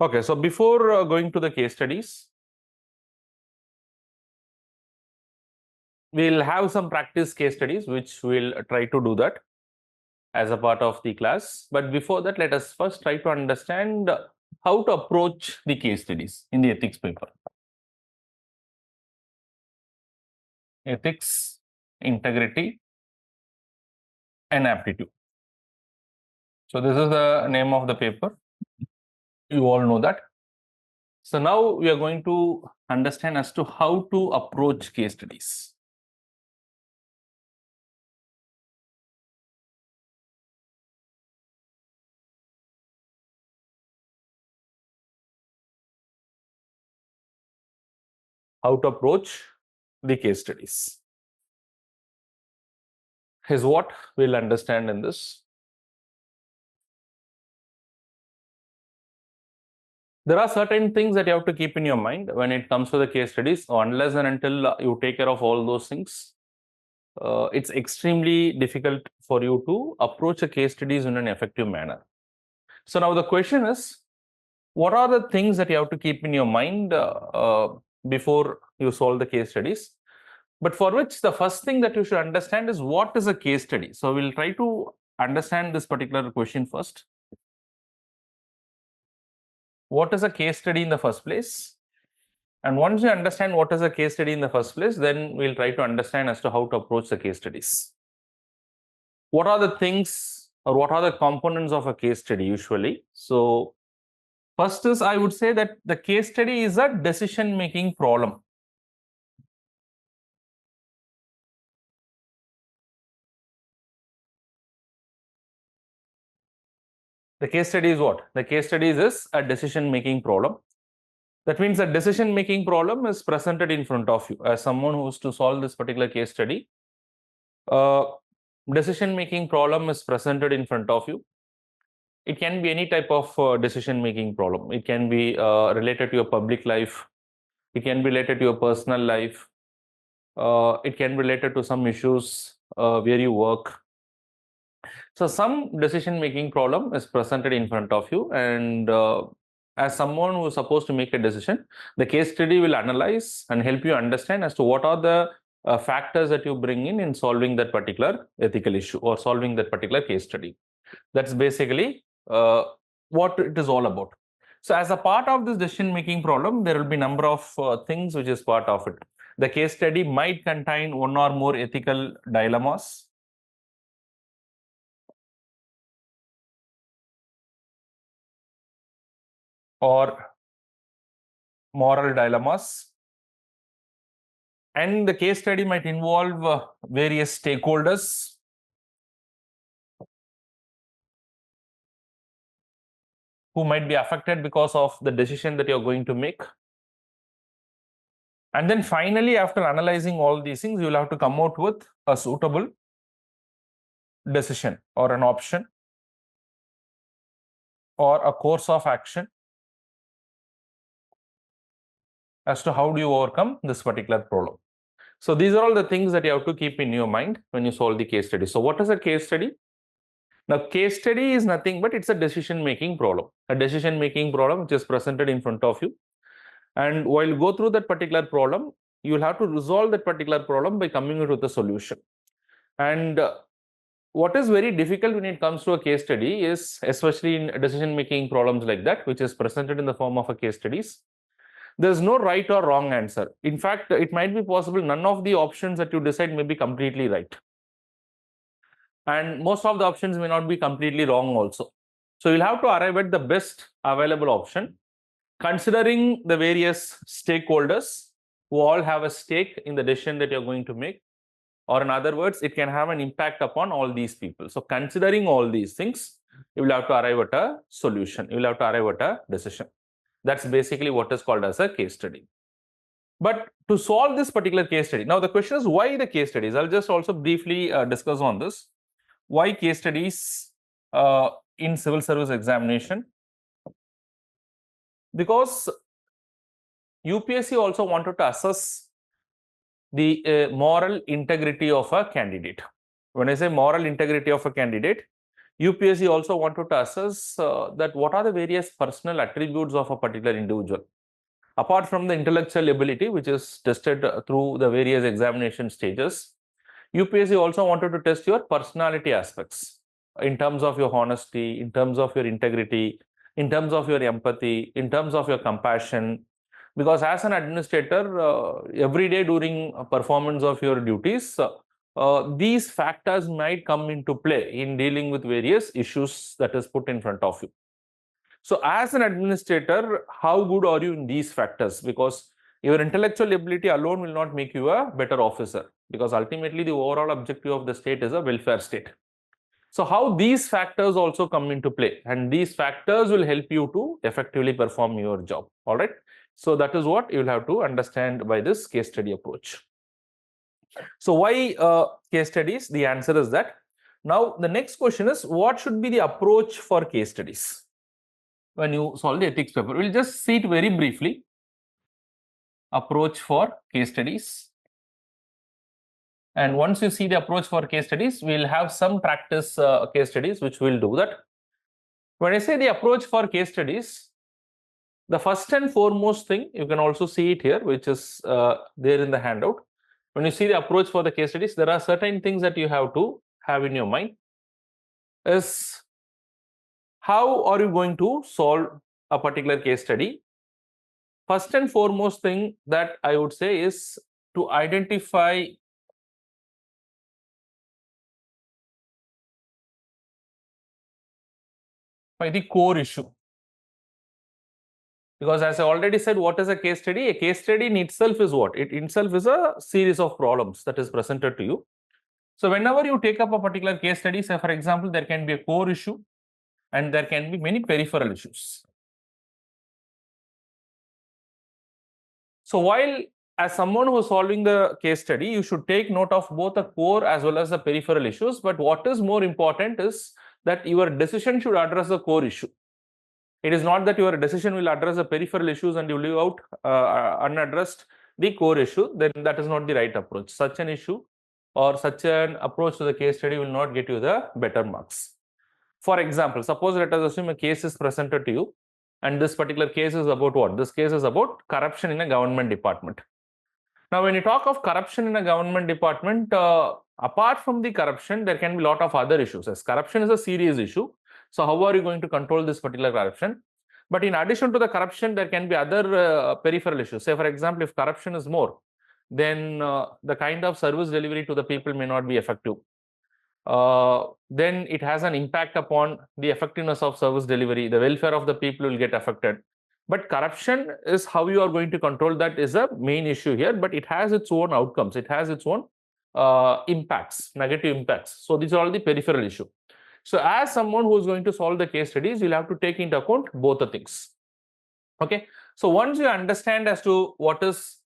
Okay, so before going to the case studies, we'll have some practice case studies, which we'll try to do that as a part of the class. But before that, let us first try to understand how to approach the case studies in the ethics paper. Ethics, integrity, and aptitude. So this is the name of the paper. You all know that. So now we are going to understand as to how to approach case studies. How to approach the case studies is what we'll understand in this. There are certain things that you have to keep in your mind when it comes to the case studies. So unless and until you take care of all those things, it's extremely difficult for you to approach the case studies in an effective manner. So now the question is, what are the things that you have to keep in your mind before you solve the case studies? But for which the first thing that you should understand is what is a case study. So we'll try to understand this particular question first. What is a case study in the first place? And once you understand what is a case study in the first place, then we'll try to understand as to how to approach the case studies. What are the things or what are the components of a case study usually? So first is, I would say that the case study is a decision-making problem. The case study is what? The case study is a decision-making problem. That means a decision-making problem is presented in front of you as someone who is to solve this particular case study. Decision-making problem is presented in front of you. It can be any type of decision-making problem. It can be related to your public life. It can be related to your personal life. It can be related to some issues where you work. So some decision-making problem is presented in front of you, and as someone who is supposed to make a decision, the case study will analyze and help you understand as to what are the factors that you bring in solving that particular ethical issue or solving that particular case study. That's basically what it is all about. So as a part of this decision-making problem, there will be a number of things which is part of it. The case study might contain one or more ethical dilemmas, or moral dilemmas, and the case study might involve various stakeholders, who might be affected because of the decision that you're going to make. And then finally, after analyzing all these things, you will have to come out with a suitable decision or an option or a course of action as to how do you overcome this particular problem. So these are all the things that you have to keep in your mind when you solve the case study. So what is a case study? Now, case study is nothing but it's a decision-making problem. A decision-making problem which is presented in front of you. And while you go through that particular problem, you will have to resolve that particular problem by coming up with a solution. And what is very difficult when it comes to a case study is, especially in decision-making problems like that, which is presented in the form of a case studies, there's no right or wrong answer. In fact, it might be possible none of the options that you decide may be completely right. And most of the options may not be completely wrong also. So you'll have to arrive at the best available option, considering the various stakeholders who all have a stake in the decision that you're going to make. Or in other words, it can have an impact upon all these people. So considering all these things, you will have to arrive at a solution. You will have to arrive at a decision. That's basically what is called as a case study. But to solve this particular case study, now the question is why the case studies? I'll just also briefly discuss on this. Why case studies in civil service examination? Because UPSC also wanted to assess the moral integrity of a candidate. When I say moral integrity of a candidate, UPSC also wanted to assess that what are the various personal attributes of a particular individual. Apart from the intellectual ability, which is tested through the various examination stages, UPSC also wanted to test your personality aspects in terms of your honesty, in terms of your integrity, in terms of your empathy, in terms of your compassion. Because as an administrator, every day during performance of your duties, these factors might come into play in dealing with various issues that is put in front of you. So as an administrator, how good are you in these factors? Because your intellectual ability alone will not make you a better officer, because ultimately the overall objective of the state is a welfare state. So how these factors also come into play, and these factors will help you to effectively perform your job. All right. So that is what you'll have to understand by this case study approach. So why case studies? The answer is that. Now the next question is, what should be the approach for case studies when you solve the ethics paper? We'll just see it very briefly. Approach for case studies. And once you see the approach for case studies, we'll have some practice case studies which will do that. When I say the approach for case studies, the first and foremost thing, you can also see it here, which is there in the handout. When you see the approach for the case studies, there are certain things that you have to have in your mind. Is how are you going to solve a particular case study? First and foremost thing that I would say is to identify the core issue. Because as I already said, what is a case study? A case study in itself is what? It itself is a series of problems that is presented to you. So whenever you take up a particular case study, say for example, there can be a core issue and there can be many peripheral issues. So while as someone who is solving the case study, you should take note of both the core as well as the peripheral issues. But what is more important is that your decision should address the core issue. It is not that your decision will address the peripheral issues and you leave out unaddressed the core issue. Then that is not the right approach. Such an issue or such an approach to the case study will not get you the better marks. For example, suppose let us assume a case is presented to you, and this particular case is about what? This case is about corruption in a government department. Now, when you talk of corruption in a government department, apart from the corruption, there can be a lot of other issues. As corruption is a serious issue. So how are you going to control this particular corruption? But in addition to the corruption, there can be other peripheral issues. Say, for example, if corruption is more, then the kind of service delivery to the people may not be effective. Then it has an impact upon the effectiveness of service delivery. The welfare of the people will get affected. But corruption is how you are going to control that is a main issue here, but it has its own outcomes. It has its own impacts, negative impacts. So these are all the peripheral issue. So as someone who is going to solve the case studies, you'll have to take into account both the things. Okay. So once you understand as to what is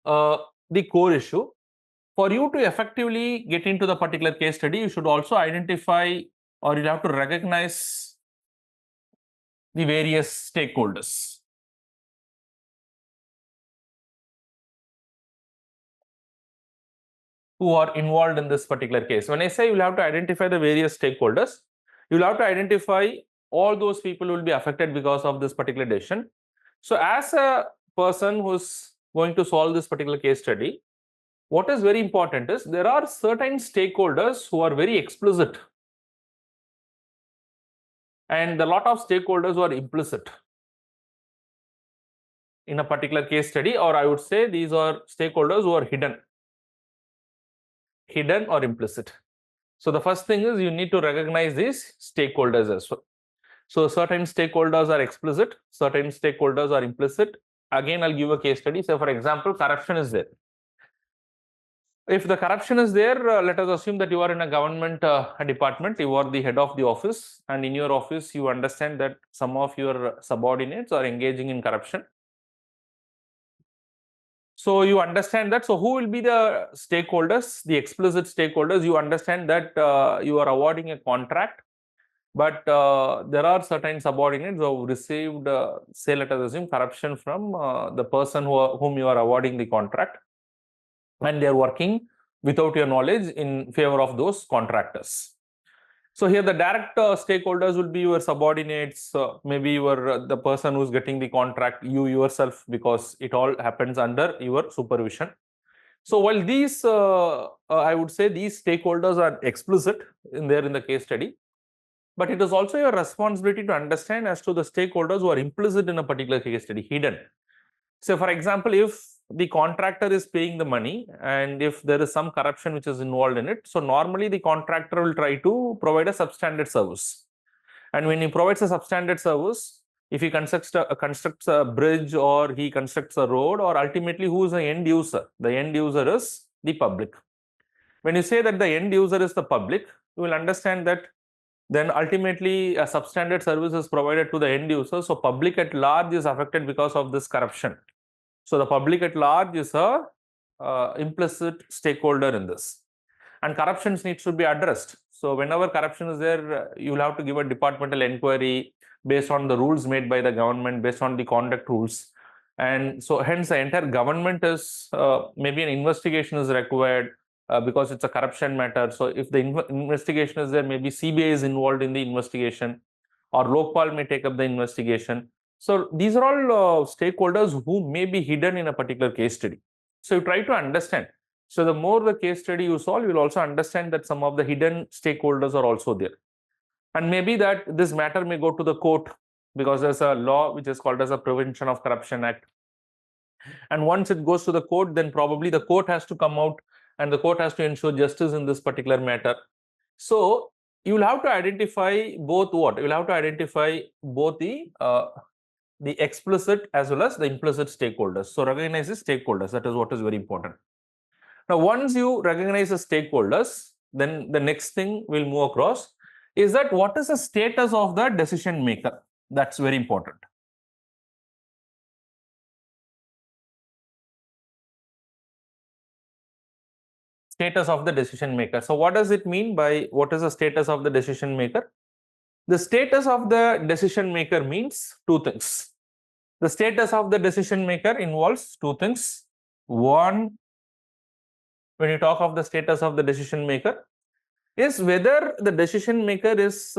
the core issue, for you to effectively get into the particular case study, you should also identify or you'll have to recognize the various stakeholders. Who are involved in this particular case. When I say you'll have to identify the various stakeholders, you'll have to identify all those people who will be affected because of this particular decision. So as a person who's going to solve this particular case study, what is very important is there are certain stakeholders who are very explicit and a lot of stakeholders who are implicit in a particular case study, or I would say these are stakeholders who are hidden or implicit. So the first thing is you need to recognize these stakeholders as well. So certain stakeholders are explicit, certain stakeholders are implicit. Again, I'll give a case study. So for example, corruption is there. If the corruption is there, let us assume that you are in a government department, you are the head of the office, and in your office, you understand that some of your subordinates are engaging in corruption. So you understand that. So who will be the stakeholders, the explicit stakeholders? You understand that you are awarding a contract, but there are certain subordinates who have received, say, let us assume, corruption from the person whom you are awarding the contract, and they are working without your knowledge in favor of those contractors. So here the direct stakeholders will be your subordinates, maybe your the person who's getting the contract, you yourself, because it all happens under your supervision. So while these, I would say these stakeholders are explicit in the case study, but it is also your responsibility to understand as to the stakeholders who are implicit in a particular case study, hidden. So for example, if the contractor is paying the money and if there is some corruption which is involved in it, so normally the contractor will try to provide a substandard service. And when he provides a substandard service, if he constructs a bridge or he constructs a road, or ultimately who is the end user? The end user is the public. When you say that the end user is the public, you will understand that then ultimately a substandard service is provided to the end user. So public at large is affected because of this corruption. So the public at large is a implicit stakeholder in this. And corruptions needs to be addressed. So whenever corruption is there, you will have to give a departmental inquiry based on the rules made by the government, based on the conduct rules. And so hence the entire government is, maybe an investigation is required because it's a corruption matter. So if the investigation is there, maybe CBI is involved in the investigation, or Lokpal may take up the investigation. So these are all stakeholders who may be hidden in a particular case study. So you try to understand. So the more the case study you solve, you'll also understand that some of the hidden stakeholders are also there. And maybe that this matter may go to the court because there's a law which is called as a Prevention of Corruption Act. And once it goes to the court, then probably the court has to come out and the court has to ensure justice in this particular matter. So you will have to identify both what? You will have to identify both the explicit as well as the implicit stakeholders. So recognize the stakeholders. That is what is very important. Now, once you recognize the stakeholders, then the next thing we'll move across is that what is the status of the decision maker? That's very important. Status of the decision maker. So what does it mean by what is the status of the decision maker? The status of the decision maker means two things. The status of the decision maker involves two things. One, when you talk of the status of the decision maker, is whether the decision maker is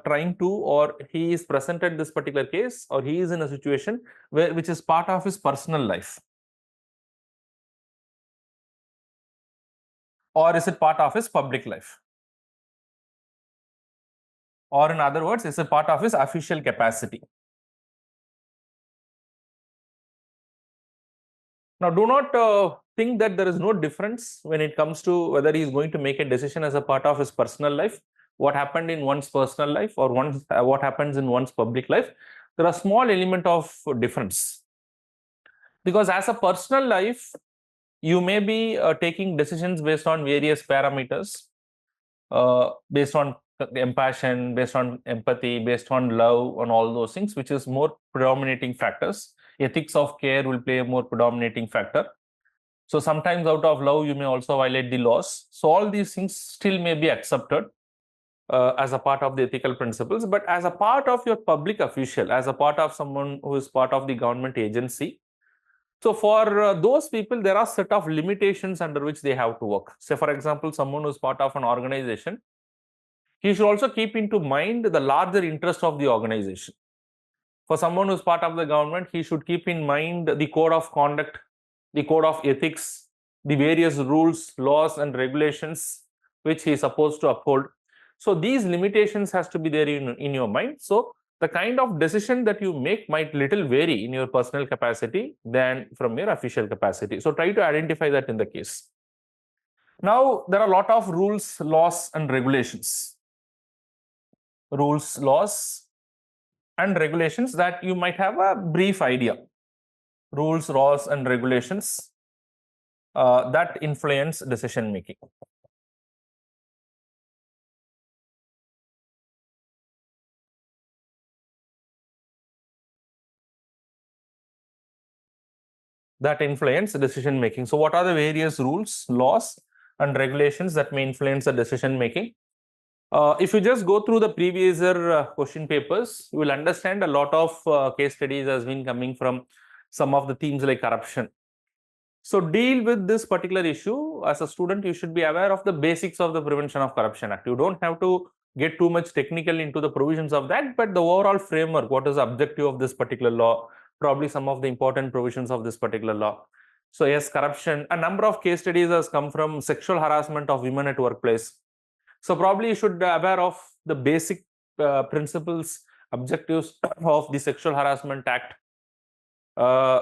trying to, or he is present at this particular case, or he is in a situation which is part of his personal life, or is it part of his public life, or in other words, is it part of his official capacity. Now, do not think that there is no difference when it comes to whether he is going to make a decision as a part of his personal life, what happened in one's personal life, or what happens in one's public life. There are small element of difference, because as a personal life, you may be taking decisions based on various parameters, based on compassion, based on empathy, based on love, on all those things, which is more predominating factors. Ethics of care will play a more predominating factor. So sometimes out of love, you may also violate the laws. So all these things still may be accepted as a part of the ethical principles. But as a part of your public official, as a part of someone who is part of the government agency, so for those people, there are set of limitations under which they have to work. Say, for example, someone who is part of an organization, he should also keep into mind the larger interest of the organization. For someone who is part of the government, he should keep in mind the code of conduct, the code of ethics, the various rules, laws, and regulations which he is supposed to uphold. So these limitations has to be there in your mind. So the kind of decision that you make might little vary in your personal capacity than from your official capacity. So try to identify that in the case. Now, there are a lot of rules, laws, and regulations. Rules, laws, and regulations that you might have a brief idea. Rules, laws, and regulations that influence decision making. That influence decision making. So what are the various rules, laws, and regulations that may influence the decision making? If you just go through the previous question papers, you will understand a lot of case studies has been coming from some of the themes like corruption. So deal with this particular issue as a student, you should be aware of the basics of the Prevention of Corruption Act. You don't have to get too much technical into the provisions of that, but the overall framework, what is the objective of this particular law, probably some of the important provisions of this particular law. So yes, corruption, a number of case studies has come from sexual harassment of women at workplace. So probably you should be aware of the basic principles, objectives of the Sexual Harassment Act.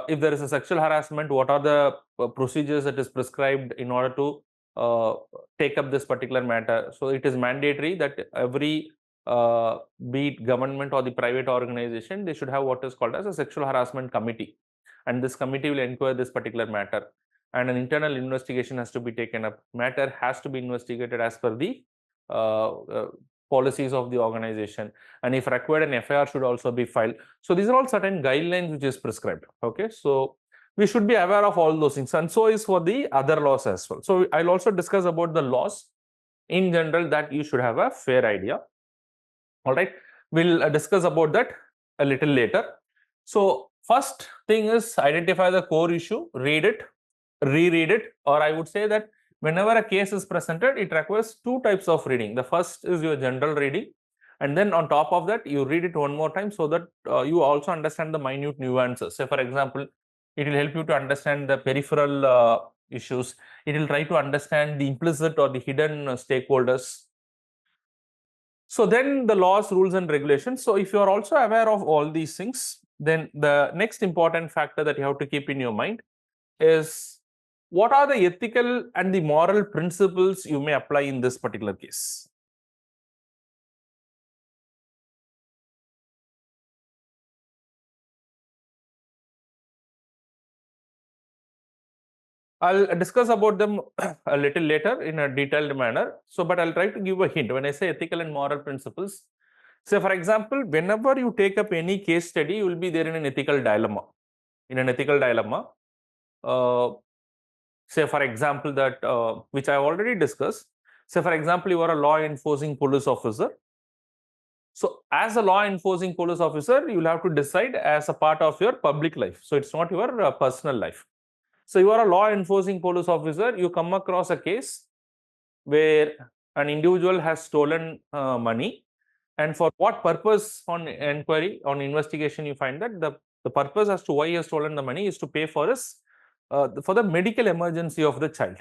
If there is a sexual harassment, what are the procedures that is prescribed in order to take up this particular matter? So it is mandatory that every be it government or the private organization, they should have what is called as a sexual harassment committee, and this committee will inquire this particular matter, and an internal investigation has to be taken up. Matter has to be investigated as per the policies of the organization, and if required, an FIR should also be filed. So these are all certain guidelines which is prescribed. Okay, so we should be aware of all those things, and so is for the other laws as well. So I'll also discuss about the laws in general that you should have a fair idea. All right, we'll discuss about that a little later. So first thing is identify the core issue, read it, reread it, or I would say that whenever a case is presented, it requires two types of reading. The first is your general reading, and then on top of that, you read it one more time so that you also understand the minute nuances. Say, for example, it will help you to understand the peripheral issues. It will try to understand the implicit or the hidden stakeholders. So then the laws, rules, and regulations. So if you are also aware of all these things, then the next important factor that you have to keep in your mind is what are the ethical and the moral principles you may apply in this particular case. I'll discuss about them a little later in a detailed manner. So, but I'll try to give a hint. When I say ethical and moral principles, say for example, whenever you take up any case study, you will be there in an ethical dilemma. In an ethical dilemma, say for example that, which I already discussed, say for example, you are a law enforcing police officer. So as a law enforcing police officer, you will have to decide as a part of your public life. So it's not your personal life. So you are a law enforcing police officer, you come across a case where an individual has stolen money, and for what purpose on inquiry, on investigation, you find that the purpose as to why he has stolen the money is to pay for his for the medical emergency of the child.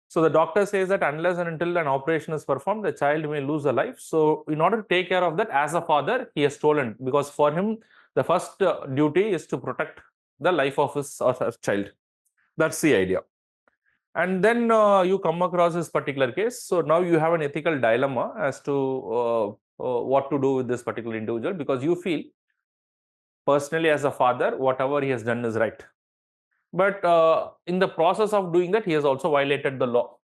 So the doctor says that unless and until an operation is performed, the child may lose a life. So in order to take care of that, as a father, he has stolen, because for him, the first duty is to protect the life of his or her child. That's the idea. And then you come across this particular case. So now you have an ethical dilemma as to what to do with this particular individual, because you feel personally as a father, whatever he has done is right. But in the process of doing that, he has also violated the law.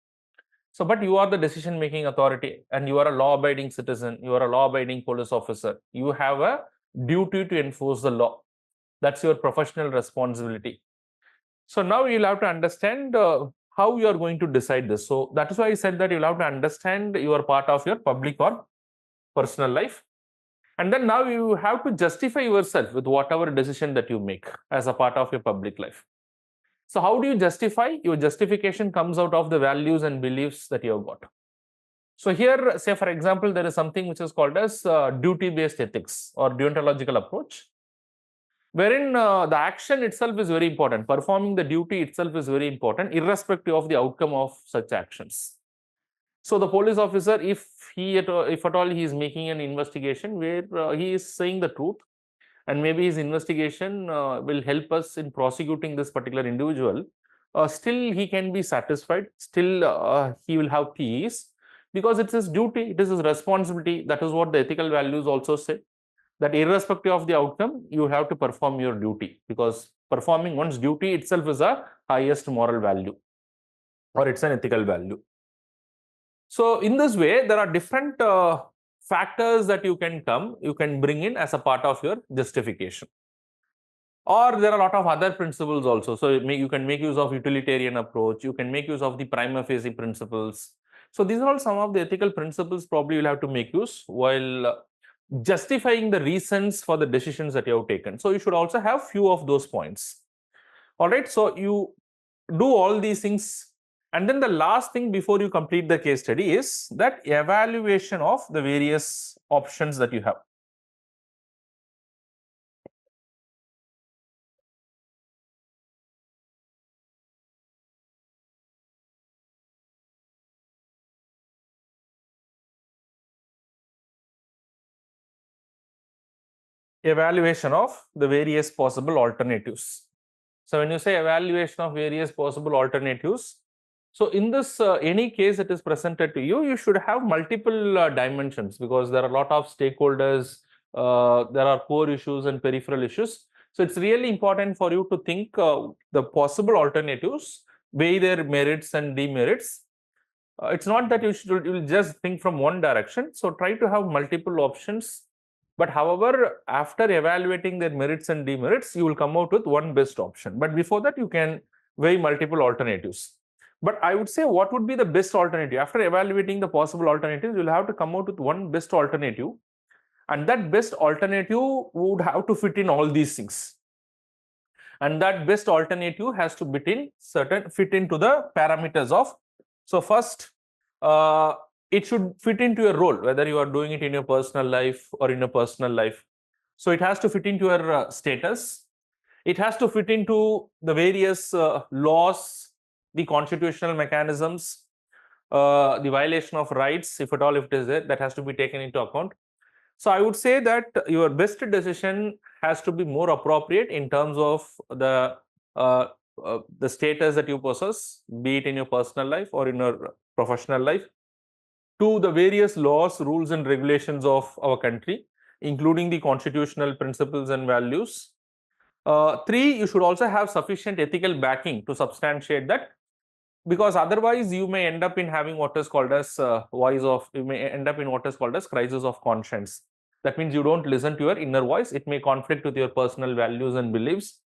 So, but you are the decision-making authority and you are a law-abiding citizen, you are a law-abiding police officer. You have a duty to enforce the law. That's your professional responsibility. So now you'll have to understand how you are going to decide this. So that is why I said that you'll have to understand you are part of your public or personal life. And then now you have to justify yourself with whatever decision that you make as a part of your public life. So how do you justify? Your justification comes out of the values and beliefs that you have got. So here, say for example, there is something which is called as duty-based ethics or deontological approach, wherein the action itself is very important. Performing the duty itself is very important, irrespective of the outcome of such actions. So the police officer, if at all he is making an investigation where he is saying the truth, and maybe his investigation will help us in prosecuting this particular individual, still he can be satisfied, still he will have peace, because it's his duty, it is his responsibility. That is what the ethical values also say, that irrespective of the outcome, you have to perform your duty, because performing one's duty itself is a highest moral value, or it's an ethical value. So in this way, there are different factors that you can bring in as a part of your justification. Or there are a lot of other principles also. So you can make use of utilitarian approach, you can make use of the prima facie principles. So these are all some of the ethical principles probably you'll have to make use while justifying the reasons for the decisions that you have taken. So you should also have few of those points. All right, so you do all these things, And then the last thing before you complete the case study is that evaluation of the various options that you have. Evaluation of the various possible alternatives. So when you say evaluation of various possible alternatives, so in this any case that is presented to you, you should have multiple dimensions, because there are a lot of stakeholders, there are core issues and peripheral issues. So it's really important for you to think the possible alternatives, weigh their merits and demerits. It's not that you will just think from one direction. So try to have multiple options. But however, after evaluating their merits and demerits, you will come out with one best option. But before that, you can weigh multiple alternatives. But I would say, what would be the best alternative? After evaluating the possible alternatives, you'll have to come out with one best alternative. And that best alternative would have to fit in all these things. And that best alternative has to fit into the parameters of. So first, it should fit into your role, whether you are doing it in your personal life or in a personal life. So it has to fit into your status. It has to fit into the various laws, the constitutional mechanisms, the violation of rights, if at all, if it is there, that has to be taken into account. So I would say that your best decision has to be more appropriate in terms of the status that you possess, be it in your personal life or in your professional life, to the various laws, rules, and regulations of our country, including the constitutional principles and values. 3, you should also have sufficient ethical backing to substantiate that, because otherwise you may end up in having what is called as you may end up in what is called as crisis of conscience. That means you don't listen to your inner voice. It may conflict with your personal values and beliefs.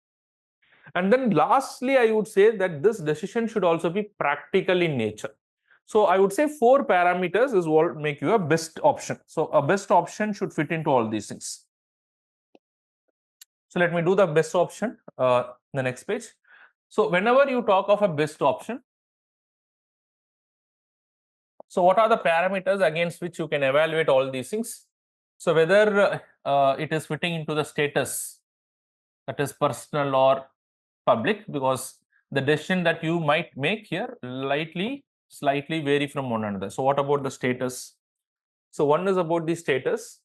And then lastly, I would say that this decision should also be practical in nature. So I would say 4 parameters is what make you a best option. So a best option should fit into all these things. So let me do the best option, the next page. So whenever you talk of a best option, so what are the parameters against which you can evaluate all these things? So whether it is fitting into the status, that is personal or public, because the decision that you might make here slightly vary from one another. So what about the status? So one is about the status.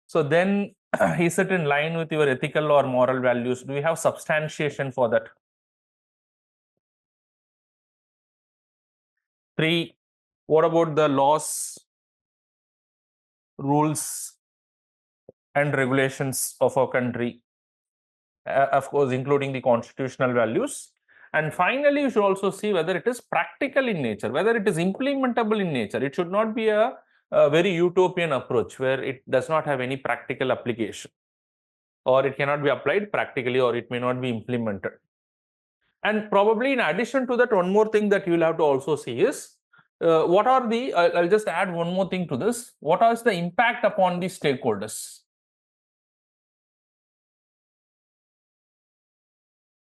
So then is it in line with your ethical or moral values? Do you have substantiation for that? 3, what about the laws, rules, and regulations of our country? Of course, including the constitutional values. And finally, you should also see whether it is practical in nature, whether it is implementable in nature. It should not be a very utopian approach where it does not have any practical application, or it cannot be applied practically, or it may not be implemented. And probably in addition to that, one more thing that you will have to also see is what are the, I'll just add one more thing to this. What is the impact upon the stakeholders?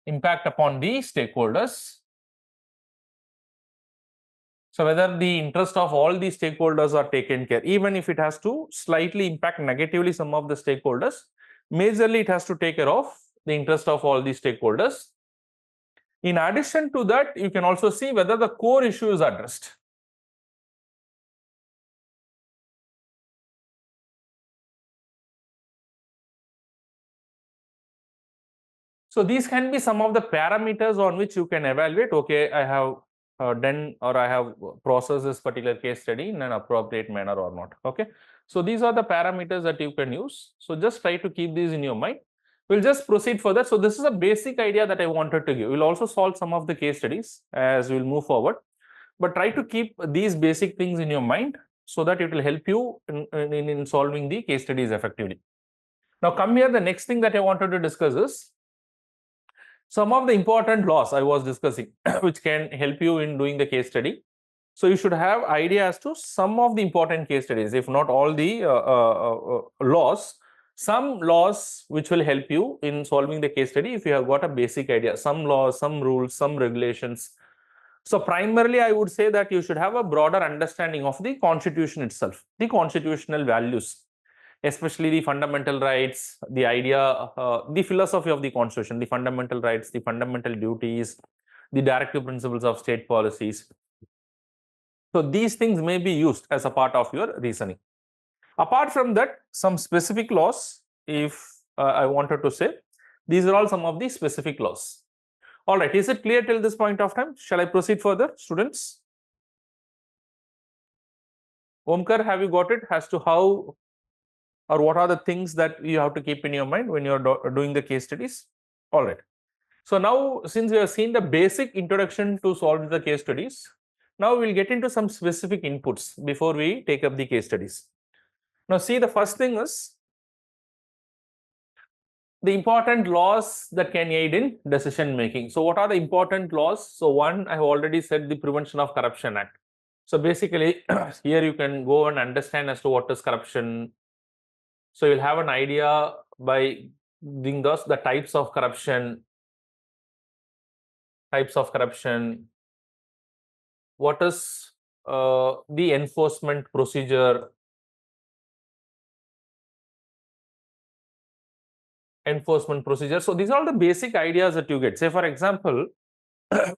Impact upon the stakeholders. So whether the interest of all the stakeholders are taken care, even if it has to slightly impact negatively some of the stakeholders, majorly it has to take care of the interest of all the stakeholders. In addition to that, you can also see whether the core issue is addressed. So these can be some of the parameters on which you can evaluate, okay, I have done, or I have processed this particular case study in an appropriate manner or not. Okay. So these are the parameters that you can use. So just try to keep these in your mind. We'll just proceed further. So this is a basic idea that I wanted to give. We'll also solve some of the case studies as we'll move forward. But try to keep these basic things in your mind so that it will help you in solving the case studies effectively. Now come here, the next thing that I wanted to discuss is some of the important laws I was discussing, which can help you in doing the case study. So you should have idea as to some of the important case studies, if not all the laws, some laws which will help you in solving the case study if you have got a basic idea, some laws, some rules, some regulations, So primarily, I would say that you should have a broader understanding of the constitution itself, the constitutional values, especially the fundamental rights, the idea, the philosophy of the constitution, the fundamental rights, the fundamental duties, the directive principles of state policies. So these things may be used as a part of your reasoning. Apart from that, some specific laws, if I wanted to say, these are all some of the specific laws. All right, is it clear till this point of time? Shall I proceed further, students? Omkar, have you got it as to how or what are the things that you have to keep in your mind when you're doing the case studies? All right. So now, since we have seen the basic introduction to solve the case studies, now we'll get into some specific inputs before we take up the case studies. Now, see, the first thing is the important laws that can aid in decision making. So what are the important laws? So one, I have already said, the Prevention of Corruption Act. So basically, here you can go and understand as to what is corruption. So you'll have an idea by doing those, the types of corruption, what is the enforcement procedure, So these are all the basic ideas that you get. Say, for example,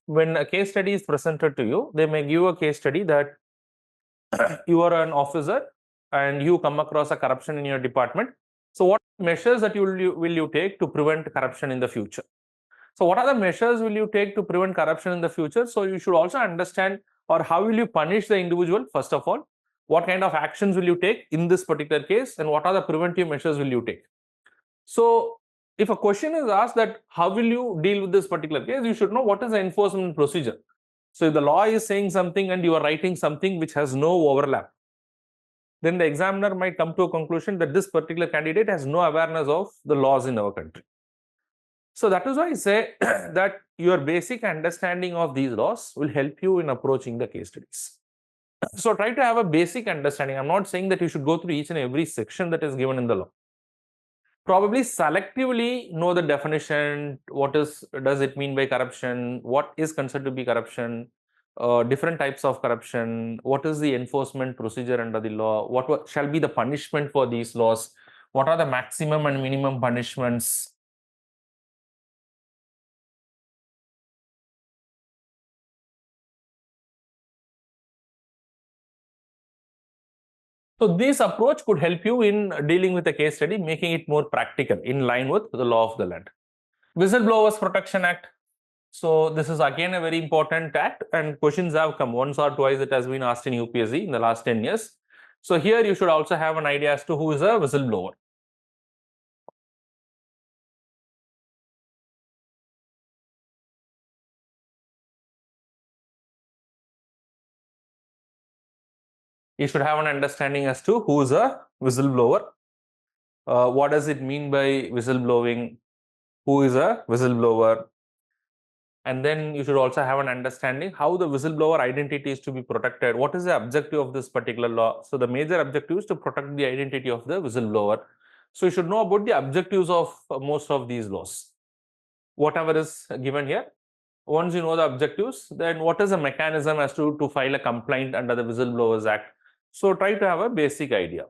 when a case study is presented to you, they may give a case study that you are an officer and you come across a corruption in your department. So what measures that will you take to prevent corruption in the future? So what are the measures will you take to prevent corruption in the future? So you should also understand, or how will you punish the individual, first of all? What kind of actions will you take in this particular case, and what are the preventive measures will you take? So if a question is asked that how will you deal with this particular case, you should know what is the enforcement procedure. So if the law is saying something and you are writing something which has no overlap, then the examiner might come to a conclusion that this particular candidate has no awareness of the laws in our country. So that is why I say that your basic understanding of these laws will help you in approaching the case studies. So try to have a basic understanding. I'm not saying that you should go through each and every section that is given in the law. Probably selectively know the definition. What does it mean by corruption? What is considered to be corruption? Different types of corruption. What is the enforcement procedure under the law? What shall be the punishment for these laws? What are the maximum and minimum punishments? So this approach could help you in dealing with a case study, making it more practical in line with the law of the land. Whistleblowers Protection Act. So this is again a very important act, and questions have come once or twice. It has been asked in UPSC in the last 10 years. So here you should also have an idea as to who is a whistleblower. You should have an understanding as to who is a whistleblower. What does it mean by whistleblowing? Who is a whistleblower? And then you should also have an understanding how the whistleblower identity is to be protected. What is the objective of this particular law? So the major objective is to protect the identity of the whistleblower. So you should know about the objectives of most of these laws, whatever is given here. Once you know the objectives, then what is the mechanism as to file a complaint under the Whistleblowers Act? So try to have a basic idea.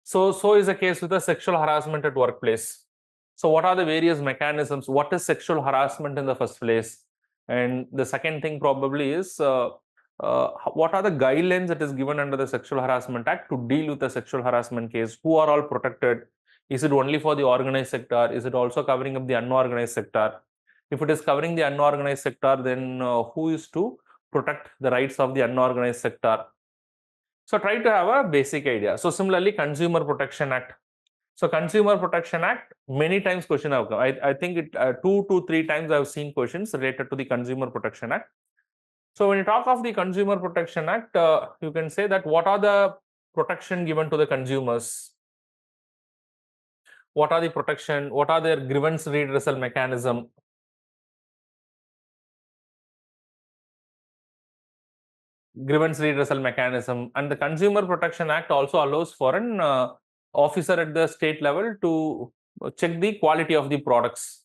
So is the case with the sexual harassment at workplace. So what are the various mechanisms? What is sexual harassment in the first place? And the second thing probably is what are the guidelines that is given under the Sexual Harassment Act to deal with the sexual harassment case? Who are all protected? Is it only for the organized sector? Is it also covering up the unorganized sector? If it is covering the unorganized sector, then who is to protect the rights of the unorganized sector? So try to have a basic idea. So similarly, Consumer Protection Act. So Consumer Protection Act, many times question have come. I think it 2 to 3 times I've seen questions related to the Consumer Protection Act. So when you talk of the Consumer Protection Act, you can say that what are the protection given to the consumers? What are the protection? What are their grievance redressal mechanism? Grievance redressal mechanism. And the Consumer Protection Act also allows for an officer at the state level to check the quality of the products.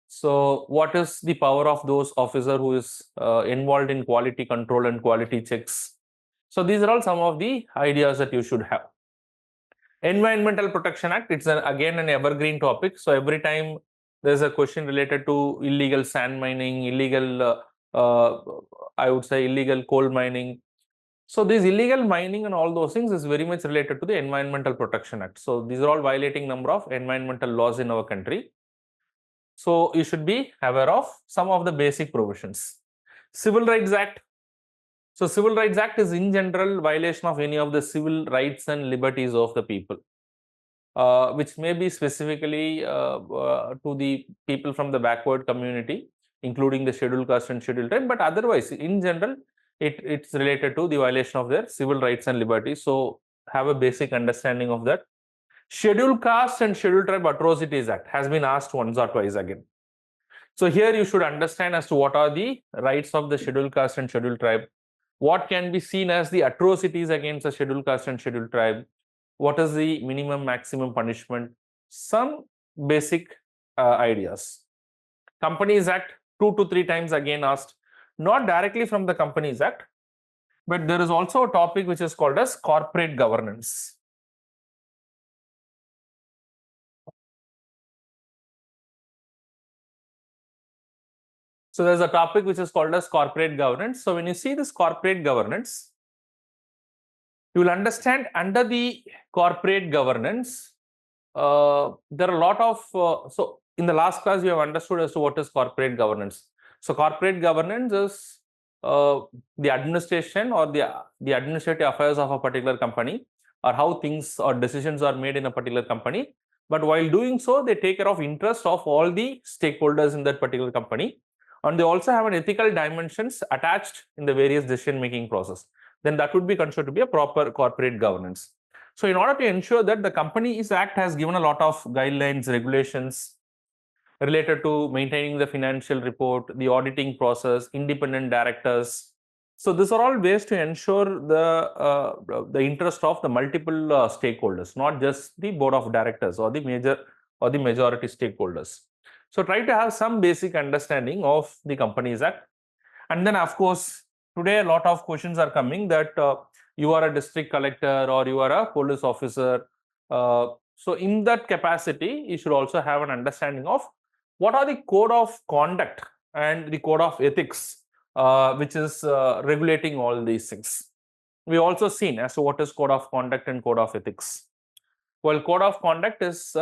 So what is the power of those officer who is involved in quality control and quality checks? So these are all some of the ideas that you should have. Environmental Protection Act, it's again an evergreen topic. So every time there's a question related to illegal sand mining, illegal, I would say illegal coal mining. So this illegal mining and all those things is very much related to the Environmental Protection Act. So these are all violating number of environmental laws in our country. So you should be aware of some of the basic provisions. Civil Rights Act. So Civil Rights Act is in general violation of any of the civil rights and liberties of the people. Which may be specifically to the people from the backward community, including the scheduled caste and scheduled tribe, but otherwise, in general, it's related to the violation of their civil rights and liberties. So have a basic understanding of that. Scheduled Caste and Scheduled Tribe Atrocities Act has been asked once or twice again. So here you should understand as to what are the rights of the scheduled caste and scheduled tribe, what can be seen as the atrocities against the scheduled caste and scheduled tribe, what is the minimum maximum punishment, some basic ideas. Companies Act 2 to 3 times again asked, not directly from the Companies Act, but there is also a topic which is called as corporate governance. So there's a topic which is called as corporate governance. So when you see this corporate governance, you will understand under the corporate governance, there are a lot of, so in the last class, you have understood as to what is corporate governance. So corporate governance is the administration or the administrative affairs of a particular company, or how things or decisions are made in a particular company. But while doing so, they take care of interest of all the stakeholders in that particular company. And they also have an ethical dimensions attached in the various decision-making process. Then that would be considered to be a proper corporate governance. So in order to ensure that, the Companies Act has given a lot of guidelines, regulations related to maintaining the financial report, the auditing process, independent directors. So these are all ways to ensure the interest of the multiple stakeholders, not just the board of directors or the majority stakeholders. So try to have some basic understanding of the Companies Act. And then, of course, today a lot of questions are coming that you are a district collector or you are a police officer. So in that capacity, you should also have an understanding of what are the code of conduct and the code of ethics, which is regulating all these things. We also seen as to what is code of conduct and code of ethics. Well, code of conduct is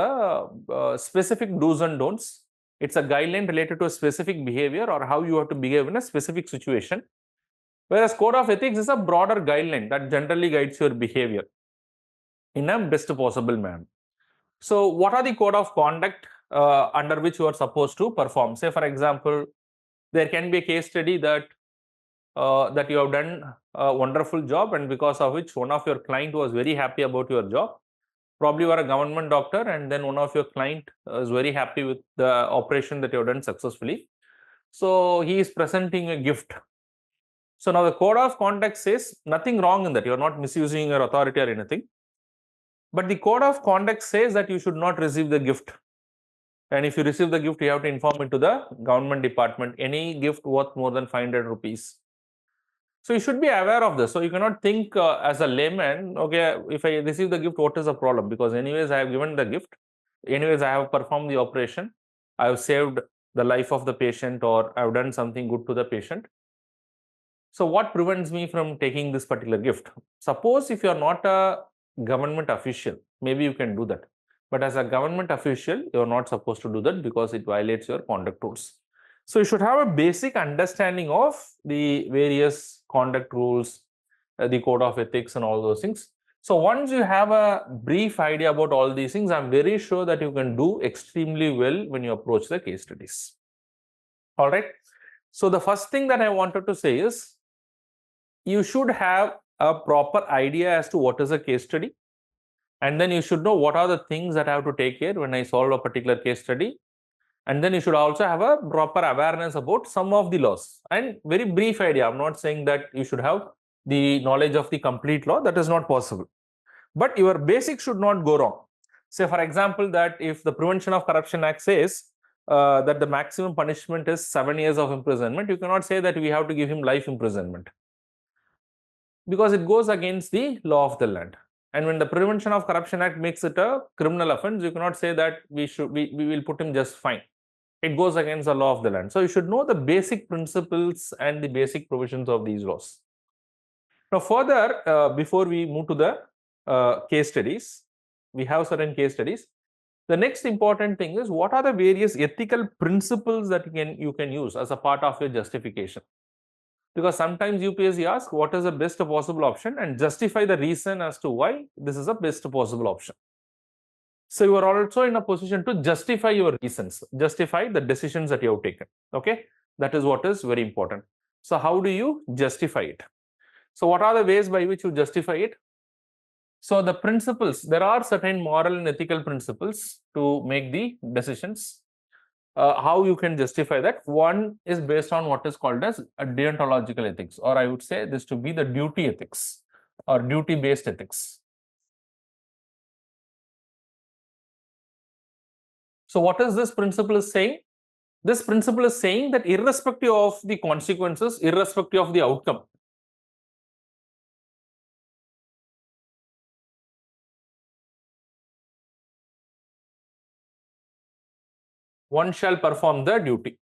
specific do's and don'ts. It's a guideline related to a specific behavior or how you have to behave in a specific situation. Whereas code of ethics is a broader guideline that generally guides your behavior in a best possible manner. So what are the code of conduct under which you are supposed to perform? Say, for example, there can be a case study that that you have done a wonderful job, and because of which one of your client was very happy about your job. Probably you are a government doctor, and then one of your client is very happy with the operation that you have done successfully. So he is presenting a gift. So now the code of conduct says nothing wrong in that. You are not misusing your authority or anything. But the code of conduct says that you should not receive the gift. And if you receive the gift, you have to inform it to the government department. Any gift worth more than 500 rupees. So you should be aware of this. So you cannot think as a layman, okay, if I receive the gift, what is the problem? Because anyways, I have given the gift. Anyways, I have performed the operation. I have saved the life of the patient, or I have done something good to the patient. So what prevents me from taking this particular gift? Suppose if you are not a government official, maybe you can do that. But as a government official, you are not supposed to do that because it violates your conduct rules. So you should have a basic understanding of the various conduct rules, the code of ethics and all those things. So once you have a brief idea about all these things, I'm very sure that you can do extremely well when you approach the case studies. All right. So the first thing that I wanted to say is, you should have a proper idea as to what is a case study. And then you should know what are the things that I have to take care when I solve a particular case study. And then you should also have a proper awareness about some of the laws. And very brief idea. I'm not saying that you should have the knowledge of the complete law. That is not possible. But your basics should not go wrong. Say, for example, that if the Prevention of Corruption Act says that the maximum punishment is 7 years of imprisonment, you cannot say that we have to give him life imprisonment, because it goes against the law of the land. And when the Prevention of Corruption Act makes it a criminal offense, you cannot say that we will put him just fine. It goes against the law of the land. So you should know the basic principles and the basic provisions of these laws. Now further, before we move to the case studies, we have certain case studies. The next important thing is, what are the various ethical principles that you can use as a part of your justification? Because sometimes UPSC asks what is the best possible option and justify the reason as to why this is the best possible option. So you are also in a position to justify your reasons, justify the decisions that you have taken. Okay, that is what is very important. So how do you justify it? So what are the ways by which you justify it? So the principles, there are certain moral and ethical principles to make the decisions. How you can justify that? One is based on what is called as a deontological ethics, or I would say this to be the duty ethics or duty-based ethics. So what is this principle is saying? This principle is saying that irrespective of the consequences, irrespective of the outcome, one shall perform the duty.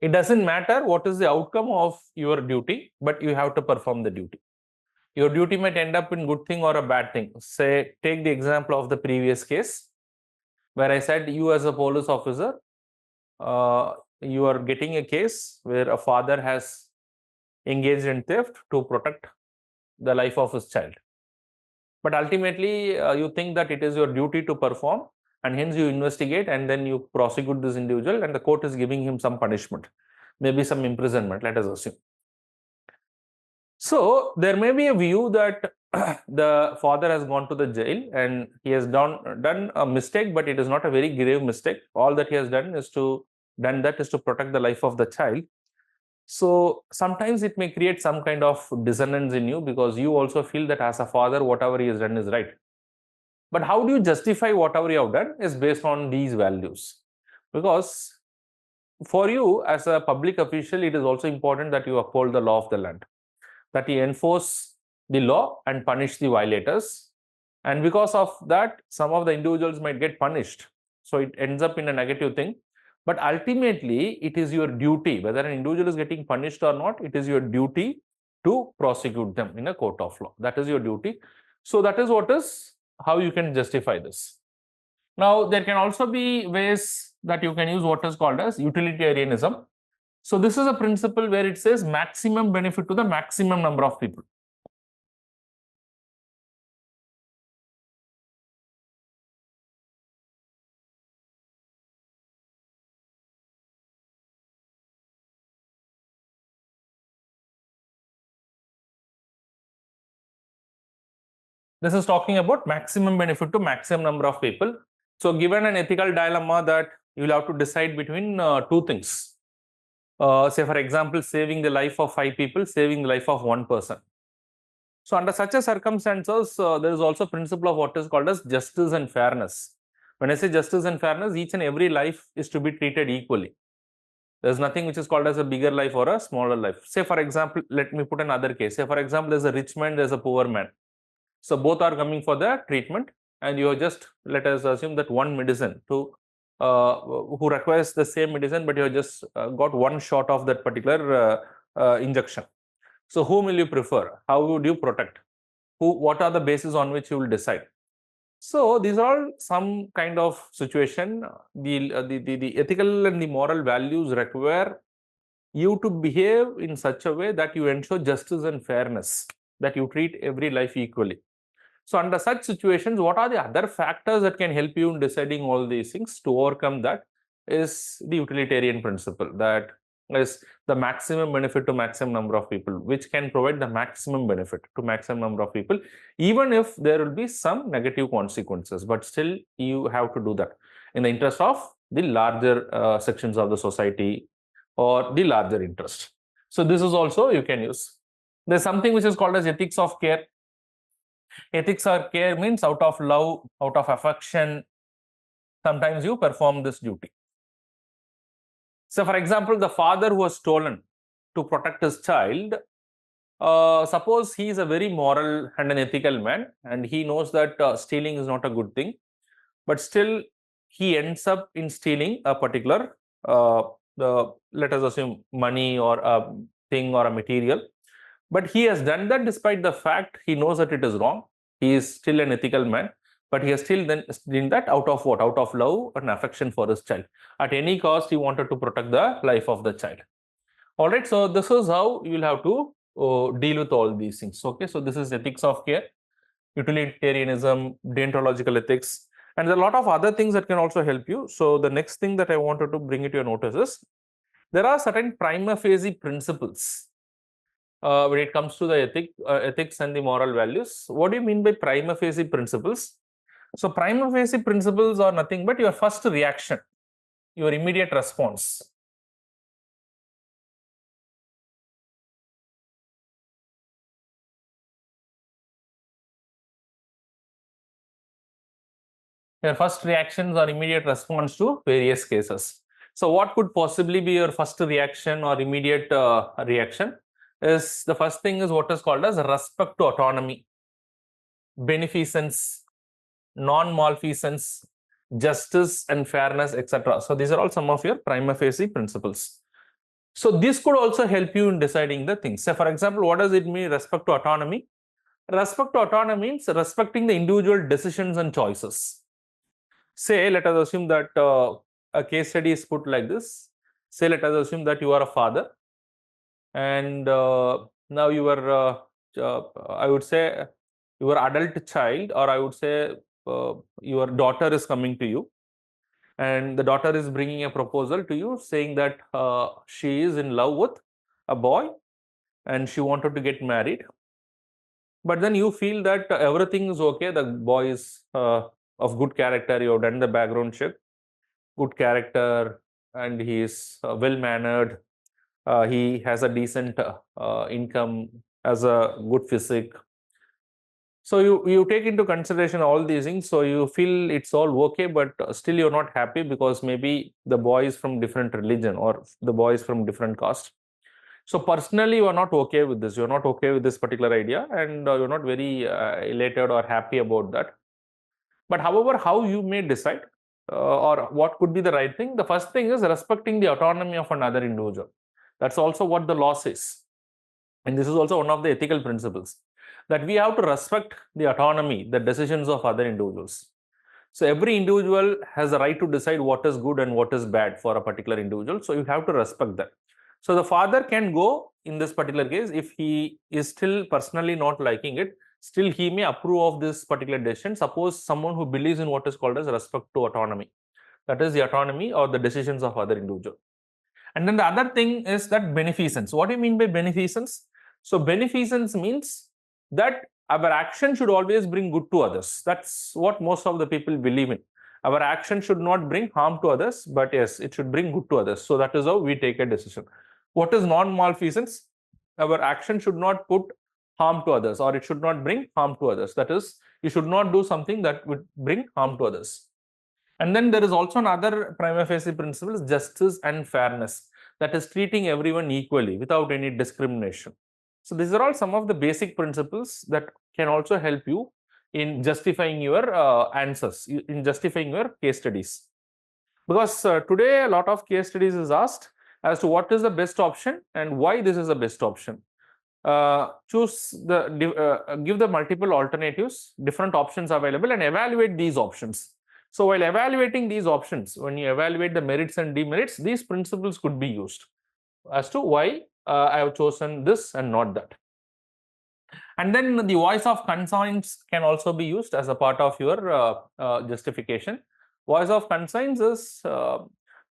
It doesn't matter what is the outcome of your duty, but you have to perform the duty. Your duty might end up in good thing or a bad thing. Say, take the example of the previous case, where I said you as a police officer, you are getting a case where a father has engaged in theft to protect the life of his child. But ultimately, you think that it is your duty to perform, and hence you investigate and then you prosecute this individual, and the court is giving him some punishment, maybe some imprisonment, let us assume. So there may be a view that the father has gone to the jail and he has done a mistake, but it is not a very grave mistake. All that he has done is to protect the life of the child. So sometimes it may create some kind of dissonance in you, because you also feel that as a father, whatever he has done is right. But how do you justify whatever you have done is based on these values. Because for you as a public official, it is also important that you uphold the law of the land, that you enforce the law and punish the violators. And because of that, some of the individuals might get punished. So it ends up in a negative thing. But ultimately, it is your duty, whether an individual is getting punished or not, it is your duty to prosecute them in a court of law. That is your duty. So that is how you can justify this. Now, there can also be ways that you can use what is called as utilitarianism. So this is a principle where it says maximum benefit to the maximum number of people. This is talking about maximum benefit to maximum number of people. So given an ethical dilemma that you will have to decide between two things. Say, for example, saving the life of 5 people, saving the life of 1 person. So under such a circumstances, there is also principle of what is called as justice and fairness. When I say justice and fairness, each and every life is to be treated equally. There's nothing which is called as a bigger life or a smaller life. Say, for example, let me put another case. Say, for example, there's a rich man, there's a poor man. So both are coming for the treatment, and you are just, let us assume that one medicine who requires the same medicine, but you have just got one shot of that particular injection. So whom will you prefer? How would you protect? What are the bases on which you will decide? So these are all some kind of situation. The ethical and the moral values require you to behave in such a way that you ensure justice and fairness, that you treat every life equally. So under such situations, what are the other factors that can help you in deciding all these things? To overcome that is the utilitarian principle, that is the maximum benefit to maximum number of people, which can provide the maximum benefit to maximum number of people, even if there will be some negative consequences, but still you have to do that in the interest of the larger sections of the society or the larger interest. So this is also you can use. There's something which is called as ethics of care. Ethics or care means out of love, out of affection, sometimes you perform this duty. So, for example, the father who has stolen to protect his child, suppose he is a very moral and an ethical man, and he knows that stealing is not a good thing, but still he ends up in stealing a particular, let us assume, money or a thing or a material. But he has done that despite the fact he knows that it is wrong. He is still an ethical man, but he has still then done that out of what? Out of love and affection for his child. At any cost, he wanted to protect the life of the child. All right, so this is how you will have to deal with all these things. Okay, so this is ethics of care, utilitarianism, deontological ethics, and there are a lot of other things that can also help you. So the next thing that I wanted to bring it to your notice is there are certain prima facie principles when it comes to the ethics and the moral values. What do you mean by prima facie principles? So prima facie principles are nothing but your first reaction, your immediate response. Your first reactions or immediate response to various cases. So what could possibly be your first reaction or immediate reaction? Is the first thing is what is called as respect to autonomy, beneficence, non-malfeasance, justice and fairness, etc. So these are all some of your prima facie principles. So this could also help you in deciding the things. So for example, what does it mean, respect to autonomy? Respect to autonomy means respecting the individual decisions and choices. Say, let us assume that a case study is put like this. Say, let us assume that you are a father, and now your, I would say, your adult child, or I would say your daughter is coming to you, and the daughter is bringing a proposal to you saying that she is in love with a boy and she wanted to get married. But then you feel that everything is okay, the boy is of good character, you have done the background check, good character, and he is well mannered, he has a decent income, has a good physique. So you take into consideration all these things, so you feel it's all okay, but still you're not happy because maybe the boy is from different religion or the boy is from different caste. So personally, you are not okay with this. You're not okay with this particular idea, and you're not very elated or happy about that. But however, how you may decide or what could be the right thing, the first thing is respecting the autonomy of another individual. That's also what the law says. And this is also one of the ethical principles, that we have to respect the autonomy, the decisions of other individuals. So every individual has a right to decide what is good and what is bad for a particular individual. So you have to respect that. So the father can go in this particular case, if he is still personally not liking it, still he may approve of this particular decision. Suppose someone who believes in what is called as respect to autonomy, that is the autonomy or the decisions of other individual. And then the other thing is that beneficence. What do you mean by beneficence? So beneficence means that our action should always bring good to others. That's what most of the people believe in. Our action should not bring harm to others, but yes, it should bring good to others. So that is how we take a decision. What is non-malfeasance? Our action should not put harm to others, or it should not bring harm to others. That is, you should not do something that would bring harm to others. And then there is also another prima facie principle, justice and fairness. That is treating everyone equally without any discrimination. So these are all some of the basic principles that can also help you in justifying your answers, in justifying your case studies. Because today a lot of case studies is asked as to what is the best option and why this is the best option. Choose the give the multiple alternatives, different options available, and evaluate these options. So while evaluating these options, when you evaluate the merits and demerits, these principles could be used as to why I have chosen this and not that. And then the voice of conscience can also be used as a part of your justification. Voice of conscience is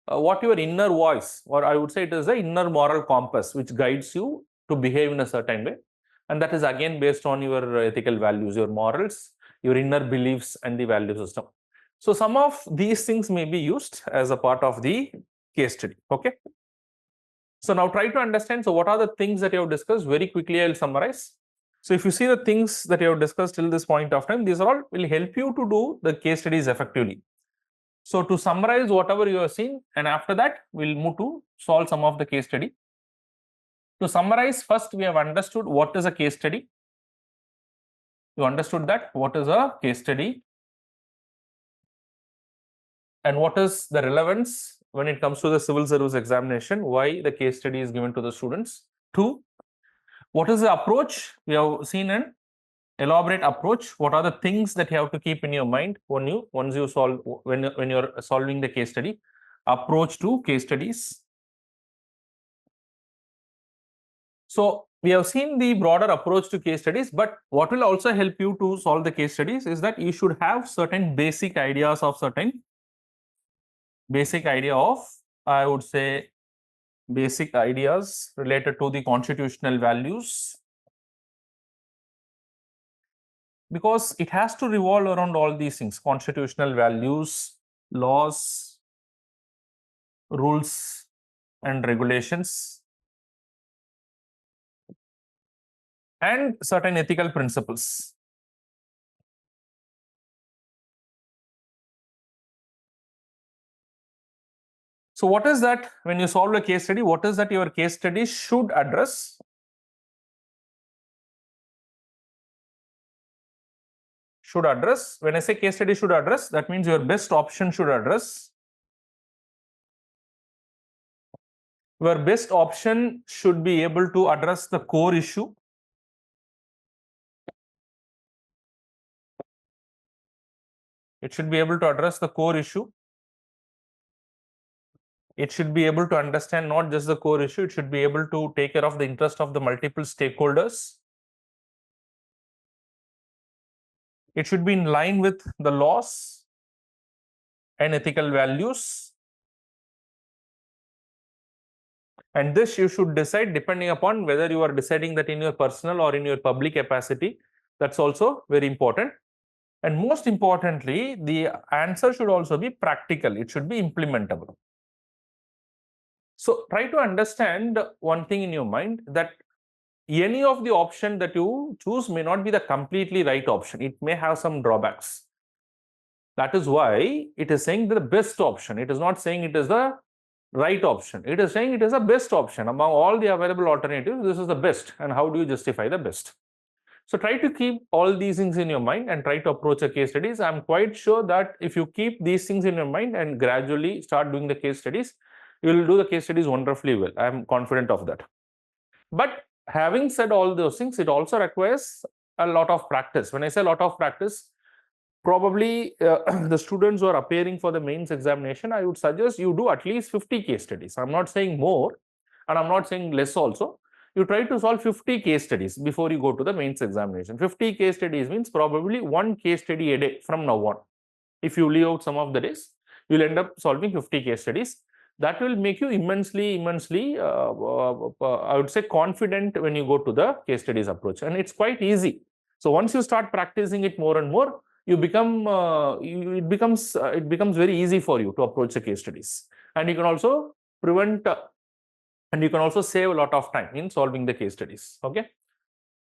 what your inner voice, or I would say it is the inner moral compass, which guides you to behave in a certain way. And that is again based on your ethical values, your morals, your inner beliefs, and the value system. So some of these things may be used as a part of the case study. Okay. So now try to understand. So what are the things that you have discussed? Very quickly, I'll summarize. So if you see the things that you have discussed till this point of time, these are all will help you to do the case studies effectively. So to summarize whatever you have seen, and after that we'll move to solve some of the case study. To summarize, first we have understood what is a case study. You understood that what is a case study and what is the relevance when it comes to the civil service examination, why the case study is given to the students. 2, what is the approach? We have seen an elaborate approach. What are the things that you have to keep in your mind when you solve when you're solving the case study? Approach to case studies. So we have seen the broader approach to case studies, but what will also help you to solve the case studies is that you should have certain basic ideas of I would say basic ideas related to the constitutional values, because it has to revolve around all these things: constitutional values, laws, rules and regulations, and certain ethical principles. So what is that when you solve a case study? What is that your case study should address? Should address. When I say case study should address, that means your best option should address. Your best option should be able to address the core issue. It should be able to address the core issue. It should be able to understand not just the core issue, it should be able to take care of the interest of the multiple stakeholders. It should be in line with the laws and ethical values. And this you should decide depending upon whether you are deciding that in your personal or in your public capacity. That's also very important. And most importantly, the answer should also be practical. It should be implementable. So try to understand one thing in your mind, that any of the option that you choose may not be the completely right option. It may have some drawbacks. That is why it is saying the best option. It is not saying it is the right option. It is saying it is the best option. Among all the available alternatives, this is the best. And how do you justify the best? So try to keep all these things in your mind and try to approach a case studies. I'm quite sure that if you keep these things in your mind and gradually start doing the case studies, you will do the case studies wonderfully well. I'm confident of that. But having said all those things, it also requires a lot of practice. When I say a lot of practice, probably the students who are appearing for the mains examination, I would suggest you do at least 50 case studies. I'm not saying more and I'm not saying less also. You try to solve 50 case studies before you go to the mains examination. 50 case studies means probably one case study a day from now on. If you leave out some of the days, you'll end up solving 50 case studies. That will make you immensely, I would say, confident when you go to the case studies approach. And it's quite easy. So once you start practicing it more and more, you become it becomes very easy for you to approach the case studies. And you can also prevent and you can also save a lot of time in solving the case studies. Okay.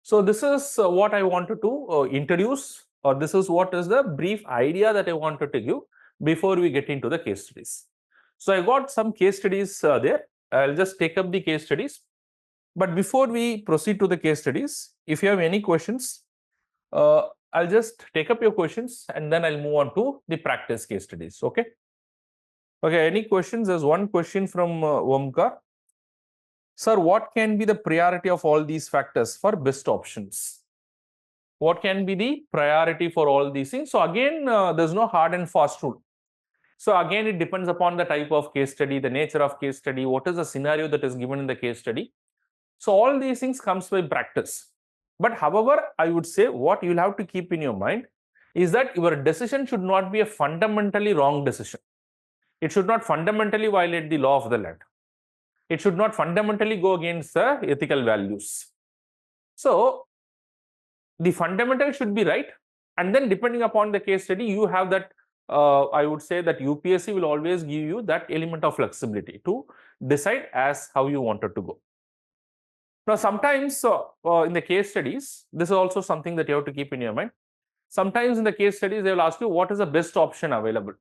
So this is what I wanted to introduce, or this is what is the brief idea that I wanted to give before we get into the case studies. So I got some case studies there. I'll just take up the case studies. But before we proceed to the case studies, if you have any questions, I'll just take up your questions and then I'll move on to the practice case studies. Okay. Okay. Any questions? There's one question from Omkar. Sir, what can be the priority of all these factors for best options? What can be the priority for all these things? So again, there's no hard and fast rule. So again, it depends upon the type of case study, the nature of case study, what is the scenario that is given in the case study. So all these things comes by practice. But however, I would say what you'll have to keep in your mind is that your decision should not be a fundamentally wrong decision. It should not fundamentally violate the law of the land. It should not fundamentally go against the ethical values. So the fundamental should be right. And then depending upon the case study, you have that I would say that UPSC will always give you that element of flexibility to decide as how you wanted to go. Now, sometimes in the case studies, this is also something that you have to keep in your mind. Sometimes in the case studies, they will ask you what is the best option available.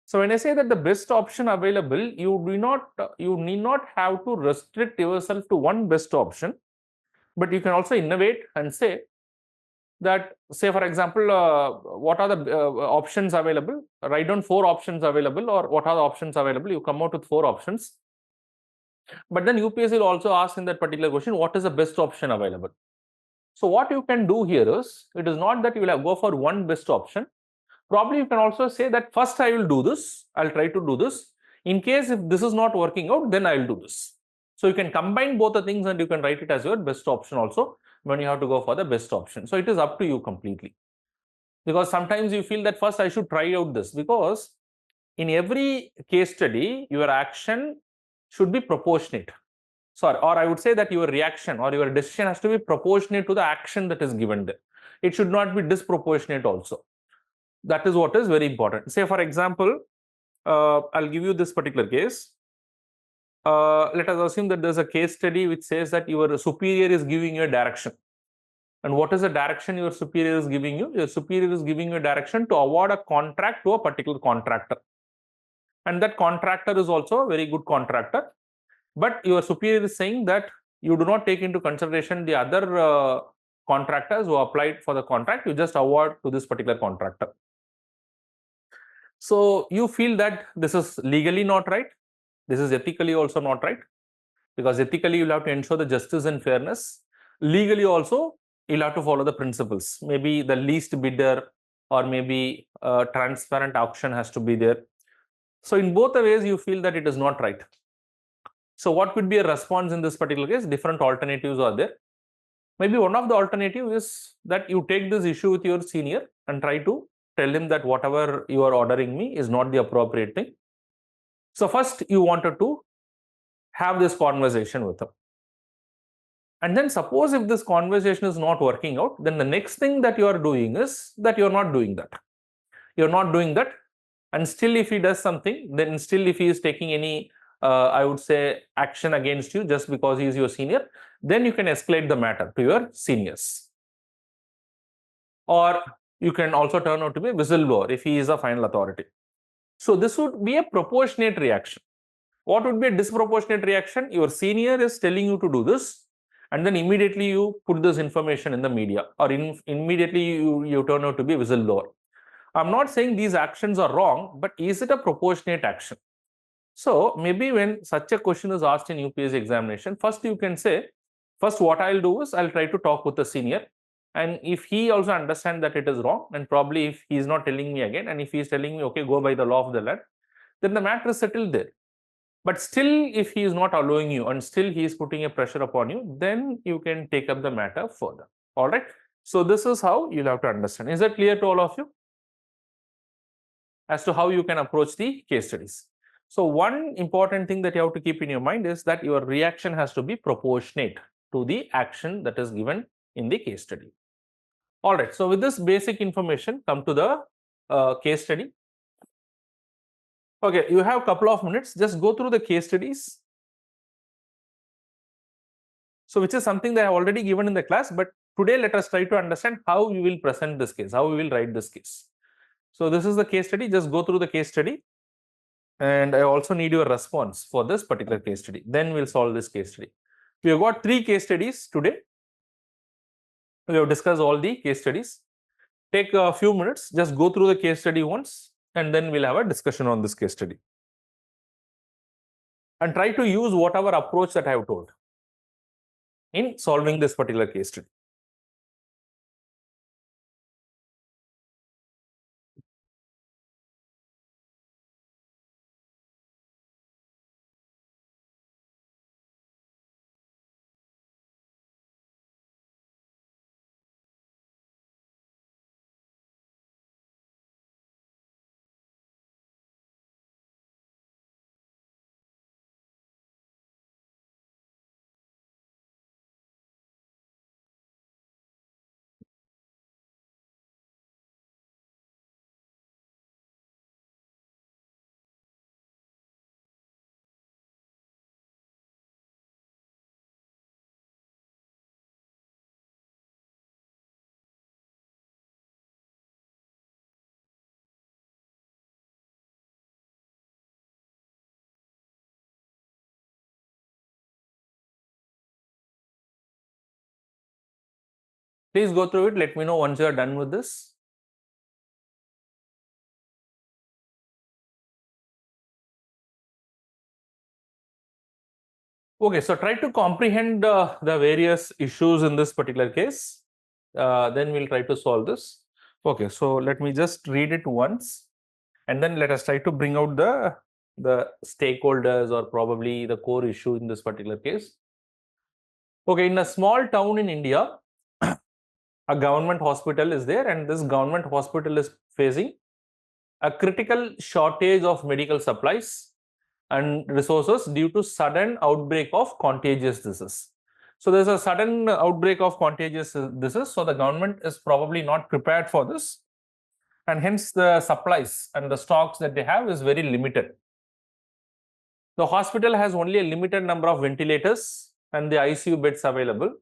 So when I say that the best option available, you need not have to restrict yourself to one best option, but you can also innovate and say that, say for example, what are the options available? Write down 4 options available, or what are the options available? You come out with 4 options. But then UPSC will also ask in that particular question, what is the best option available? So what you can do here is, it is not that you will go for one best option. Probably you can also say that first I will do this, I'll try to do this. In case if this is not working out, then I will do this. So you can combine both the things and you can write it as your best option also when you have to go for the best option. So it is up to you completely. Because sometimes you feel that first I should try out this, because in every case study, your action should be proportionate. Sorry, or I would say that your reaction or your decision has to be proportionate to the action that is given there. It should not be disproportionate also. That is what is very important. Say for example, I'll give you this particular case. Let us assume that there's a case study which says that your superior is giving you a direction. And what is the direction your superior is giving you? Your superior is giving you a direction to award a contract to a particular contractor. And that contractor is also a very good contractor. But your superior is saying that you do not take into consideration the other contractors who applied for the contract. You just award to this particular contractor. So you feel that this is legally not right. This is ethically also not right, because ethically you'll have to ensure the justice and fairness. Legally also you'll have to follow the principles. Maybe the least bidder, or maybe a transparent auction has to be there. So in both the ways you feel that it is not right. So what could be a response in this particular case? Different alternatives are there. Maybe one of the alternatives is that you take this issue with your senior and try to tell him that whatever you are ordering me is not the appropriate thing. So first you wanted to have this conversation with him. And then suppose if this conversation is not working out, then the next thing that you are doing is that you're not doing that. You're not doing that. And still if he does something, then still if he is taking any, I would say, action against you just because he is your senior, then you can escalate the matter to your seniors. Or you can also turn out to be a whistleblower if he is a final authority. So this would be a proportionate reaction. What would be a disproportionate reaction? Your senior is telling you to do this, and then immediately you put this information in the media, or immediately you turn out to be a whistleblower. I'm not saying these actions are wrong, but is it a proportionate action? So maybe when such a question is asked in UPSC examination, first you can say, first what I'll do is I'll try to talk with the senior, and if he also understands that it is wrong, and probably if he is not telling me again, and if he is telling me, okay, go by the law of the land, then the matter is settled there. But still, if he is not allowing you and still he is putting a pressure upon you, then you can take up the matter further. All right. So this is how you'll have to understand. Is that clear to all of you as to how you can approach the case studies? So one important thing that you have to keep in your mind is that your reaction has to be proportionate to the action that is given in the case study. All right. So with this basic information, come to the case study. Okay, you have a couple of minutes. Just go through the case studies. So which is something that I have already given in the class, but today let us try to understand how we will present this case, how we will write this case. So this is the case study. Just go through the case study. And I also need your response for this particular case study. Then we'll solve this case study. We have got 3 case studies today. We have discussed all the case studies. Take a few minutes, just go through the case study once, and then we'll have a discussion on this case study. And try to use whatever approach that I have told in solving this particular case study. Please go through it. Let me know once you are done with this. Okay, so try to comprehend the various issues in this particular case. Then we'll try to solve this. Okay, so let me just read it once, and then let us try to bring out the stakeholders or probably the core issue in this particular case. Okay, in a small town in India, a government hospital is there, and this government hospital is facing a critical shortage of medical supplies and resources due to sudden outbreak of contagious disease. So there's a sudden outbreak of contagious disease, so the government is probably not prepared for this, and hence the supplies and the stocks that they have is very limited. The hospital has only a limited number of ventilators and the ICU beds available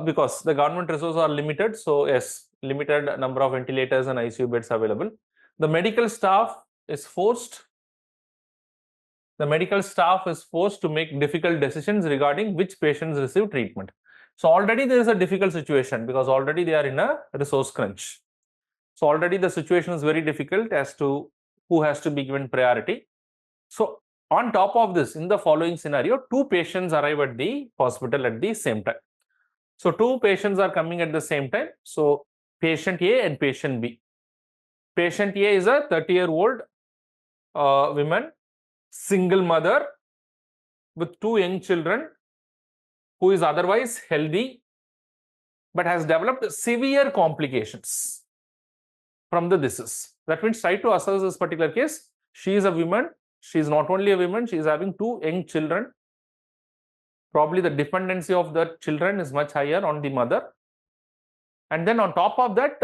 because the government resources are limited. So yes, limited number of ventilators and ICU beds available. The medical staff is forced to make difficult decisions regarding which patients receive treatment. So already there is a difficult situation because already they are in a resource crunch. So already the situation is very difficult as to who has to be given priority. So on top of this, in the following scenario, two patients arrive at the hospital at the same time. So two patients are coming at the same time. So patient A and patient B. Patient A is a 30-year-old woman, single mother with two young children, who is otherwise healthy but has developed severe complications from the disease. That means try to assess this particular case. She is a woman. She is not only a woman, she is having two young children. Probably the dependency of the children is much higher on the mother. And then on top of that,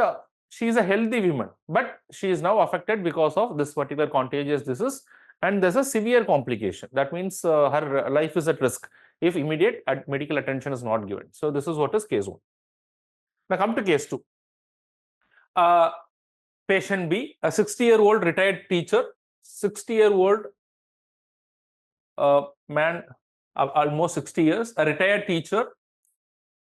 she is a healthy woman, but she is now affected because of this particular contagious disease, and there's a severe complication. That means her life is at risk if immediate medical attention is not given. So this is what is case 1. Now come to case 2. Patient B, a 60-year-old retired teacher, 60-year-old man, almost 60 years, a retired teacher.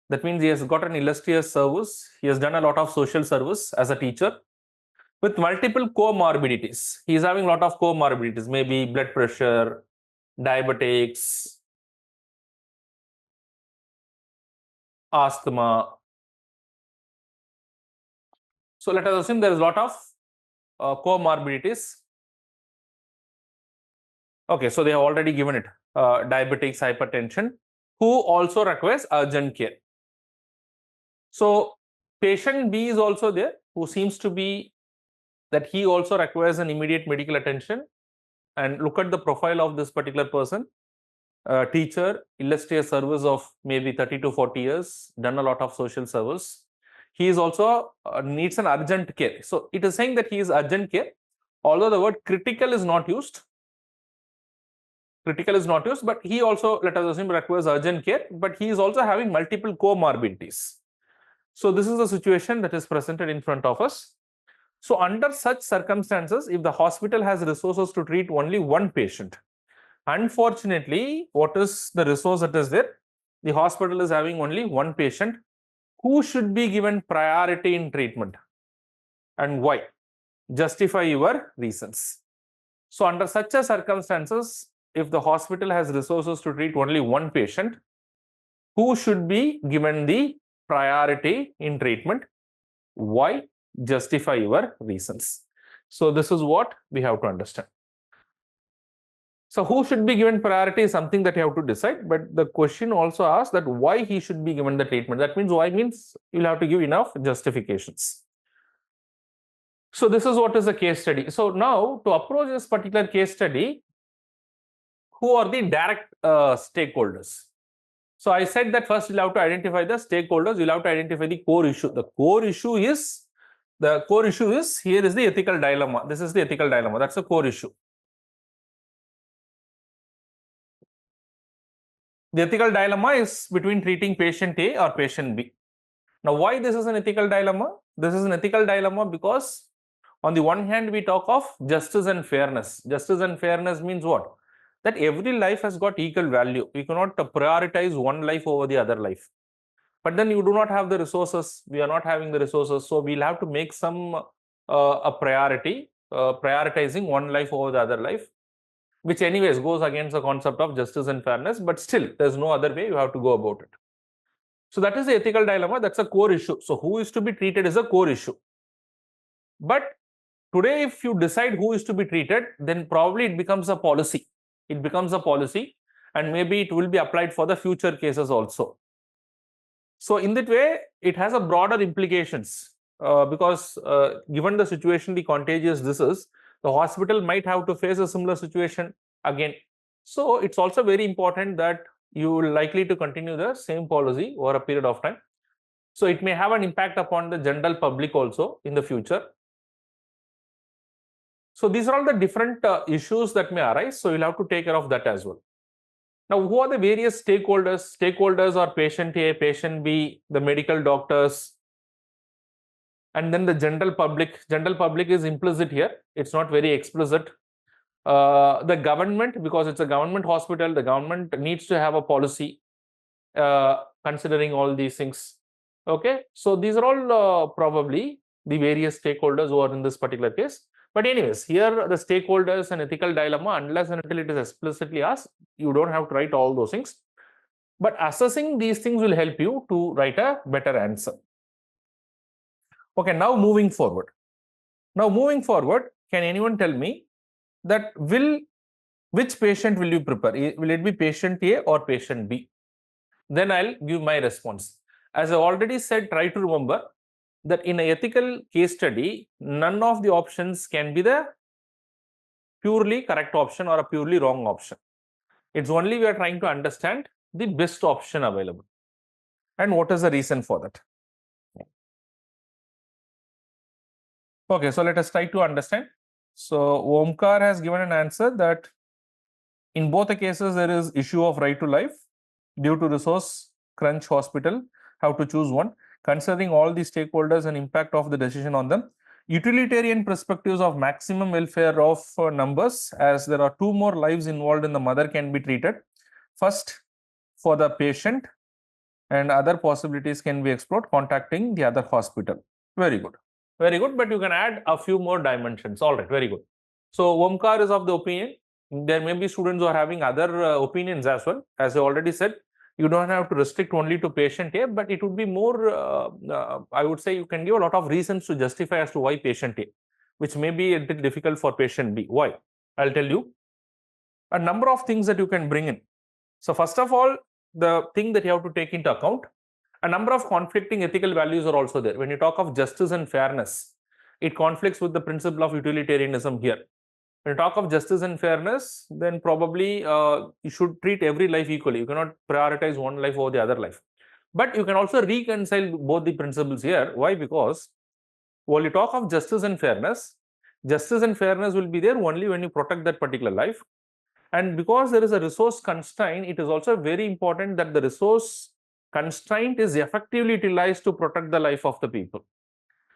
That means he has got an illustrious service. He has done a lot of social service as a teacher with multiple comorbidities. He is having a lot of comorbidities, maybe blood pressure, diabetics, asthma. So let us assume there is a lot of comorbidities. Okay, so they have already given it, diabetics, hypertension, who also requires urgent care. So patient B is also there, who seems to be that he also requires an immediate medical attention. And look at the profile of this particular person. Teacher, illustrious service of maybe 30 to 40 years, done a lot of social service. He is also needs an urgent care. So it is saying that he is urgent care, although the word critical is not used. Critical is not used, but he also, let us assume, requires urgent care, but he is also having multiple comorbidities. So this is the situation that is presented in front of us. So under such circumstances, if the hospital has resources to treat only one patient, unfortunately, what is the resource that is there? The hospital is having only one patient. Who should be given priority in treatment and why? Justify your reasons. So under such a circumstances, if the hospital has resources to treat only one patient, who should be given the priority in treatment? Why? Justify your reasons. So this is what we have to understand. So who should be given priority is something that you have to decide, but the question also asks that why he should be given the treatment. That means why means you'll have to give enough justifications. So this is what is a case study. So now to approach this particular case study, who are the direct stakeholders? So I said that first you'll have to identify the stakeholders, you'll have to identify the core issue. The core issue is here is the ethical dilemma. This is the ethical dilemma. That's the core issue. The ethical dilemma is between treating patient A or patient B. Now, why this is an ethical dilemma? This is an ethical dilemma because on the one hand, we talk of justice and fairness. Justice and fairness means what? That every life has got equal value. We cannot prioritize one life over the other life. but then you do not have the resources. We are not having the resources, so we'll have to make some a priority, prioritizing one life over the other life, which anyways goes against the concept of justice and fairness, but still there's no other way, you have to go about it. So that is the ethical dilemma. That's a core issue. So who is to be treated is a core issue. But today, if you decide who is to be treated, then probably it becomes a policy. It becomes a policy, and maybe it will be applied for the future cases also. So in that way, it has a broader implications, because given the situation, the contagious this is, the hospital might have to face a similar situation again. So it's also very important that you will likely to continue the same policy over a period of time. So it may have an impact upon the general public also in the future. So these are all the different issues that may arise. So you'll have to take care of that as well. Now, who are the various stakeholders? Stakeholders are patient A, patient B, the medical doctors, and then the general public. General public is implicit here. It's not very explicit. The government, because it's a government hospital, the government needs to have a policy considering all these things. Okay, so these are all probably the various stakeholders who are in this particular case. But anyways, here the stakeholders and ethical dilemma, unless and until it is explicitly asked, you don't have to write all those things. But assessing these things will help you to write a better answer. Okay, now moving forward. Can anyone tell me that which patient will you prepare? Will it be patient A or patient B? Then I'll give my response. As I already said, try to remember that in an ethical case study, none of the options can be the purely correct option or a purely wrong option. It's only we are trying to understand the best option available. And what is the reason for that? Okay, so let us try to understand. So Omkar has given an answer that in both the cases, there is issue of right to life due to resource crunch hospital, have to choose one. Considering all the stakeholders and impact of the decision on them, utilitarian perspectives of maximum welfare of numbers, as there are two more lives involved in the mother, can be treated. First, for the patient, and other possibilities can be explored contacting the other hospital. Very good. Very good, but you can add a few more dimensions. All right, very good. So Omkar is of the opinion. There may be students who are having other opinions as well. As I already said, you don't have to restrict only to patient A, but it would be more, I would say you can give a lot of reasons to justify as to why patient A, which may be a bit difficult for patient B. Why? I'll tell you. A number of things that you can bring in. So first of all, the thing that you have to take into account, a number of conflicting ethical values are also there. When you talk of justice and fairness, it conflicts with the principle of utilitarianism here. When you talk of justice and fairness, then probably you should treat every life equally. You cannot prioritize one life over the other life. But you can also reconcile both the principles here. Why? Because while you talk of justice and fairness will be there only when you protect that particular life. And because there is a resource constraint, it is also very important that the resource constraint is effectively utilized to protect the life of the people.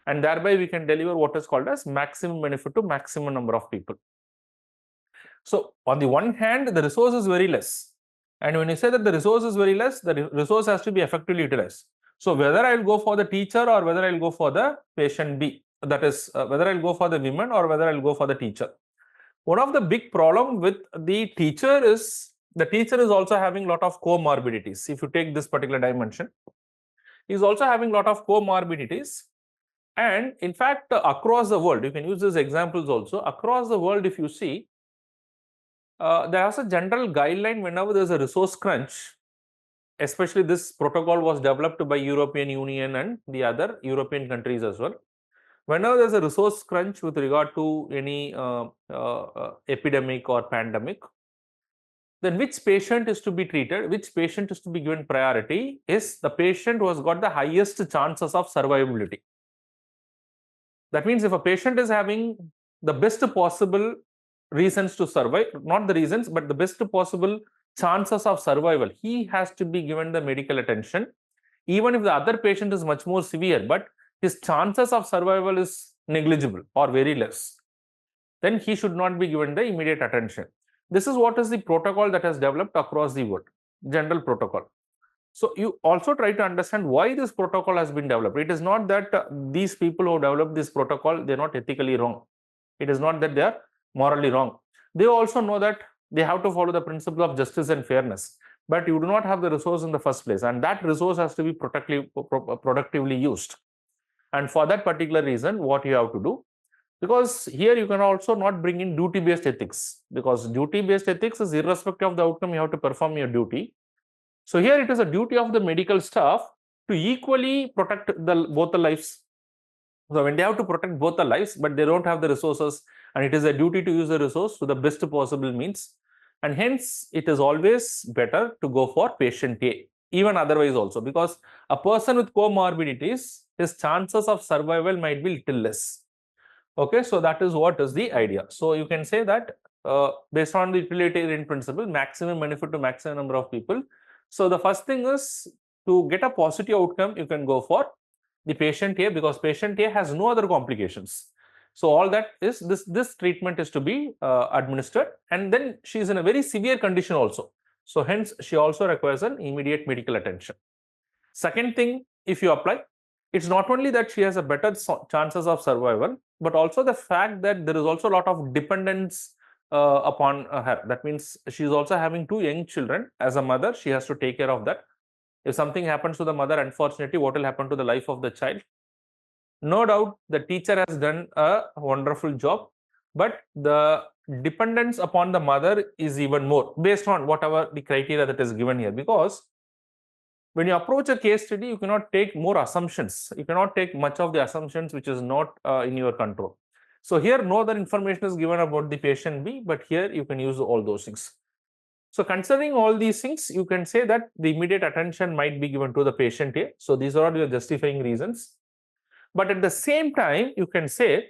And thereby we can deliver what is called as maximum benefit to maximum number of people. So on the one hand, the resource is very less. And when you say that the resource is very less, the resource has to be effectively utilized. So whether I'll go for the teacher or whether I'll go for the patient B, that is whether I'll go for the women or whether I'll go for the teacher. One of the big problem with the teacher is also having a lot of comorbidities. If you take this particular dimension, he's also having a lot of comorbidities. And in fact, across the world, you can use these examples also. Across the world, if you see, there is a general guideline whenever there's a resource crunch, especially this protocol was developed by European Union and the other European countries as well. Whenever there's a resource crunch with regard to any epidemic or pandemic, then which patient is to be treated, which patient is to be given priority is the patient who has got the highest chances of survivability. That means if a patient is having the best possible reasons to survive, not the reasons, but the best possible chances of survival, he has to be given the medical attention, even if the other patient is much more severe, but his chances of survival is negligible or very less, then he should not be given the immediate attention. This is what is the protocol that has developed across the world, general protocol. So you also try to understand why this protocol has been developed. It is not that these people who developed this protocol, they're not ethically wrong. It is not that they are morally wrong. They also know that they have to follow the principle of justice and fairness, but you do not have the resource in the first place, and that resource has to be productively used. And for that particular reason, what you have to do, because here you can also not bring in duty based ethics, because duty based ethics is irrespective of the outcome, you have to perform your duty. So here it is a duty of the medical staff to equally protect both the lives. So when they have to protect both the lives, but they don't have the resources, and it is a duty to use the resource to the best possible means, and hence it is always better to go for patient A, even otherwise also, because a person with comorbidities, his chances of survival might be little less. Okay, so that is what is the idea. So you can say that based on the utilitarian principle, maximum benefit to maximum number of people. So the first thing is, to get a positive outcome, you can go for the patient A, because patient A has no other complications. So all that is this treatment is to be administered, and then she is in a very severe condition also. So hence she also requires an immediate medical attention. Second thing, if you apply, it's not only that she has a better chances of survival, but also the fact that there is also a lot of dependence upon her. That means she is also having two young children. As a mother, she has to take care of that. If something happens to the mother, unfortunately, what will happen to the life of the child? No doubt the teacher has done a wonderful job, but the dependence upon the mother is even more, based on whatever the criteria that is given here. Because when you approach a case study, you cannot take more assumptions. You cannot take much of the assumptions which is not in your control. So here no other information is given about the patient B, but here you can use all those things. So considering all these things, you can say that the immediate attention might be given to the patient A. So these are all your justifying reasons. But at the same time, you can say,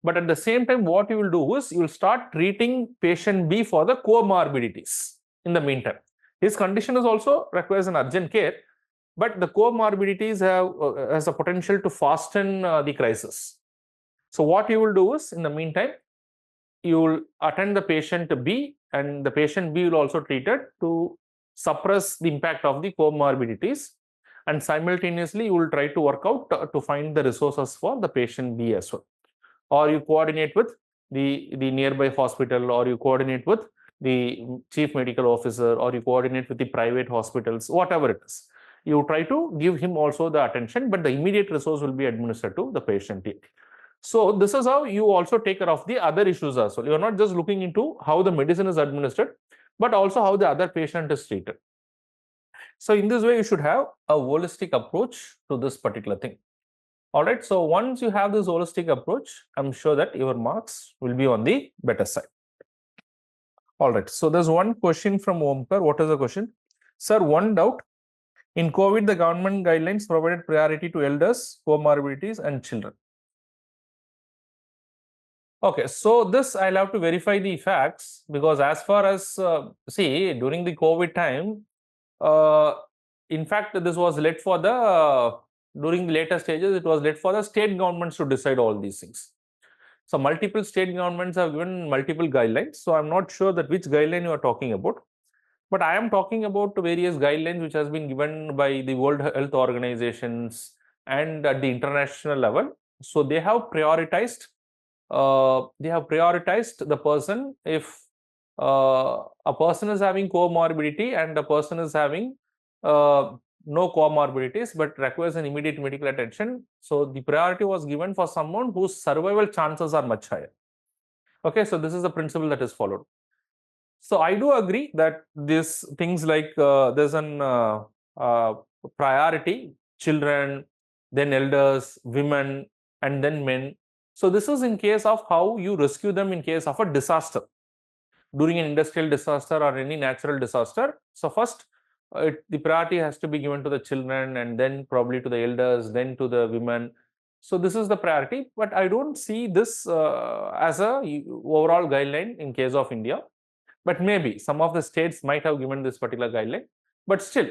but at the same time, what you will do is you will start treating patient B for the comorbidities in the meantime. His condition is also requires an urgent care, but the comorbidities has a potential to fasten the crisis. So what you will do is, in the meantime, you will attend the patient B, and the patient B will also treated to suppress the impact of the comorbidities, and simultaneously you will try to work out to find the resources for the patient B as well. Or you coordinate with the nearby hospital, or you coordinate with the chief medical officer, or you coordinate with the private hospitals, whatever it is. You try to give him also the attention, but the immediate resource will be administered to the patient A. So this is how you also take care of the other issues as well. You are not just looking into how the medicine is administered, but also how the other patient is treated. So in this way, you should have a holistic approach to this particular thing. All right. So once you have this holistic approach, I'm sure that your marks will be on the better side. All right. So there's one question from Omkar. What is the question? Sir, one doubt. In COVID, the government guidelines provided priority to elders, comorbidities, and children. Okay, so this I'll have to verify the facts, because as far as see, during the COVID time, uh, in fact, this was led for the during the later stages, it was led for the state governments to decide all these things. So multiple state governments have given multiple guidelines. So I'm not sure that which guideline you are talking about, but I am talking about various guidelines which has been given by the World Health Organizations and at the international level. So they have prioritized the person. If a person is having comorbidity and a person is having no comorbidities but requires an immediate medical attention, so the priority was given for someone whose survival chances are much higher. Okay, so this is the principle that is followed. So I do agree that these things like there's an priority, children, then elders, women, and then men. So this is in case of how you rescue them in case of a disaster, during an industrial disaster or any natural disaster. So first, the priority has to be given to the children, and then probably to the elders, then to the women. So this is the priority, but I don't see this as a overall guideline in case of India. But maybe some of the states might have given this particular guideline, but still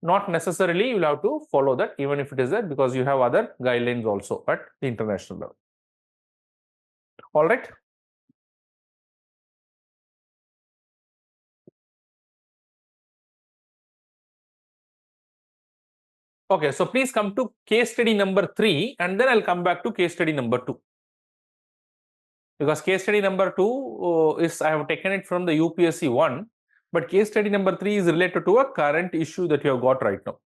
not necessarily you'll have to follow that, even if it is there, because you have other guidelines also at the international level. All right. Okay, so please come to case study number 3 and then I'll come back to case study number 2. Because case study number 2 is, I have taken it from the UPSC 1, but case study number 3 is related to a current issue that you have got right now.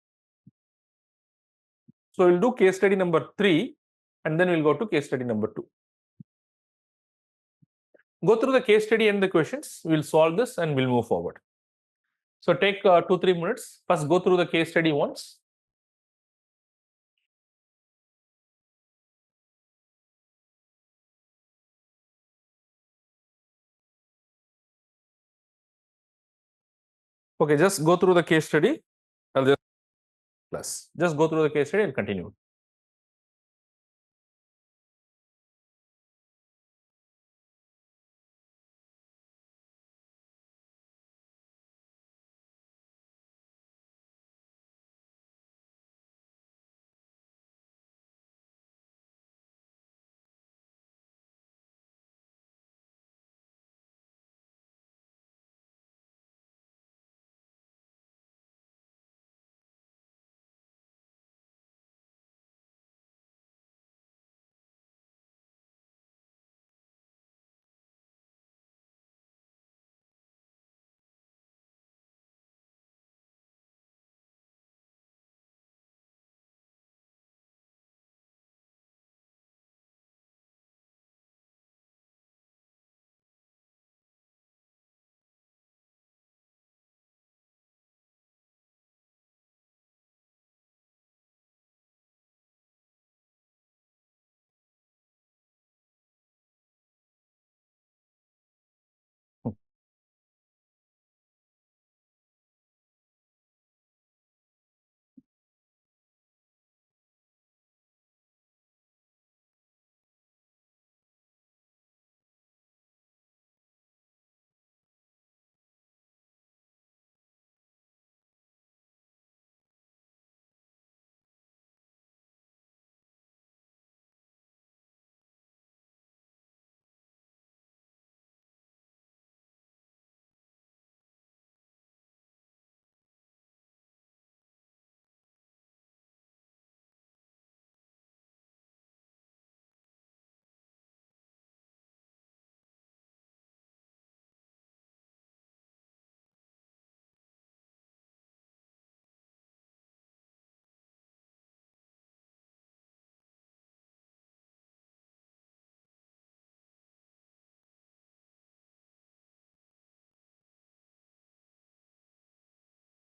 So we'll do case study number 3 and then we'll go to case study number 2. Go through the case study and the questions, we'll solve this and we'll move forward. So take 2-3 minutes, first go through the case study once. Okay, just go through the case study. I'll just go through the case study and continue.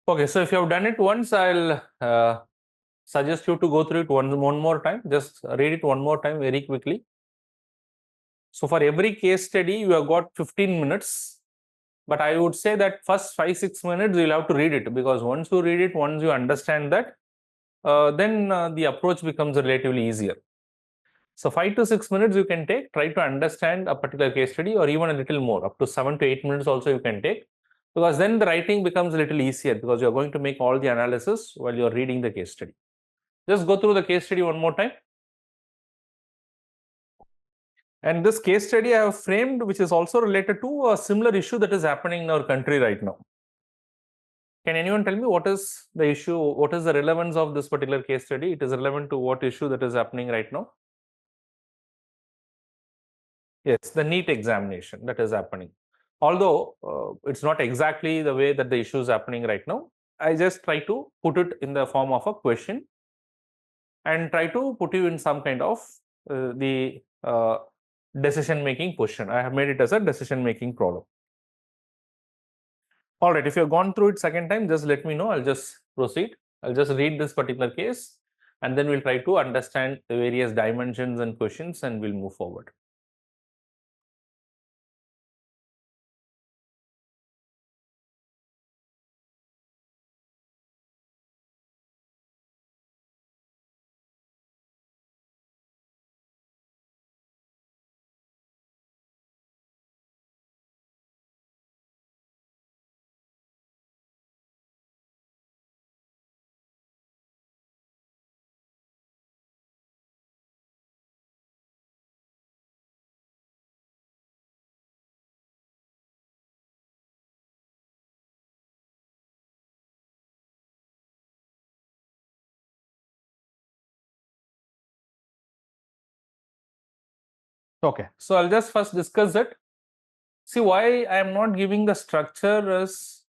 Okay, so if you have done it once, I'll suggest you to go through it one more time. Just read it one more time very quickly. So for every case study, you have got 15 minutes. But I would say that first 5-6 minutes, you'll have to read it, because once you read it, once you understand that, then the approach becomes relatively easier. So 5 to 6 minutes you can take, try to understand a particular case study, or even a little more, up to 7 to 8 minutes also you can take, because then the writing becomes a little easier, because you're going to make all the analysis while you're reading the case study. Just go through the case study one more time. And this case study I have framed, which is also related to a similar issue that is happening in our country right now. Can anyone tell me what is the issue? What is the relevance of this particular case study? It is relevant to what issue that is happening right now? Yes, the NEET examination that is happening. Although it's not exactly the way that the issue is happening right now, I just try to put it in the form of a question and try to put you in some kind of the decision-making position. I have made it as a decision-making problem. All right, if you've gone through it second time, just let me know. I'll just proceed. I'll just read this particular case and then we'll try to understand the various dimensions and questions and we'll move forward. Okay, so I'll just first discuss it. See, why I am not giving the structure is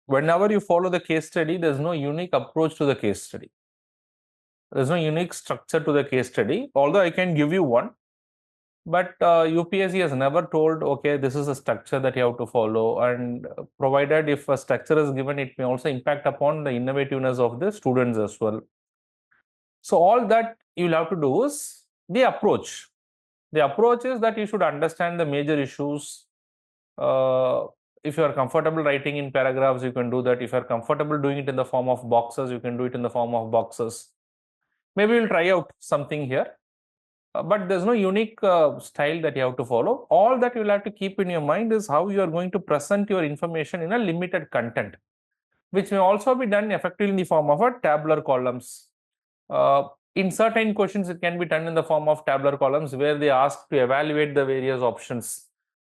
whenever you follow the case study, there's no unique approach to the case study. There's no unique structure to the case study, although I can give you one. But UPSC has never told, okay, this is a structure that you have to follow. And provided if a structure is given, it may also impact upon the innovativeness of the students as well. So all that you'll have to do is the approach. The approach is that you should understand the major issues. If you are comfortable writing in paragraphs, you can do that. If you are comfortable doing it in the form of boxes, you can do it in the form of boxes. Maybe we'll try out something here. But there's no unique style that you have to follow. All that you'll have to keep in your mind is how you are going to present your information in a limited content, which may also be done effectively in the form of a tabular columns. In certain questions, it can be done in the form of tabular columns where they ask to evaluate the various options.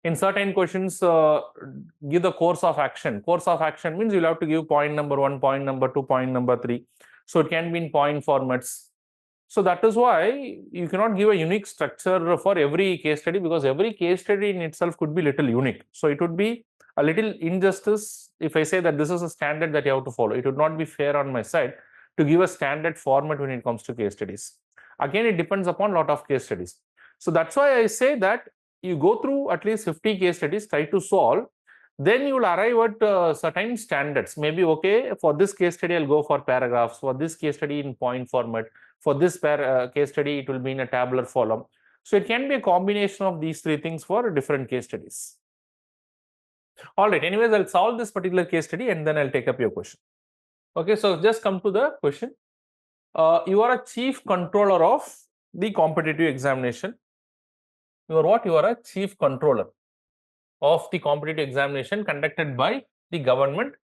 In certain questions, give the course of action. Course of action means you'll have to give point number 1, point number 2, point number 3. So it can be in point formats. So that is why you cannot give a unique structure for every case study, because every case study in itself could be little unique. So it would be a little injustice if I say that this is a standard that you have to follow. It would not be fair on my side to give a standard format when it comes to case studies. Again, it depends upon a lot of case studies. So that's why I say that you go through at least 50 case studies, try to solve, then you will arrive at certain standards. Maybe, okay, for this case study, I'll go for paragraphs. For this case study in point format. For this case study, it will be in a tabular column. So it can be a combination of these three things for different case studies. All right, anyways, I'll solve this particular case study and then I'll take up your question. Okay, so just come to the question. You are a chief controller of the competitive examination. You are what? You are a chief controller of the competitive examination conducted by the government,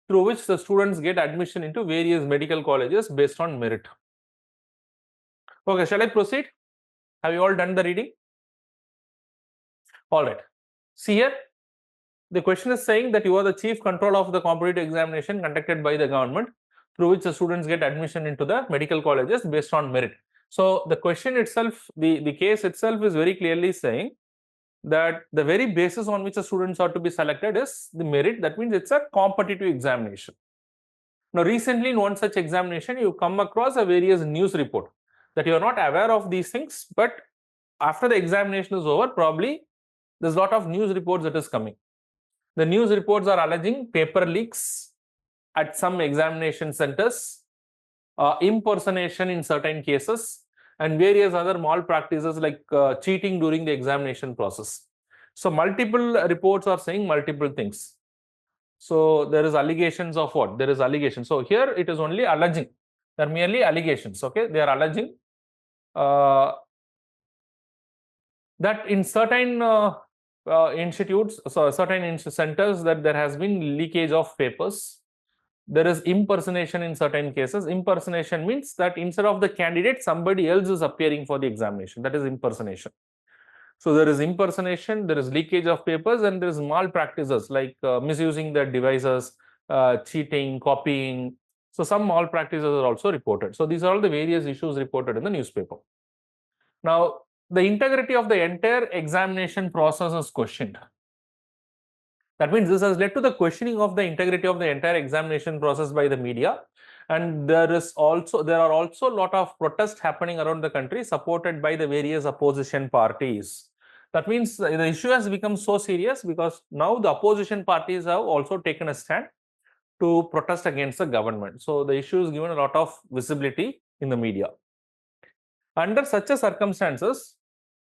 through which the students get admission into various medical colleges based on merit. Okay, shall I proceed? Have you all done the reading? All right. See here, the question is saying that you are the chief controller of the competitive examination conducted by the government, through which the students get admission into the medical colleges based on merit. So the question itself, the case itself is very clearly saying that the very basis on which the students are to be selected is the merit. That means it's a competitive examination. Now, recently in one such examination, you come across a various news report that you are not aware of these things, but after the examination is over, probably there's a lot of news reports that is coming. The news reports are alleging paper leaks at some examination centers, impersonation in certain cases, and various other malpractices like cheating during the examination process. So multiple reports are saying multiple things. So there is allegations of what? There is allegation. So here it is only alleging. They're merely allegations. Okay, they are alleging that in certain institutes, so certain centers, that there has been leakage of papers. There is impersonation in certain cases. Impersonation means that instead of the candidate, somebody else is appearing for the examination. That is impersonation. So there is impersonation, there is leakage of papers, and there is malpractices like misusing the devices, cheating, copying. So some malpractices are also reported. So these are all the various issues reported in the newspaper. Now, the integrity of the entire examination process is questioned. That means this has led to the questioning of the integrity of the entire examination process by the media. And there are also a lot of protests happening around the country supported by the various opposition parties. That means the issue has become so serious because now the opposition parties have also taken a stand to protest against the government. So the issue is given a lot of visibility in the media. Under such a circumstances,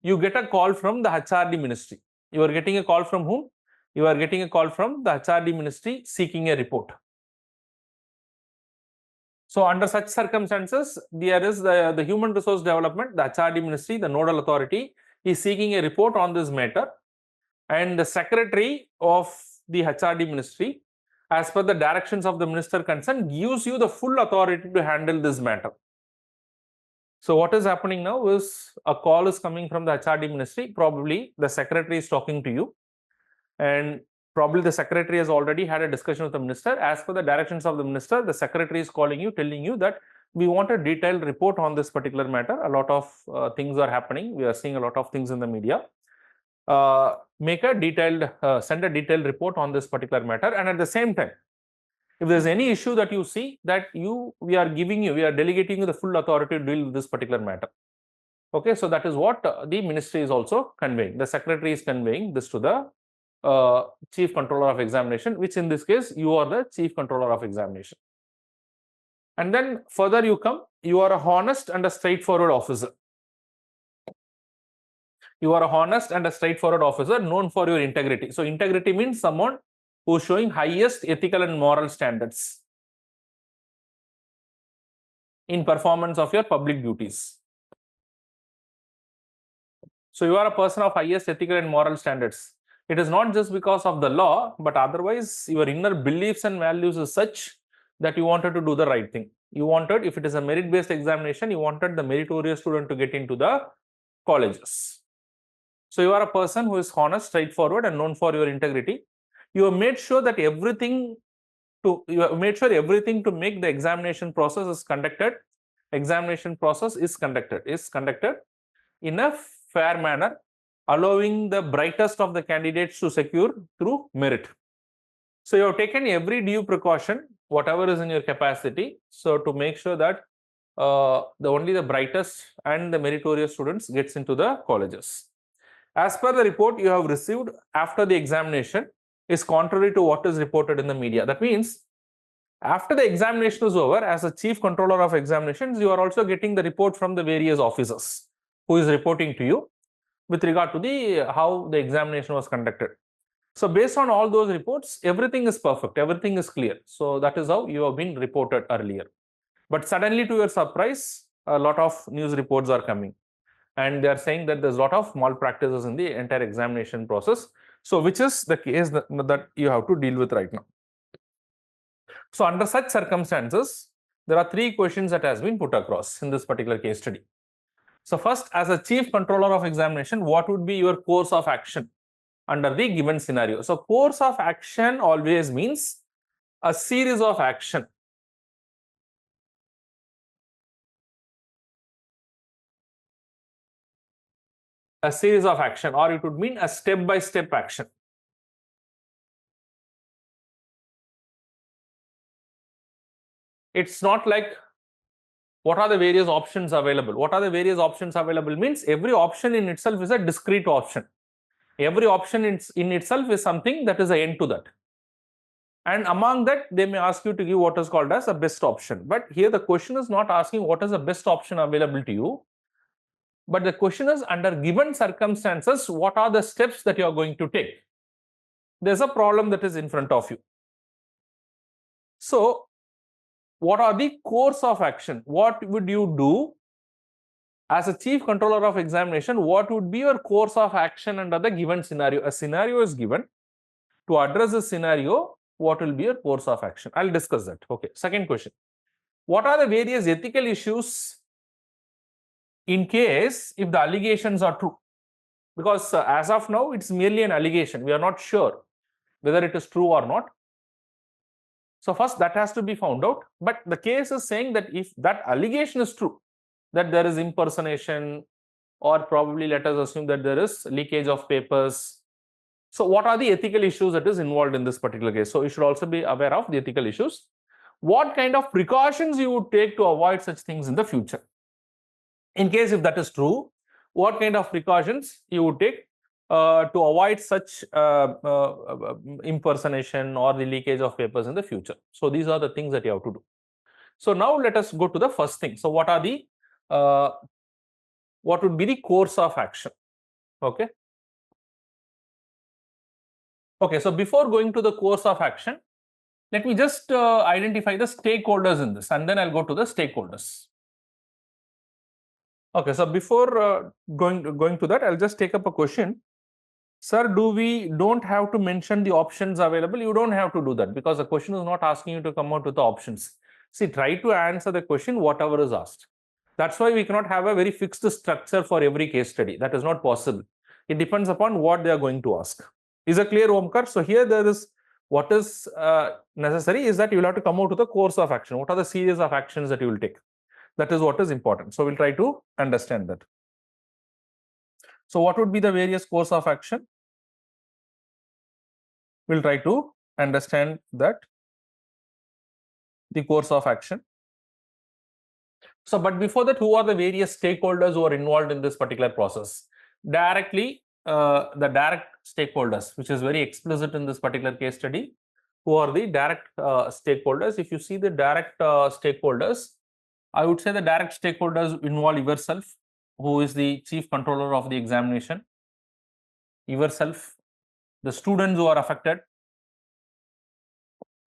you get a call from the HRD ministry. You are getting a call from whom? You are getting a call from the HRD ministry seeking a report. So under such circumstances, there is the Human Resource Development, the HRD ministry, the nodal authority, is seeking a report on this matter. And the secretary of the HRD ministry, as per the directions of the minister concerned, gives you the full authority to handle this matter. So what is happening now is a call is coming from the HRD ministry. Probably the secretary is talking to you, and probably the secretary has already had a discussion with the minister. As per the directions of the minister, the secretary is calling you, telling you that we want a detailed report on this particular matter. A lot of things are happening. We are seeing a lot of things in the media. Make a detailed, send a detailed report on this particular matter. And at the same time, if there's any issue that you see that we are delegating you the full authority to deal with this particular matter. Okay, so that is what the ministry is also conveying. The secretary is conveying this to the chief controller of examination, which in this case, you are the chief controller of examination. And then further you are a honest and a straightforward officer. You are a honest and a straightforward officer known for your integrity. So integrity means someone who is showing highest ethical and moral standards in performance of your public duties. So you are a person of highest ethical and moral standards. It is not just because of the law, but otherwise your inner beliefs and values is such that you wanted to do the right thing. You wanted, if it is a merit-based examination, you wanted the meritorious student to get into the colleges. So you are a person who is honest, straightforward, and known for your integrity. You have made sure that everything to make the examination process is conducted. Examination process is conducted in a fair manner, allowing the brightest of the candidates to secure through merit. So you have taken every due precaution, whatever is in your capacity, so to make sure that only the brightest and the meritorious students gets into the colleges. As per the report you have received after the examination is contrary to what is reported in the media. That means after the examination is over, as a chief controller of examinations, you are also getting the report from the various officers who is reporting to you with regard to how the examination was conducted. So based on all those reports, everything is perfect, everything is clear. So that is how you have been reported earlier. But suddenly, to your surprise, a lot of news reports are coming. And they are saying that there's a lot of malpractices in the entire examination process. So which is the case that you have to deal with right now. So under such circumstances, there are 3 questions that has been put across in this particular case study. So first, as a chief controller of examination, what would be your course of action under the given scenario? So course of action always means a series of action. A series of action, or it would mean a step-by-step action. It's not like what are the various options available. What are the various options available means every option in itself is a discrete option. Every option in itself is something that is an end to that. And among that, they may ask you to give what is called as a best option. But here the question is not asking what is the best option available to you. But the question is, under given circumstances, what are the steps that you are going to take? There's a problem that is in front of you. So what are the course of action? What would you do as a chief controller of examination? What would be your course of action under the given scenario? A scenario is given. To address the scenario, what will be your course of action? I'll discuss that. Okay. Second question. What are the various ethical issues in case if the allegations are true? Because as of now, it's merely an allegation. We are not sure whether it is true or not. So first that has to be found out. But the case is saying that if that allegation is true, that there is impersonation, or probably let us assume that there is leakage of papers. So what are the ethical issues that is involved in this particular case? So you should also be aware of the ethical issues. What kind of precautions you would take to avoid such things in the future? In case if that is true, what kind of precautions you would take to avoid such impersonation or the leakage of papers in the future? So these are the things that you have to do. So now let us go to the first thing. So what are the what would be the course of action? Okay. Okay, so before going to the course of action, let me just identify the stakeholders in this, and then I'll go to the stakeholders. Okay, so before going to that, I'll just take up a question. Sir, don't have to mention the options available? You don't have to do that, because the question is not asking you to come out with the options. See, try to answer the question whatever is asked. That's why we cannot have a very fixed structure for every case study. That is not possible. It depends upon what they are going to ask. Is it clear, Omkar? So here there is what is necessary is that you will have to come out with a course of action. What are the series of actions that you will take? That is what is important. So we'll try to understand that. So what would be the various course of action? We'll try to understand that, the course of action. So, but before that, who are the various stakeholders who are involved in this particular process? Directly, the direct stakeholders, which is very explicit in this particular case study. Who are the direct stakeholders? If you see the direct stakeholders, I would say the direct stakeholders involve yourself, who is the chief controller of the examination, yourself, the students who are affected,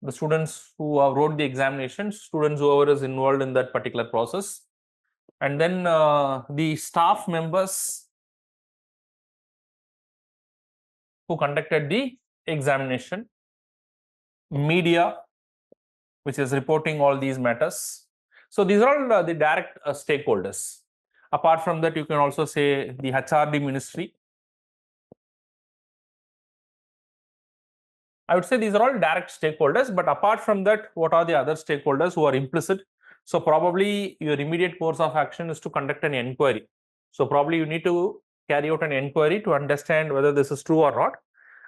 the students who wrote the examination, students whoever is involved in that particular process, and then the staff members who conducted the examination, media, which is reporting all these matters. So these are all the direct stakeholders. Apart from that, you can also say the HRD ministry. I would say these are all direct stakeholders, but apart from that, what are the other stakeholders who are implicit? So probably your immediate course of action is to conduct an inquiry. So probably you need to carry out an inquiry to understand whether this is true or not.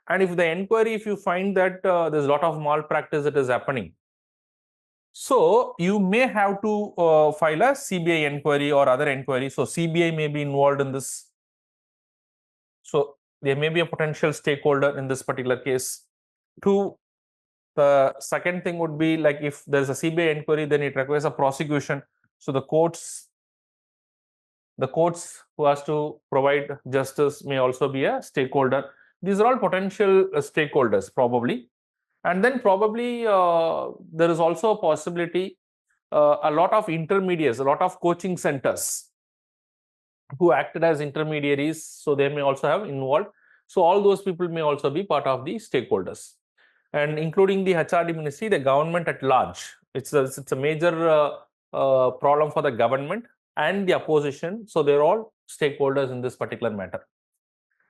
And if the inquiry, if you find that there's a lot of malpractice that is happening, so you may have to file a CBI inquiry or other inquiry. So CBI may be involved in this. So there may be a potential stakeholder in this particular case. The second thing would be, like, if there's a CBI inquiry, then it requires a prosecution. So the courts who has to provide justice may also be a stakeholder. These are all potential stakeholders probably. And then probably there is also a possibility a lot of intermediaries, a lot of coaching centers who acted as intermediaries, so they may also have involved. So all those people may also be part of the stakeholders, and including the HRD ministry, the government at large. It's a major problem for the government and the opposition. So they're all stakeholders in this particular matter.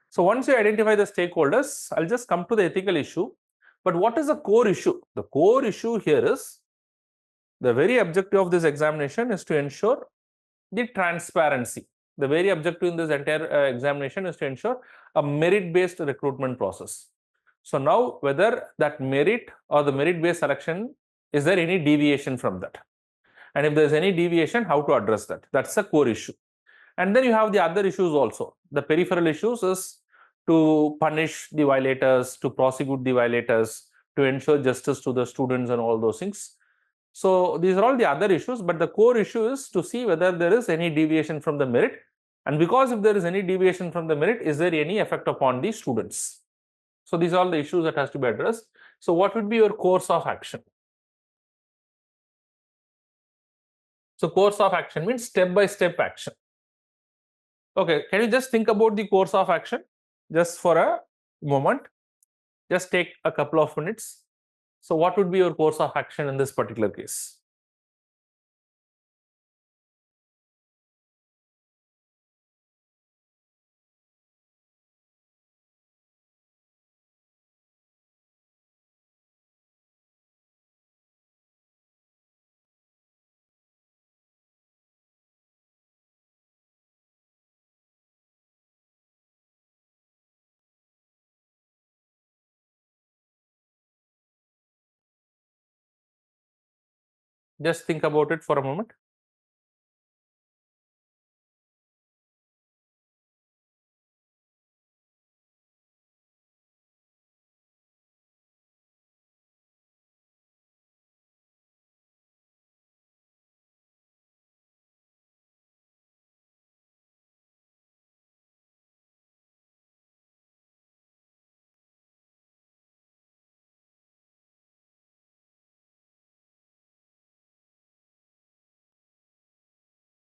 So once you identify the stakeholders, I'll just come to the ethical issue. But what is the core issue? The core issue here is, the very objective of this examination is to ensure the transparency. The very objective in this entire examination is to ensure a merit-based recruitment process. So now, whether that merit or the merit-based selection, is there any deviation from that? And if there's any deviation, how to address that? That's the core issue. And then you have the other issues also. The peripheral issues is to punish the violators, to prosecute the violators, to ensure justice to the students and all those things. So these are all the other issues, but the core issue is to see whether there is any deviation from the merit. And because if there is any deviation from the merit, is there any effect upon the students? So these are all the issues that has to be addressed. So what would be your course of action? So course of action means step-by-step action. Okay, can you just think about the course of action just for a moment? Just take a couple of minutes. So what would be your course of action in this particular case? Just think about it for a moment.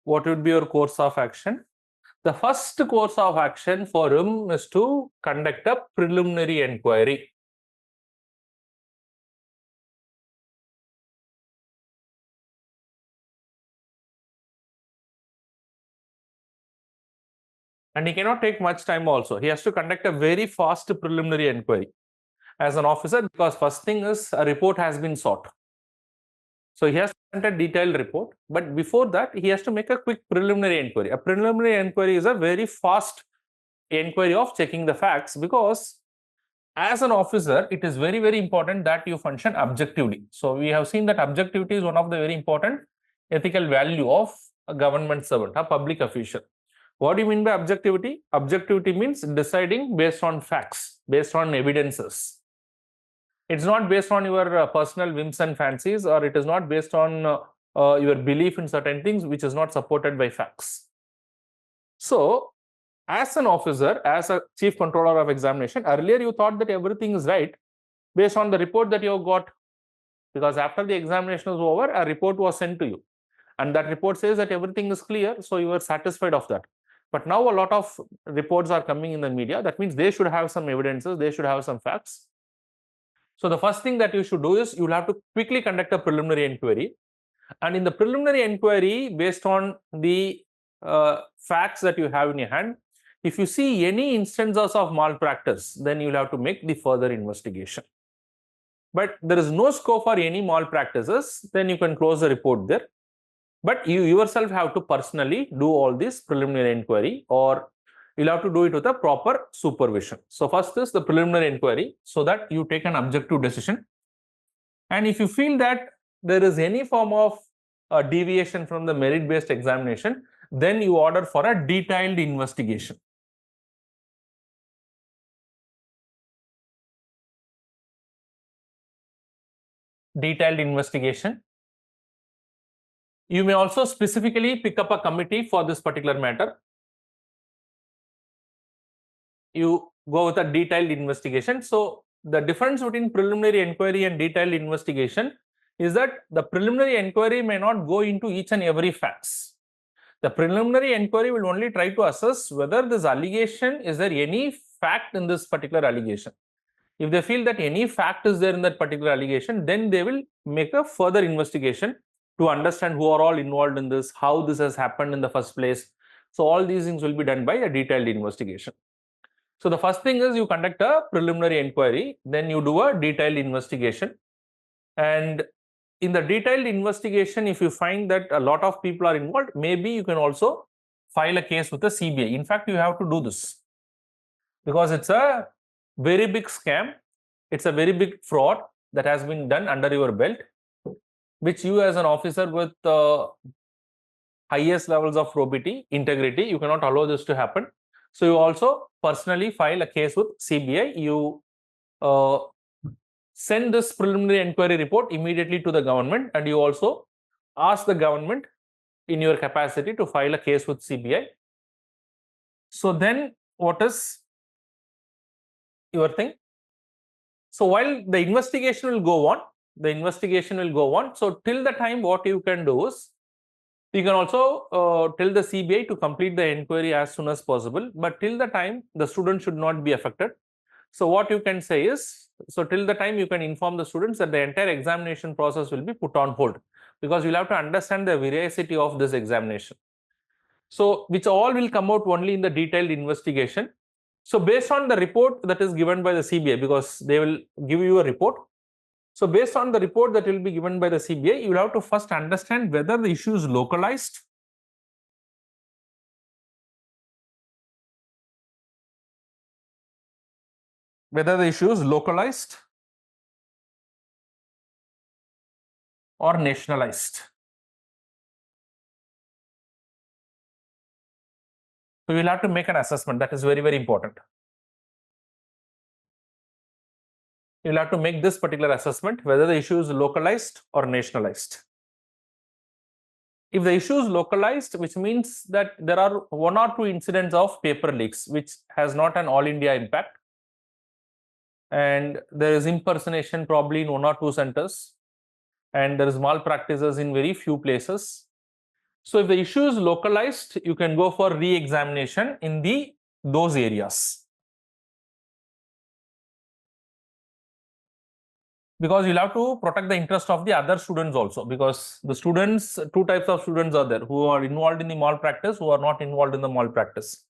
What would be your course of action? The first course of action for him is to conduct a preliminary inquiry. And he cannot take much time also. He has to conduct a very fast preliminary inquiry as an officer, because first thing is a report has been sought. So he has to present a detailed report, but before that, he has to make a quick preliminary inquiry. A preliminary inquiry is a very fast inquiry of checking the facts, because as an officer, it is very, very important that you function objectively. So we have seen that objectivity is one of the very important ethical value of a government servant, a public official. What do you mean by objectivity? Objectivity means deciding based on facts, based on evidences. It's not based on your personal whims and fancies, or it is not based on your belief in certain things which is not supported by facts. So as an officer, as a chief controller of examination, earlier you thought that everything is right based on the report that you got, because after the examination was over, a report was sent to you, and that report says that everything is clear, so you were satisfied of that. But now a lot of reports are coming in the media. That means they should have some evidences, they should have some facts. So the first thing that you should do is you'll have to quickly conduct a preliminary inquiry. And in the preliminary inquiry, based on the facts that you have in your hand, if you see any instances of malpractice, then you'll have to make the further investigation. But there is no scope for any malpractices, then you can close the report there. But you yourself have to personally do all this preliminary inquiry, or you'll have to do it with a proper supervision. So first is the preliminary inquiry, so that you take an objective decision. And if you feel that there is any form of deviation from the merit-based examination, then you order for a detailed investigation. Detailed investigation. You may also specifically pick up a committee for this particular matter. You go with a detailed investigation. So the difference between preliminary inquiry and detailed investigation is that the preliminary inquiry may not go into each and every facts. The preliminary inquiry will only try to assess whether this allegation, is there any fact in this particular allegation. If they feel that any fact is there in that particular allegation, then they will make a further investigation to understand who are all involved in this, how this has happened in the first place. So all these things will be done by a detailed investigation. So the first thing is you conduct a preliminary inquiry, then you do a detailed investigation. And in the detailed investigation, if you find that a lot of people are involved, maybe you can also file a case with the CBI. In fact, you have to do this because it's a very big scam. It's a very big fraud that has been done under your belt, which you as an officer with highest levels of probity, integrity, you cannot allow this to happen. So you also personally file a case with CBI. You send this preliminary inquiry report immediately to the government, and you also ask the government in your capacity to file a case with CBI. So then what is your thing? So while the investigation will go on, so till the time what you can do is, you can also tell the CBI to complete the inquiry as soon as possible, but till the time the student should not be affected. So what you can say is, so till the time you can inform the students that the entire examination process will be put on hold, because you'll have to understand the veracity of this examination. So which all will come out only in the detailed investigation. So based on the report that is given by the CBI, because they will give you a report. So based on the report that will be given by the CBI, you will have to first understand whether the issue is localized, or nationalized. So you'll have to make an assessment. That is very, very important. You'll have to make this particular assessment whether the issue is localized or nationalized. If the issue is localized, which means that there are one or two incidents of paper leaks, which has not an all India impact, and there is impersonation probably in one or two centers, and there is malpractices in very few places. So if the issue is localized, you can go for re-examination in those areas, because you'll have to protect the interest of the other students also, because the students, two types of students are there, who are involved in the malpractice, who are not involved in the malpractice.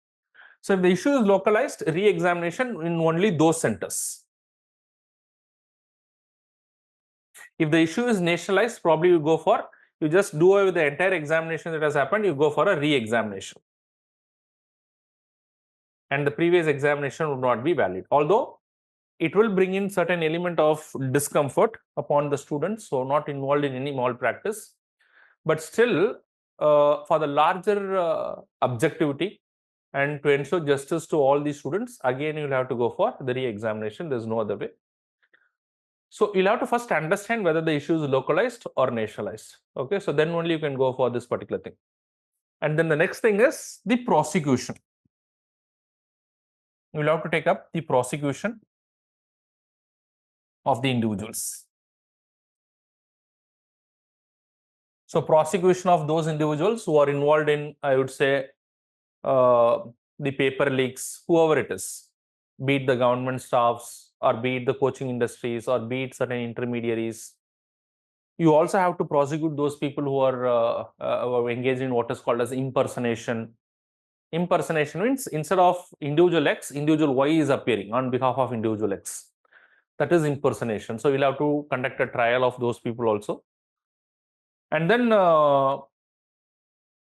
So if the issue is localized, re-examination in only those centers. If the issue is nationalized, probably you just do away with the entire examination that has happened, you go for a re-examination. And the previous examination would not be valid. Although it will bring in certain element of discomfort upon the students who are not involved in any malpractice. But still, for the larger objectivity and to ensure justice to all these students, again, you'll have to go for the re-examination. There's no other way. So you'll have to first understand whether the issue is localized or nationalized. Okay, so then only you can go for this particular thing. And then the next thing is the prosecution. You'll have to take up the prosecution of the individuals. So prosecution of those individuals who are involved in, I would say, the paper leaks, whoever it is, be it the government staffs or be it the coaching industries or be it certain intermediaries. You also have to prosecute those people who are engaged in what is called as impersonation. Impersonation means instead of individual X, individual Y is appearing on behalf of individual X. That is impersonation. So you'll have to conduct a trial of those people also. And then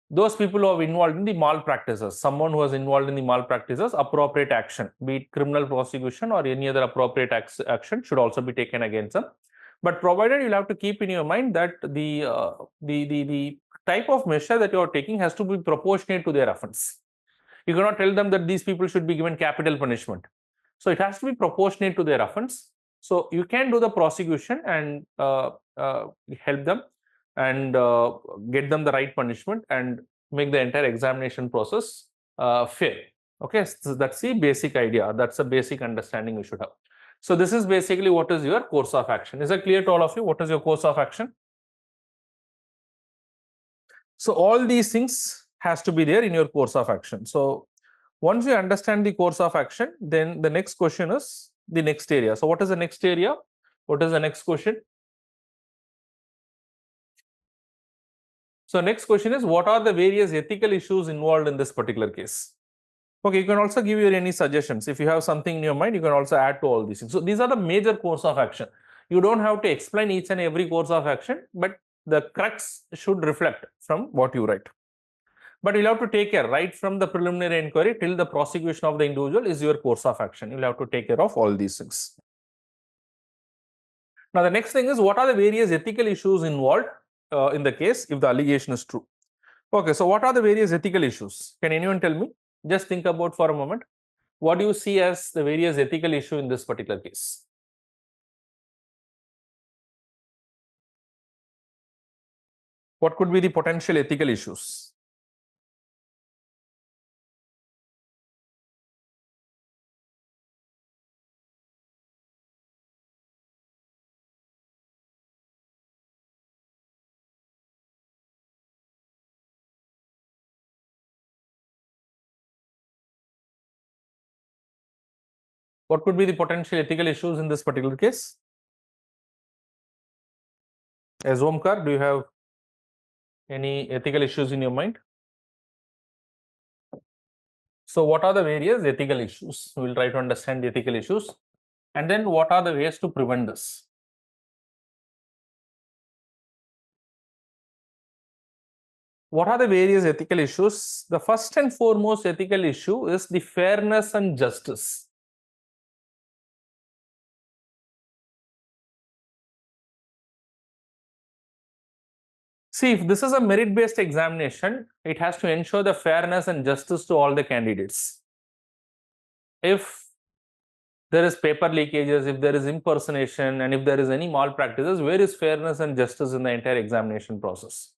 those people who are involved in the malpractices, someone who is involved in the malpractices, appropriate action, be it criminal prosecution or any other appropriate action should also be taken against them. But provided you'll have to keep in your mind that the type of measure that you are taking has to be proportionate to their offense. You cannot tell them that these people should be given capital punishment. So it has to be proportionate to their offense. So you can do the prosecution and help them and get them the right punishment and make the entire examination process fair. Okay, so that's the basic idea. That's the basic understanding you should have. So this is basically what is your course of action. Is that clear to all of you? What is your course of action? So all these things has to be there in your course of action. So once you understand the course of action, then the next question is the next area. So what is the next area? What is the next question? So next question is, what are the various ethical issues involved in this particular case? Okay, you can also give your any suggestions. If you have something in your mind, you can also add to all these things. So these are the major course of action. You don't have to explain each and every course of action, but the crux should reflect from what you write. But you'll have to take care right from the preliminary inquiry till the prosecution of the individual is your course of action. You'll have to take care of all these things. Now, the next thing is, what are the various ethical issues involved in the case if the allegation is true? Okay, so what are the various ethical issues? Can anyone tell me? Just think about for a moment. What do you see as the various ethical issue in this particular case? What could be the potential ethical issues? What could be the potential ethical issues in this particular case? As Omkar, do you have any ethical issues in your mind? So what are the various ethical issues? We'll try to understand the ethical issues. And then what are the ways to prevent this? What are the various ethical issues? The first and foremost ethical issue is the fairness and justice. See, if this is a merit-based examination, it has to ensure the fairness and justice to all the candidates. If there is paper leakages, if there is impersonation, and if there is any malpractices, where is fairness and justice in the entire examination process?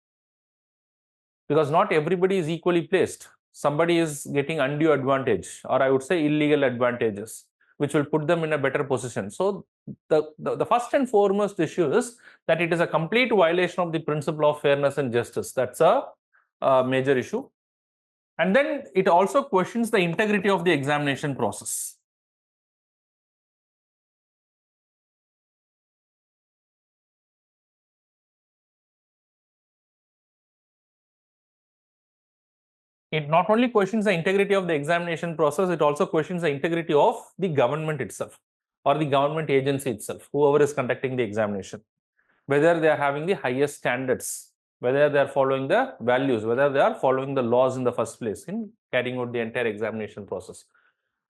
Because not everybody is equally placed. Somebody is getting undue advantage, or I would say illegal advantages, which will put them in a better position. So the first and foremost issue is that it is a complete violation of the principle of fairness and justice. That's a major issue. And then it also questions the integrity of the examination process. It not only questions the integrity of the examination process, it also questions the integrity of the government itself or the government agency itself, whoever is conducting the examination. whether they are having the highest standards, whether they are following the values, whether they are following the laws in the first place in carrying out the entire examination process.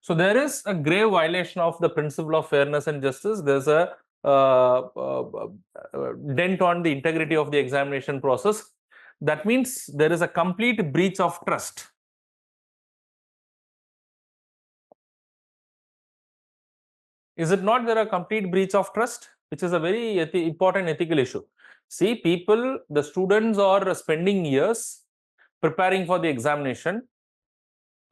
So there is a grave violation of the principle of fairness and justice. There's a dent on the integrity of the examination process. That means there is a complete breach of trust. Is it not there a complete breach of trust, which is a very important ethical issue? See, people, the students are spending years preparing for the examination,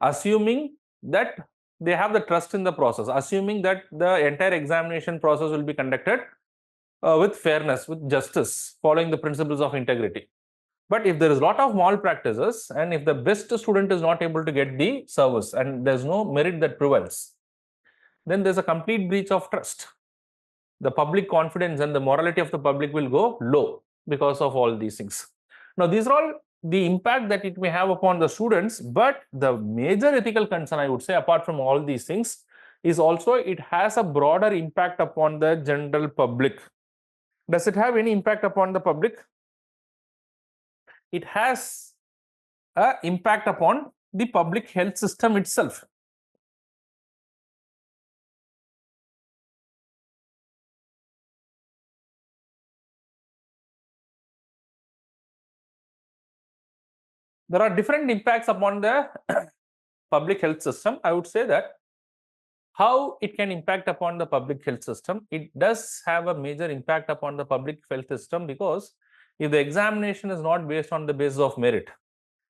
assuming that they have the trust in the process, assuming that the entire examination process will be conducted with fairness, with justice, following the principles of integrity. But if there is a lot of malpractices and if the best student is not able to get the service and there's no merit that prevails, then there's a complete breach of trust. The public confidence and the morality of the public will go low because of all these things. Now, these are all the impact that it may have upon the students, but the major ethical concern, I would say, apart from all these things, is also it has a broader impact upon the general public. Does it have any impact upon the public? It has an impact upon the public health system itself. There are different impacts upon the public health system. I would say that how it can impact upon the public health system, it does have a major impact upon the public health system, because if the examination is not based on the basis of merit,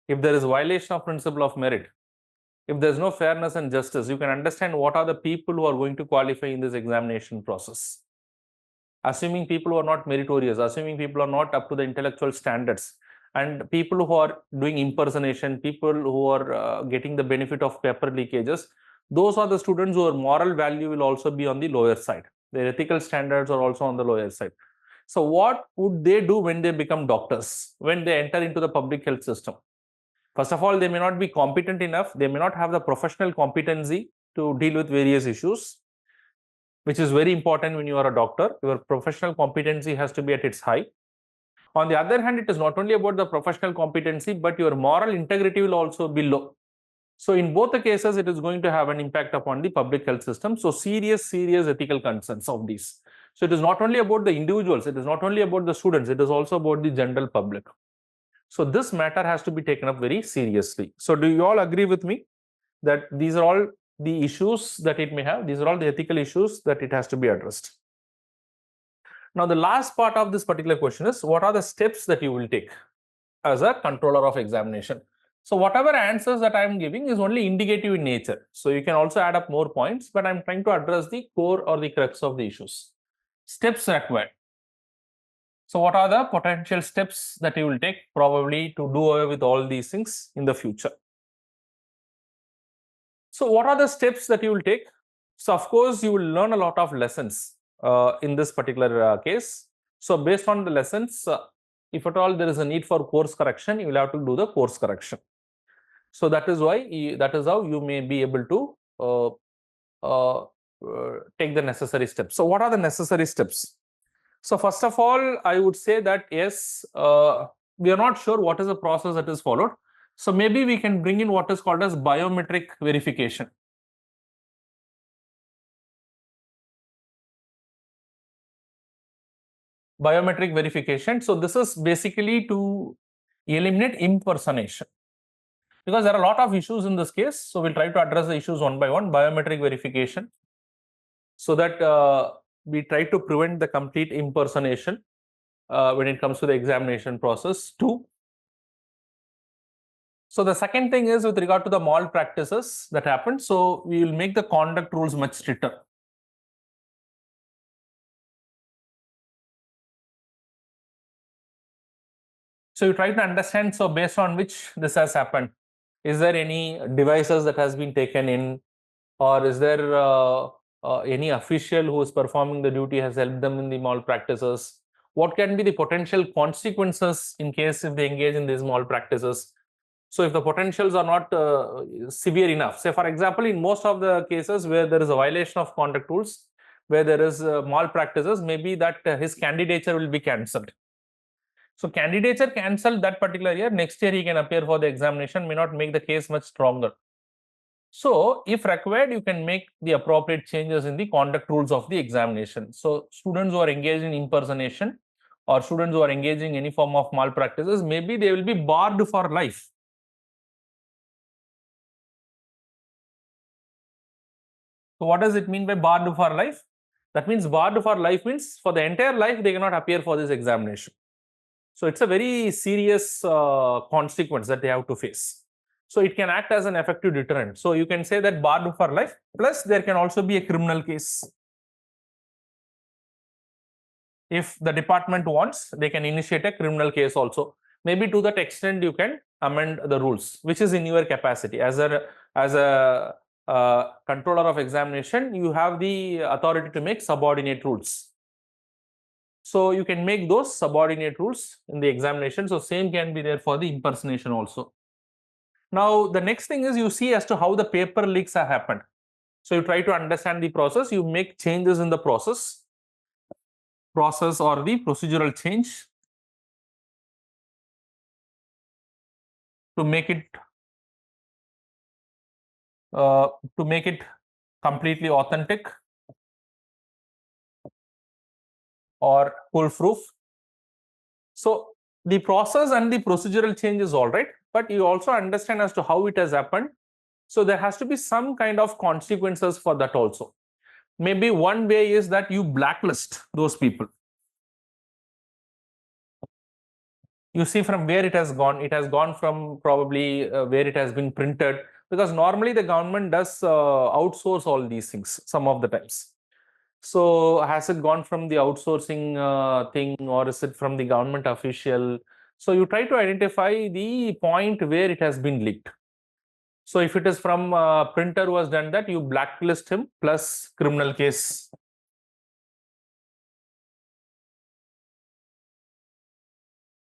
if there is violation of principle of merit, if there's no fairness and justice, you can understand what are the people who are going to qualify in this examination process. Assuming people who are not meritorious, assuming people are not up to the intellectual standards, and people who are doing impersonation, people who are getting the benefit of paper leakages, those are the students whose moral value will also be on the lower side. Their ethical standards are also on the lower side. So what would they do when they become doctors, when they enter into the public health system? First of all, they may not be competent enough. They may not have the professional competency to deal with various issues, which is very important when you are a doctor. Your professional competency has to be at its high. On the other hand, it is not only about the professional competency, but your moral integrity will also be low. So in both the cases, it is going to have an impact upon the public health system. So serious ethical concerns of these. So it is not only about the individuals, it is not only about the students, it is also about the general public. So this matter has to be taken up very seriously. So do you all agree with me that these are all the issues that it may have? These are all the ethical issues that it has to be addressed. Now, the last part of this particular question is, what are the steps that you will take as a controller of examination? So whatever answers that I am giving is only indicative in nature. So you can also add up more points, but I'm trying to address the core or the crux of the issues. Steps required. So what are the potential steps that you will take probably to do away with all these things in the future? So what are the steps that you will take? So of course, you will learn a lot of lessons in this particular case. So based on the lessons, if at all there is a need for course correction, you will have to do the course correction. So that is why that is how you may be able to take the necessary steps. So what are the necessary steps? So first of all, I would say that yes, we are not sure what is the process that is followed. So maybe we can bring in what is called as biometric verification. Biometric verification. So this is basically to eliminate impersonation, because there are a lot of issues in this case. So we'll try to address the issues one by one. Biometric verification, so that we try to prevent the complete impersonation when it comes to the examination process. Two. So the second thing is with regard to the malpractices that happen. So we will make the conduct rules much stricter. So you try to understand, so based on which this has happened. Is there any devices that has been taken in, or is there any official who is performing the duty has helped them in the malpractices? What can be the potential consequences in case if they engage in these malpractices? So if the potentials are not severe enough, say for example, in most of the cases where there is a violation of conduct rules, where there is malpractices, maybe that his candidature will be cancelled. So candidature cancelled that particular year, next year he can appear for the examination, may not make the case much stronger. So if required, you can make the appropriate changes in the conduct rules of the examination. So students who are engaged in impersonation or students who are engaging in any form of malpractices, maybe they will be barred for life. So what does it mean by barred for life? That means barred for life means for the entire life they cannot appear for this examination. So it's a very serious consequence that they have to face. So it can act as an effective deterrent. So you can say that barred for life, plus there can also be a criminal case. If the department wants, they can initiate a criminal case also. Maybe to that extent you can amend the rules, which is in your capacity. As a controller of examination, you have the authority to make subordinate rules. So you can make those subordinate rules in the examination. So same can be there for the impersonation also. Now the next thing is you see as to how the paper leaks have happened. So you try to understand the process, you make changes in the process or the procedural change to make it completely authentic or foolproof. So the process and the procedural change is all right, but you also understand as to how it has happened. So there has to be some kind of consequences for that also. Maybe one way is that you blacklist those people. You see from where it has gone from probably where it has been printed, because normally the government does outsource all these things some of the times. So has it gone from the outsourcing thing, or is it from the government official? So you try to identify the point where it has been leaked. So if it is from printer who has done that, you blacklist him plus criminal case.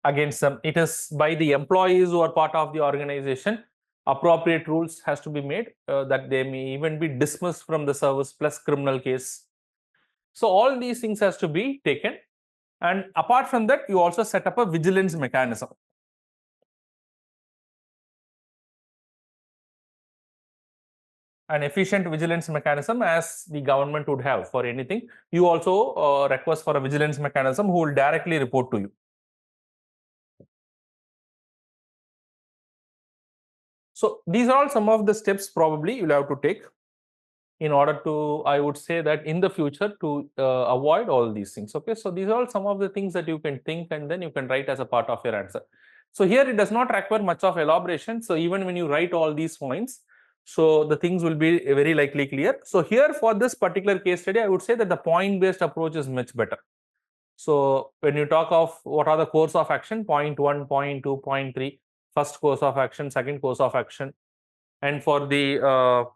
Against them. It is by the employees who are part of the organization. Appropriate rules has to be made that they may even be dismissed from the service plus criminal case. So all these things has to be taken. And apart from that, you also set up a vigilance mechanism. An efficient vigilance mechanism as the government would have for anything. You also request for a vigilance mechanism who will directly report to you. So these are all some of the steps probably you'll have to take in order to, I would say that in the future to avoid all these things. Okay, so these are all some of the things that you can think and then you can write as a part of your answer. So here it does not require much of elaboration. So even when you write all these points, so the things will be very likely clear. So here for this particular case study, I would say that the point-based approach is much better. So when you talk of what are the course of action, point 1, point 2, point 3, first course of action, second course of action, and for the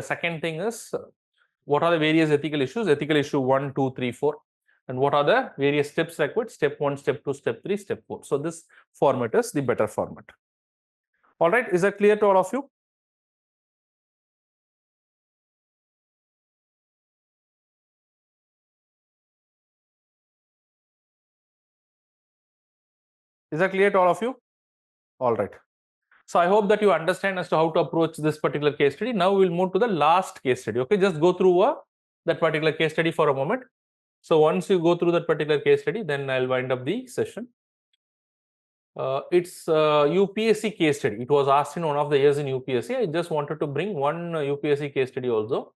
second thing is what are the various ethical issues, ethical issue 1, 2, 3, 4, and what are the various steps required, step 1, step 2, step 3, step 4. So this format is the better format. All right, is that clear to all of you? Is that clear to all of you? All right. So I hope that you understand as to how to approach this particular case study. Now we'll move to the last case study. Okay, just go through that particular case study for a moment. So once you go through that particular case study, then I'll wind up the session. It's UPSC case study. It was asked in one of the years in UPSC. I just wanted to bring one UPSC case study also.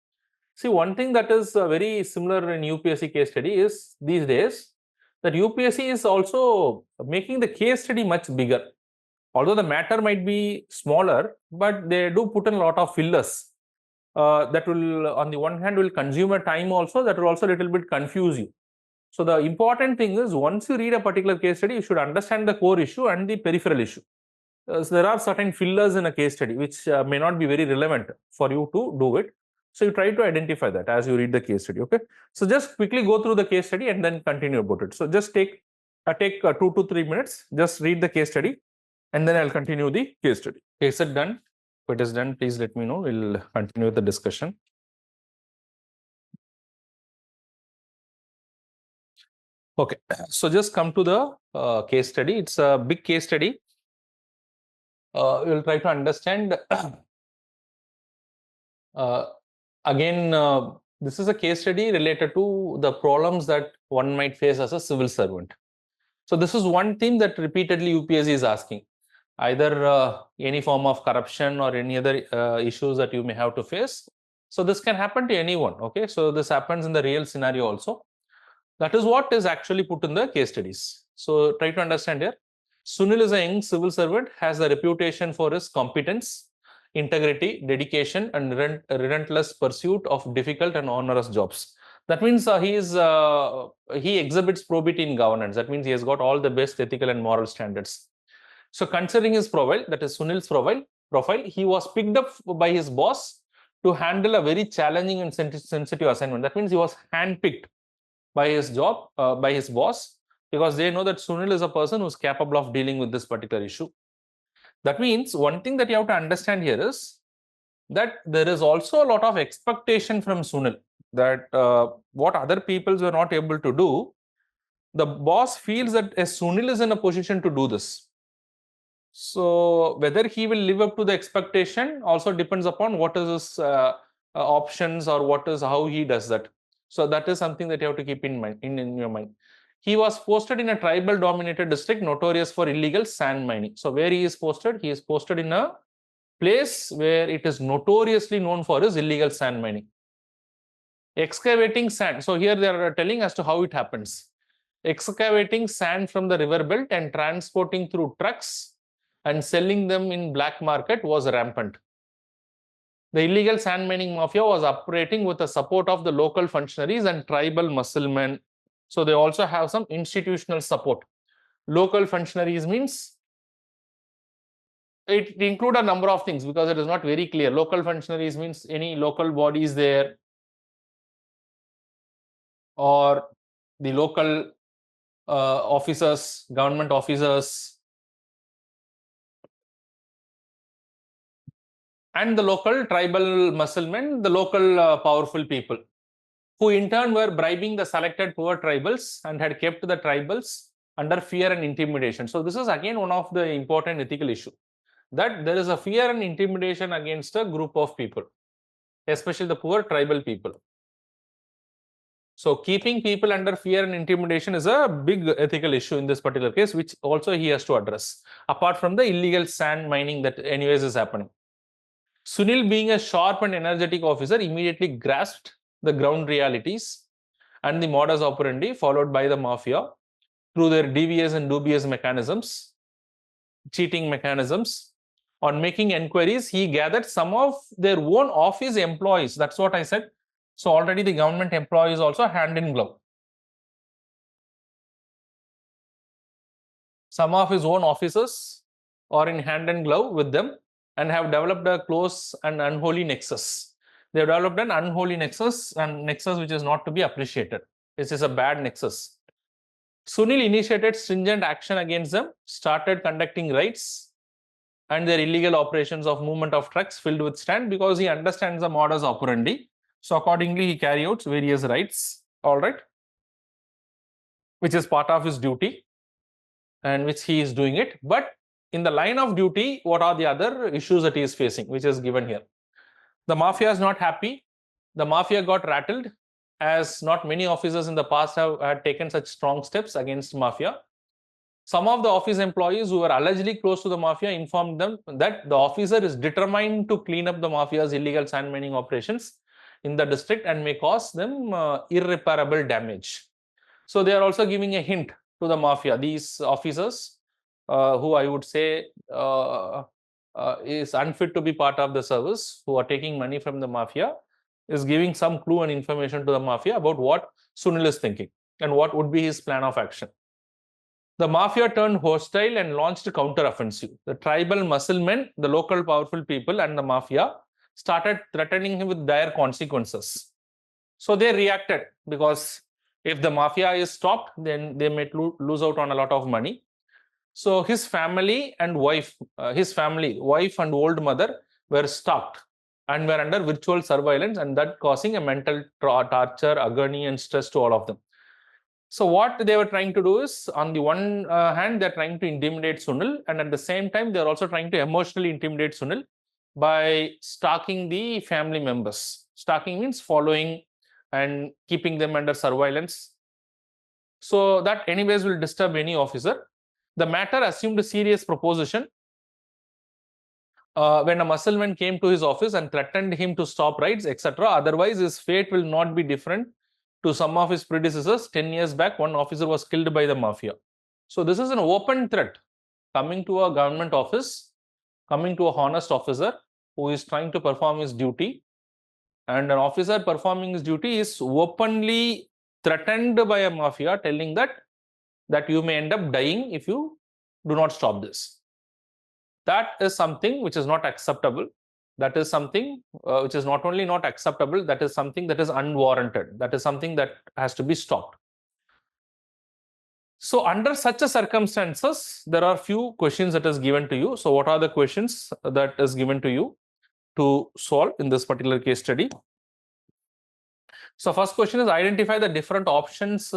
See, one thing that is very similar in UPSC case study is these days that UPSC is also making the case study much bigger. Although the matter might be smaller, but they do put in a lot of fillers that will, on the one hand, will consume a time also, that will also a little bit confuse you. So the important thing is once you read a particular case study, you should understand the core issue and the peripheral issue. So there are certain fillers in a case study which may not be very relevant for you to do it. So you try to identify that as you read the case study. Okay. So just quickly go through the case study and then continue about it. So just take 2 to 3 minutes. Just read the case study and then I'll continue the case study. Is it done? If it is done, please let me know. We'll continue the discussion. Okay, so just come to the case study. It's a big case study. We'll try to understand. Again, this is a case study related to the problems that one might face as a civil servant. So this is one theme that repeatedly UPSC is asking. Either any form of corruption or any other issues that you may have to face. So this can happen to anyone. Okay, so this happens in the real scenario also. That is what is actually put in the case studies. So try to understand here. Sunil is a young civil servant, has a reputation for his competence, integrity, dedication, and relentless pursuit of difficult and onerous jobs. That means he exhibits probity in governance. That means he has got all the best ethical and moral standards. So considering his profile, that is Sunil's profile, he was picked up by his boss to handle a very challenging and sensitive assignment. That means he was handpicked by his boss, because they know that Sunil is a person who's capable of dealing with this particular issue. That means one thing that you have to understand here is that there is also a lot of expectation from Sunil that what other people were not able to do, the boss feels that Sunil is in a position to do this. So whether he will live up to the expectation also depends upon what is his options, or how he does that. So that is something that you have to keep in mind in your mind. He was posted in a tribal dominated district notorious for illegal sand mining. So where he is posted? He is posted in a place where it is notoriously known for his illegal sand mining. Excavating sand. So here they are telling as to how it happens. Excavating sand from the river belt and transporting through trucks and selling them in black market was rampant. The illegal sand mining mafia was operating with the support of the local functionaries and tribal musclemen. So they also have some institutional support. Local functionaries means it include a number of things, because it is not very clear. Local functionaries means any local bodies there, or the local officers, government officers, and the local tribal musclemen, the local powerful people, who in turn were bribing the selected poor tribals and had kept the tribals under fear and intimidation. So this is again one of the important ethical issue, that there is a fear and intimidation against a group of people, especially the poor tribal people. So keeping people under fear and intimidation is a big ethical issue in this particular case, which also he has to address, apart from the illegal sand mining that anyways is happening. Sunil, being a sharp and energetic officer, immediately grasped the ground realities and the modus operandi followed by the mafia through their devious and dubious mechanisms, cheating mechanisms. On making enquiries, he gathered some of their own office employees. That's what I said. So already the government employees also hand in glove. Some of his own officers are in hand and glove with them and have developed a close and unholy nexus. They have developed an unholy nexus, and nexus which is not to be appreciated. This is a bad nexus. Sunil initiated stringent action against them, started conducting raids and their illegal operations of movement of trucks filled with sand, because he understands the modus operandi. So accordingly, he carries out various raids, all right, which is part of his duty and which he is doing it. But in the line of duty, what are the other issues that he is facing, which is given here? The mafia is not happy. The mafia got rattled, as not many officers in the past had taken such strong steps against mafia. Some of the office employees who were allegedly close to the mafia informed them that the officer is determined to clean up the mafia's illegal sand mining operations in the district and may cause them irreparable damage. So they are also giving a hint to the mafia. These officers, who I would say is unfit to be part of the service, who are taking money from the mafia, is giving some clue and information to the mafia about what Sunil is thinking and what would be his plan of action. The mafia turned hostile and launched a counter-offensive. The tribal musclemen, the local powerful people, and the mafia started threatening him with dire consequences. So they reacted, because if the mafia is stopped, then they may lose out on a lot of money. So his family and wife, wife and old mother, were stalked and were under virtual surveillance, and that causing a mental torture, agony, and stress to all of them. So what they were trying to do is, on the one hand, they're trying to intimidate Sunil, and at the same time, they're also trying to emotionally intimidate Sunil by stalking the family members. Stalking means following and keeping them under surveillance. So that anyways will disturb any officer. The matter assumed a serious proposition when a Musselman came to his office and threatened him to stop raids, etc. Otherwise, his fate will not be different to some of his predecessors. 10 years back, one officer was killed by the mafia. So this is an open threat coming to a government office, coming to a honest officer who is trying to perform his duty. And an officer performing his duty is openly threatened by a mafia, telling that you may end up dying if you do not stop this. That is something which is not acceptable. That is something which is not only not acceptable, that is something that is unwarranted. That is something that has to be stopped. So under such a circumstances, there are few questions that is given to you. So what are the questions that is given to you to solve in this particular case study? So first question is, identify the different options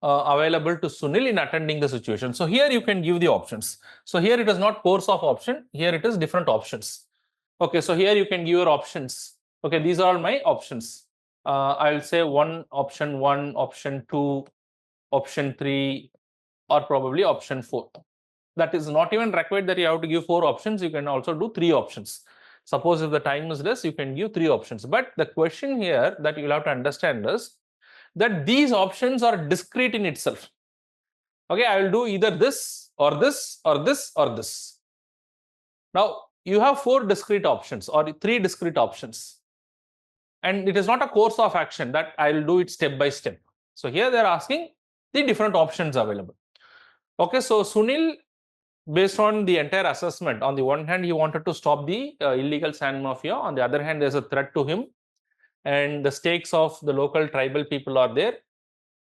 available to Sunil in attending the situation. So here you can give the options. So here it is not course of option. Here it is different options. Okay, so here you can give your options. Okay, these are all my options. I'll say option 1, option 2, option 3, or probably option 4. That is not even required that you have to give 4 options. You can also do 3 options. Suppose if the time is less, you can give 3 options. But the question here that you'll have to understand is that these options are discrete in itself. Okay, I will do either this or this or this or this. Now, you have 4 discrete options or 3 discrete options. And it is not a course of action that I will do it step by step. So here they're asking the different options available. Okay, so Sunil, based on the entire assessment, on the one hand, he wanted to stop the illegal sand mafia. On the other hand, there's a threat to him. And the stakes of the local tribal people are there.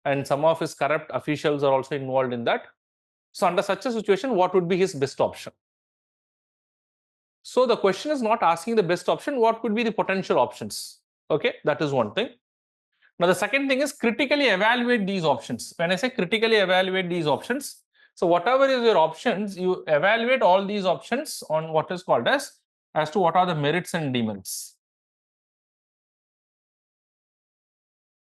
And some of his corrupt officials are also involved in that. So under such a situation, what would be his best option? So the question is not asking the best option, what could be the potential options? Okay, that is one thing. Now the second thing is critically evaluate these options. When I say critically evaluate these options, so whatever is your options, you evaluate all these options on what is called as to what are the merits and demerits.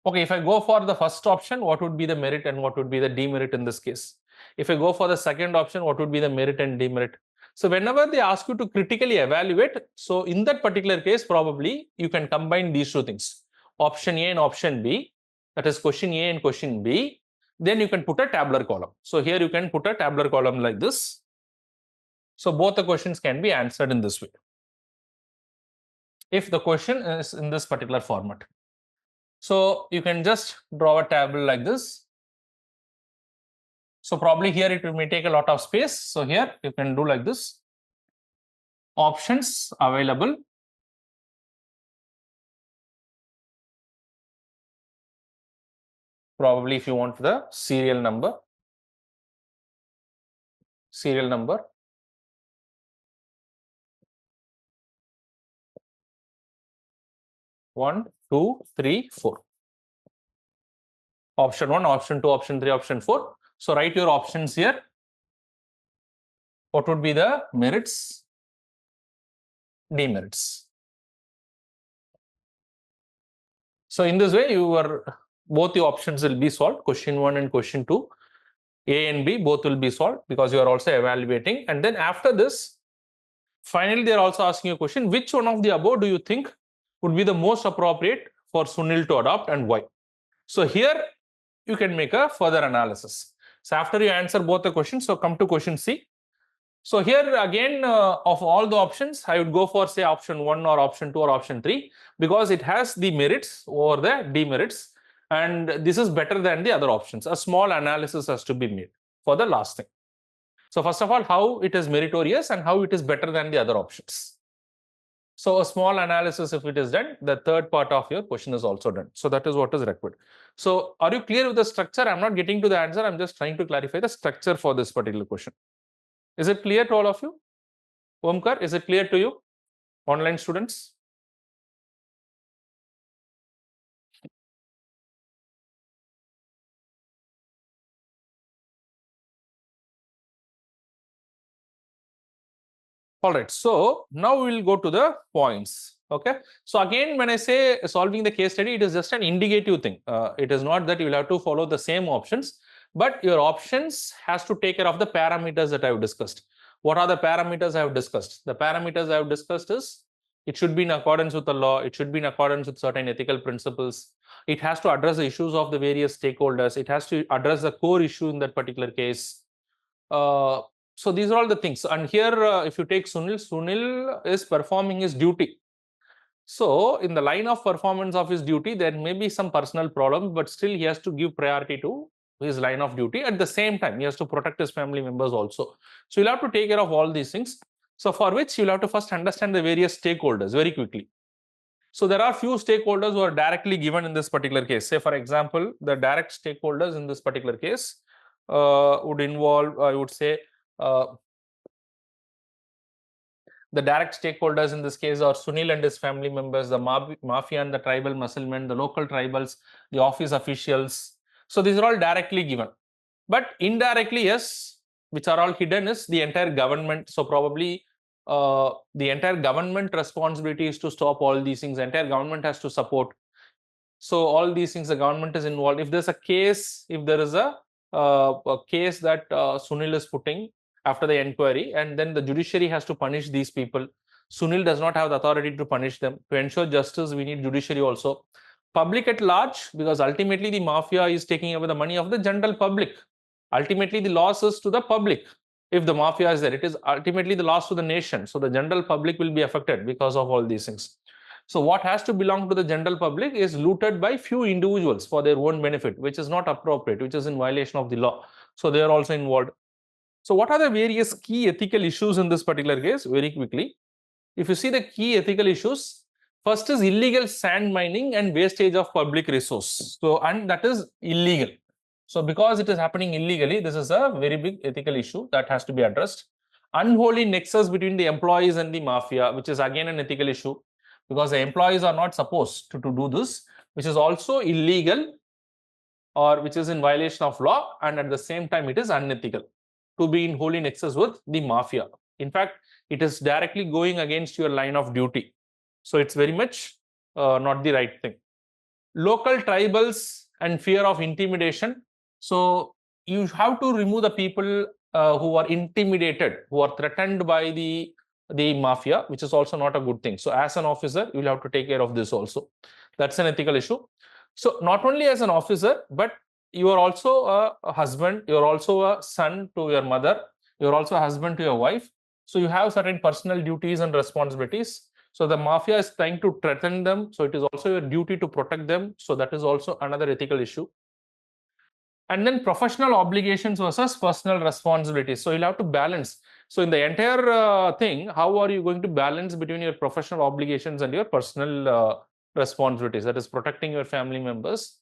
Okay, if I go for the first option, what would be the merit and what would be the demerit in this case? If I go for the second option, what would be the merit and demerit? So whenever they ask you to critically evaluate, so in that particular case, probably you can combine these two things, option A and option B, that is question A and question B. Then you can put a tabular column. So here you can put a tabular column like this. So both the questions can be answered in this way, if the question is in this particular format. So you can just draw a table like this. So probably here it may take a lot of space. So here you can do like this. Options available. Probably if you want the serial number. 1, 2, 3, 4. Option 1, option 2, option 3, option 4. So write your options here. What would be the merits, demerits? So in this way, both the options will be solved. Question 1 and question 2, A and B, both will be solved because you are also evaluating. And then after this, finally, they are also asking you a question, which one of the above do you think would be the most appropriate for Sunil to adopt and why? So here you can make a further analysis. So after you answer both the questions, so come to question C. So here again, of all the options, I would go for say option 1 or option 2 or option 3 because it has the merits or the demerits, and this is better than the other options. A small analysis has to be made for the last thing. So first of all, how it is meritorious and how it is better than the other options. So a small analysis, if it is done, the third part of your question is also done. So that is what is required. So are you clear with the structure? I'm not getting to the answer. I'm just trying to clarify the structure for this particular question. Is it clear to all of you? Omkar, is it clear to you? Online students? All right, so now we will go to the points. Okay, so again, when I say solving the case study, it is just an indicative thing. It is not that you will have to follow the same options, but your options has to take care of the parameters that I have discussed. What are the parameters I have discussed? The parameters I have discussed is it should be in accordance with the law. It should be in accordance with certain ethical principles. It has to address the issues of the various stakeholders. It has to address the core issue in that particular case. So these are all the things. And here, if you take Sunil, Sunil is performing his duty. So in the line of performance of his duty, there may be some personal problems, but still he has to give priority to his line of duty. At the same time, he has to protect his family members also. So you'll have to take care of all these things. So for which you'll have to first understand the various stakeholders very quickly. So there are few stakeholders who are directly given in this particular case. Say, for example, the direct stakeholders in this particular case would involve, I would say, the direct stakeholders in this case are Sunil and his family members, the mafia and the tribal musclemen, the local tribals, the office officials. So these are all directly given. But indirectly, yes, which are all hidden is the entire government. So probably the entire government responsibility is to stop all these things. The entire government has to support. So all these things, the government is involved. If there's a case, if there is a case that Sunil is putting after the inquiry, and then the judiciary has to punish these people, Sunil does not have the authority to punish them. To ensure justice, we need judiciary also. Public at large, because ultimately the mafia is taking away the money of the general public. Ultimately, the loss is to the public. If the mafia is there, it is ultimately the loss to the nation. So the general public will be affected because of all these things. So what has to belong to the general public is looted by few individuals for their own benefit, which is not appropriate, which is in violation of the law. So they are also involved. So what are the various key ethical issues in this particular case? Very quickly, if you see the key ethical issues, first is illegal sand mining and wastage of public resource. So, and that is illegal. So because it is happening illegally, this is a very big ethical issue that has to be addressed. Unholy nexus between the employees and the mafia, which is again an ethical issue, because the employees are not supposed to do this, which is also illegal or which is in violation of law, and at the same time it is unethical to be in holy nexus with the mafia. In fact, it is directly going against your line of duty. So it's very much not the right thing. Local tribals and fear of intimidation. So you have to remove the people who are intimidated, who are threatened by the mafia, which is also not a good thing. So as an officer, you will have to take care of this also. That's an ethical issue. So not only as an officer, but you are also a husband, you are also a son to your mother, you are also a husband to your wife. So you have certain personal duties and responsibilities. So the mafia is trying to threaten them. So it is also your duty to protect them. So that is also another ethical issue. And then professional obligations versus personal responsibilities. So you'll have to balance. So in the entire thing, how are you going to balance between your professional obligations and your personal responsibilities? That is protecting your family members.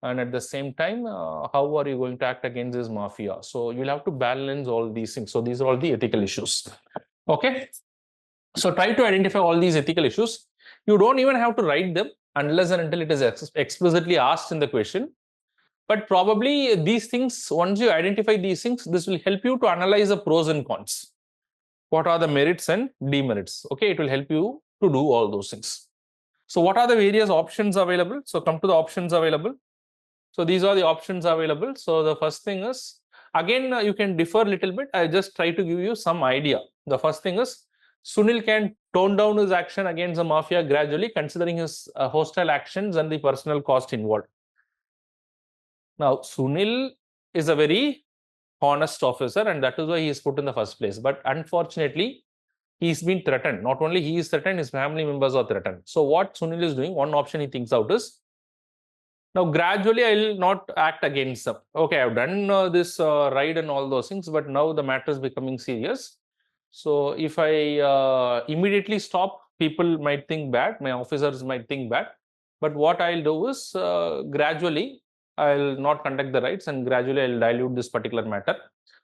And at the same time, how are you going to act against this mafia? So you'll have to balance all these things. So these are all the ethical issues. Okay. So try to identify all these ethical issues. You don't even have to write them unless and until it is explicitly asked in the question. But probably these things, once you identify these things, this will help you to analyze the pros and cons. What are the merits and demerits? Okay, it will help you to do all those things. So what are the various options available? So come to the options available. So these are the options available. So the first thing is, again, you can differ a little bit. I just try to give you some idea. The first thing is, Sunil can tone down his action against the mafia gradually, considering his hostile actions and the personal cost involved. Now, Sunil is a very honest officer, and that is why he is put in the first place. But unfortunately, he's been threatened. Not only he is threatened, his family members are threatened. So what Sunil is doing, one option he thinks out is, now gradually I will not act against them. Okay, I've done this ride and all those things, but now the matter is becoming serious. So if I immediately stop, people might think bad, my officers might think bad. But what I'll do is gradually I'll not conduct the rights, and gradually I'll dilute this particular matter.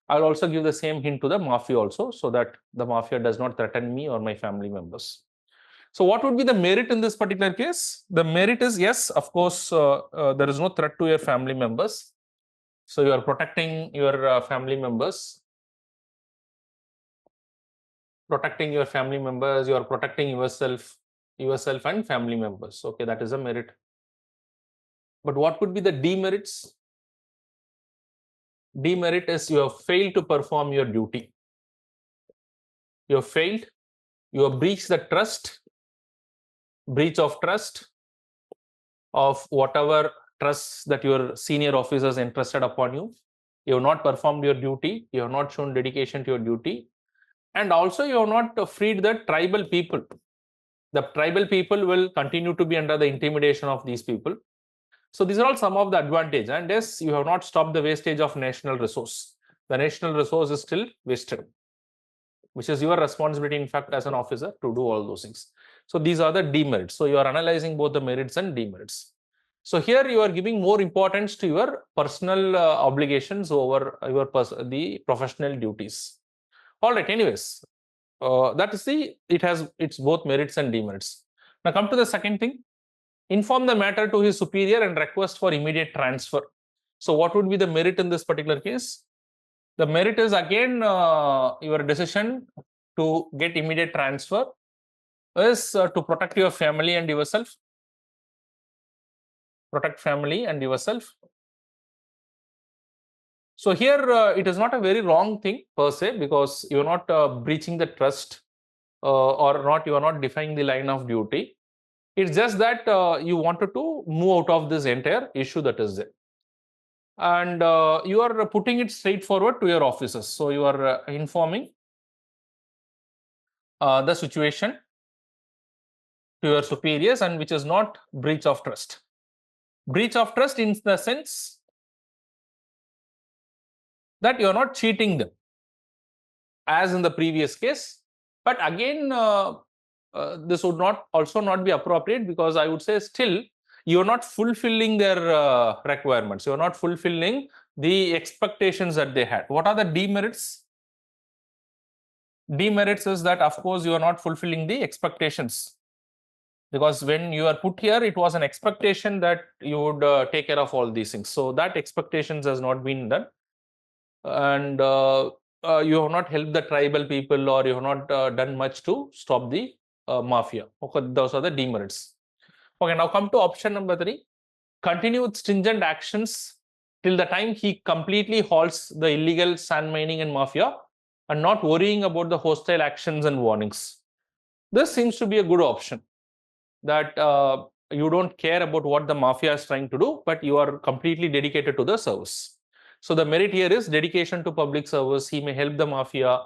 I'll also give the same hint to the mafia also, so that the mafia does not threaten me or my family members. So what would be the merit in this particular case? The merit is, yes, of course, there is no threat to your family members. So you are protecting your family members. protecting your family members, you are protecting yourself and family members. Okay, that is a merit. But what could be the demerits? Demerit is you have failed to perform your duty. You have failed, you have breached the trust, breach of trust of whatever trust that your senior officers entrusted upon you. You have not performed your duty, you have not shown dedication to your duty, and also you have not freed the tribal people. The tribal people will continue to be under the intimidation of these people. So these are all some of the advantage. And yes, you have not stopped the wastage of national resource. The national resource is still wasted, which is your responsibility, in fact, as an officer to do all those things. So these are the demerits. So you are analyzing both the merits and demerits. So here you are giving more importance to your personal obligations over your the professional duties. All right, anyways, that is it's both merits and demerits. Now come to the second thing. Inform the matter to his superior and request for immediate transfer. So what would be the merit in this particular case? The merit is again your decision to get immediate transfer is to protect your family and yourself. Protect family and yourself. So here it is not a very wrong thing per se, because you are not breaching the trust you are not defying the line of duty. It's just that you wanted to move out of this entire issue that is there. And you are putting it straightforward to your officers. So you are informing the situation to your superiors, and which is not breach of trust. Breach of trust in the sense that you are not cheating them, as in the previous case. But again, this would not be appropriate, because I would say still you are not fulfilling their requirements. You are not fulfilling the expectations that they had. What are the demerits? Demerits is that, of course, you are not fulfilling the expectations, because when you are put here, it was an expectation that you would take care of all these things. So that expectations has not been done, and you have not helped the tribal people, or you have not done much to stop the mafia. Okay, those are the demerits. Okay, now come to option number 3. Continue with stringent actions till the time he completely halts the illegal sand mining and mafia, and not worrying about the hostile actions and warnings. This seems to be a good option, that you don't care about what the mafia is trying to do, but you are completely dedicated to the service. So the merit here is dedication to public service. He may help the mafia,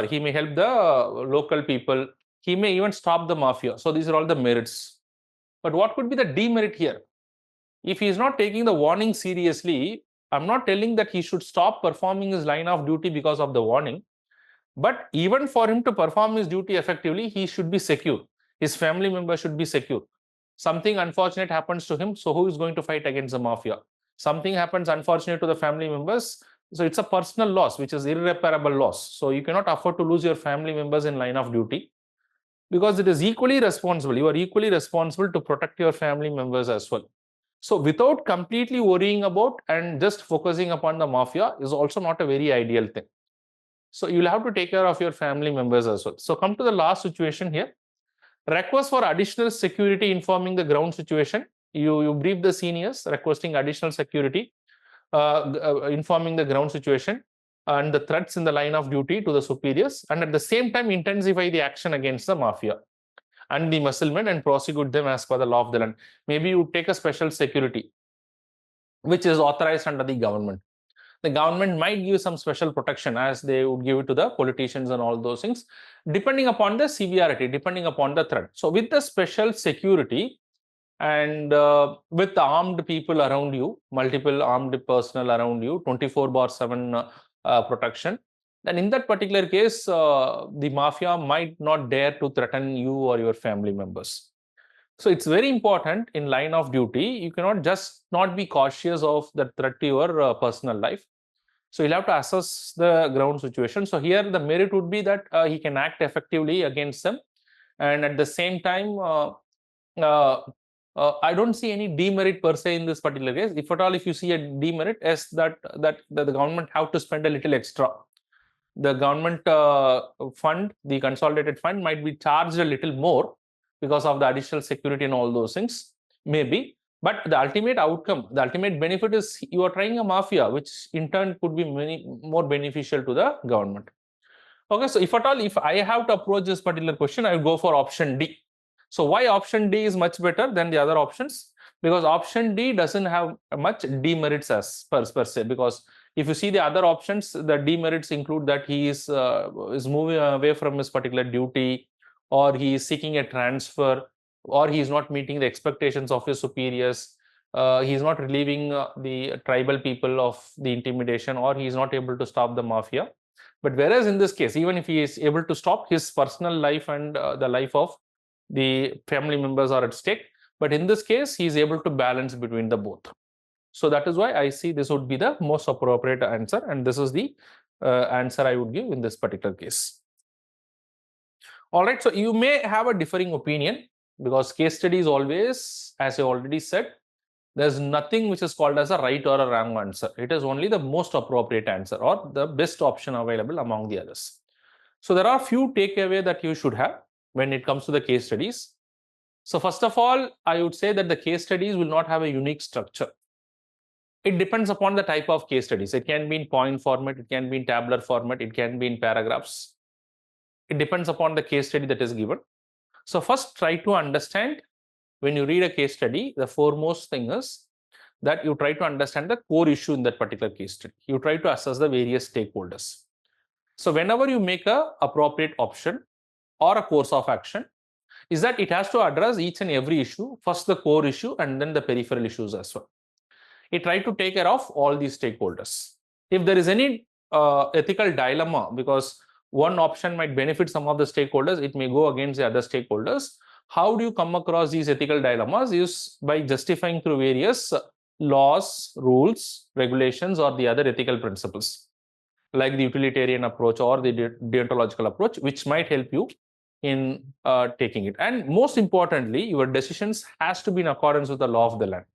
he may help the local people. He may even stop the mafia. So these are all the merits. But what could be the demerit here? If he is not taking the warning seriously, I'm not telling that he should stop performing his line of duty because of the warning. But even for him to perform his duty effectively, he should be secure. His family member should be secure. Something unfortunate happens to him, so who is going to fight against the mafia? Something happens unfortunate to the family members, so it's a personal loss, which is irreparable loss. So you cannot afford to lose your family members in line of duty, because it is equally responsible. You are equally responsible to protect your family members as well. So without completely worrying about and just focusing upon the mafia is also not a very ideal thing. So you'll have to take care of your family members as well. So come to the last situation here. Request for additional security informing the ground situation. You brief the seniors requesting additional security, informing the ground situation and the threats in the line of duty to the superiors, and at the same time intensify the action against the mafia and the musclemen and prosecute them as per the law of the land. Maybe you take a special security which is authorized under the government. The government might give some special protection, as they would give it to the politicians and all those things, depending upon the severity, depending upon the threat. So with the special security and with armed people around you, multiple armed personnel around you, 24/7 protection, then in that particular case, the mafia might not dare to threaten you or your family members. So it's very important in line of duty. You cannot just not be cautious of the threat to your personal life. So you'll have to assess the ground situation. So here the merit would be that he can act effectively against them, and at the same time, I don't see any demerit per se in this particular case. If at all, if you see a demerit, is that the government have to spend a little extra the government fund, the consolidated fund might be charged a little more because of the additional security and all those things, maybe. But the ultimate outcome, the ultimate benefit is you are trying a mafia, which in turn could be more beneficial to the government. Okay, so if at all, if I have to approach this particular question, I will go for option D. So why option D is much better than the other options? Because option D doesn't have much demerits as per se. Because if you see the other options, the demerits include that he is moving away from his particular duty, or he is seeking a transfer, or he is not meeting the expectations of his superiors. He is not relieving the tribal people of the intimidation, or he is not able to stop the mafia. But whereas in this case, even if he is able to stop, his personal life and the life of the family members are at stake. But in this case, he is able to balance between the both. So that is why I see this would be the most appropriate answer. And this is the answer I would give in this particular case. All right, so you may have a differing opinion, because case study is always, as I already said, there's nothing which is called as a right or a wrong answer. It is only the most appropriate answer or the best option available among the others. So there are few takeaways that you should have when it comes to the case studies. So first of all, I would say that the case studies will not have a unique structure. It depends upon the type of case studies. It can be in point format, it can be in tabular format, it can be in paragraphs. It depends upon the case study that is given. So first, try to understand, when you read a case study, the foremost thing is that you try to understand the core issue in that particular case study. You try to assess the various stakeholders. So whenever you make a appropriate option or a course of action, is that it has to address each and every issue, first the core issue and then the peripheral issues as well. It try to take care of all these stakeholders. If there is any ethical dilemma, because one option might benefit some of the stakeholders, it may go against the other stakeholders. How do you come across these ethical dilemmas? Is by justifying through various laws, rules, regulations, or the other ethical principles, like the utilitarian approach or the deontological approach, which might help you in taking it. And most importantly, your decisions has to be in accordance with the law of the land.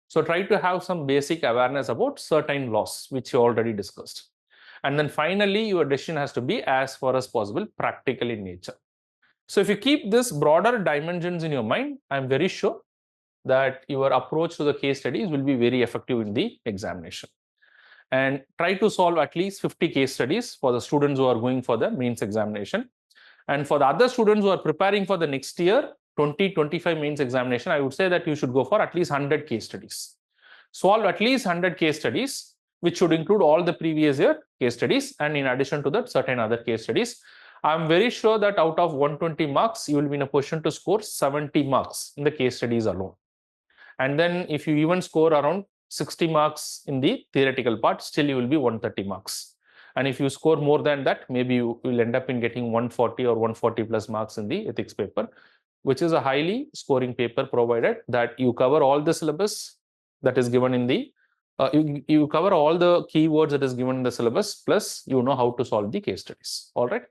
So try to have some basic awareness about certain laws, which you already discussed. And then finally, your decision has to be as far as possible practical in nature. So if you keep this broader dimensions in your mind, I'm very sure that your approach to the case studies will be very effective in the examination. And try to solve at least 50 case studies for the students who are going for the mains examination. And for the other students who are preparing for the next year, 2025 mains examination, I would say that you should go for at least 100 case studies. Solve at least 100 case studies, which should include all the previous year case studies, and in addition to that, certain other case studies. I'm very sure that out of 120 marks, you will be in a position to score 70 marks in the case studies alone. And then if you even score around 60 marks in the theoretical part, still you will be 130 marks. And if you score more than that, maybe you will end up in getting 140 or 140 plus marks in the ethics paper, which is a highly scoring paper, provided that you cover all the syllabus that is given in the you cover all the keywords that is given in the syllabus, plus you know how to solve the case studies. All right.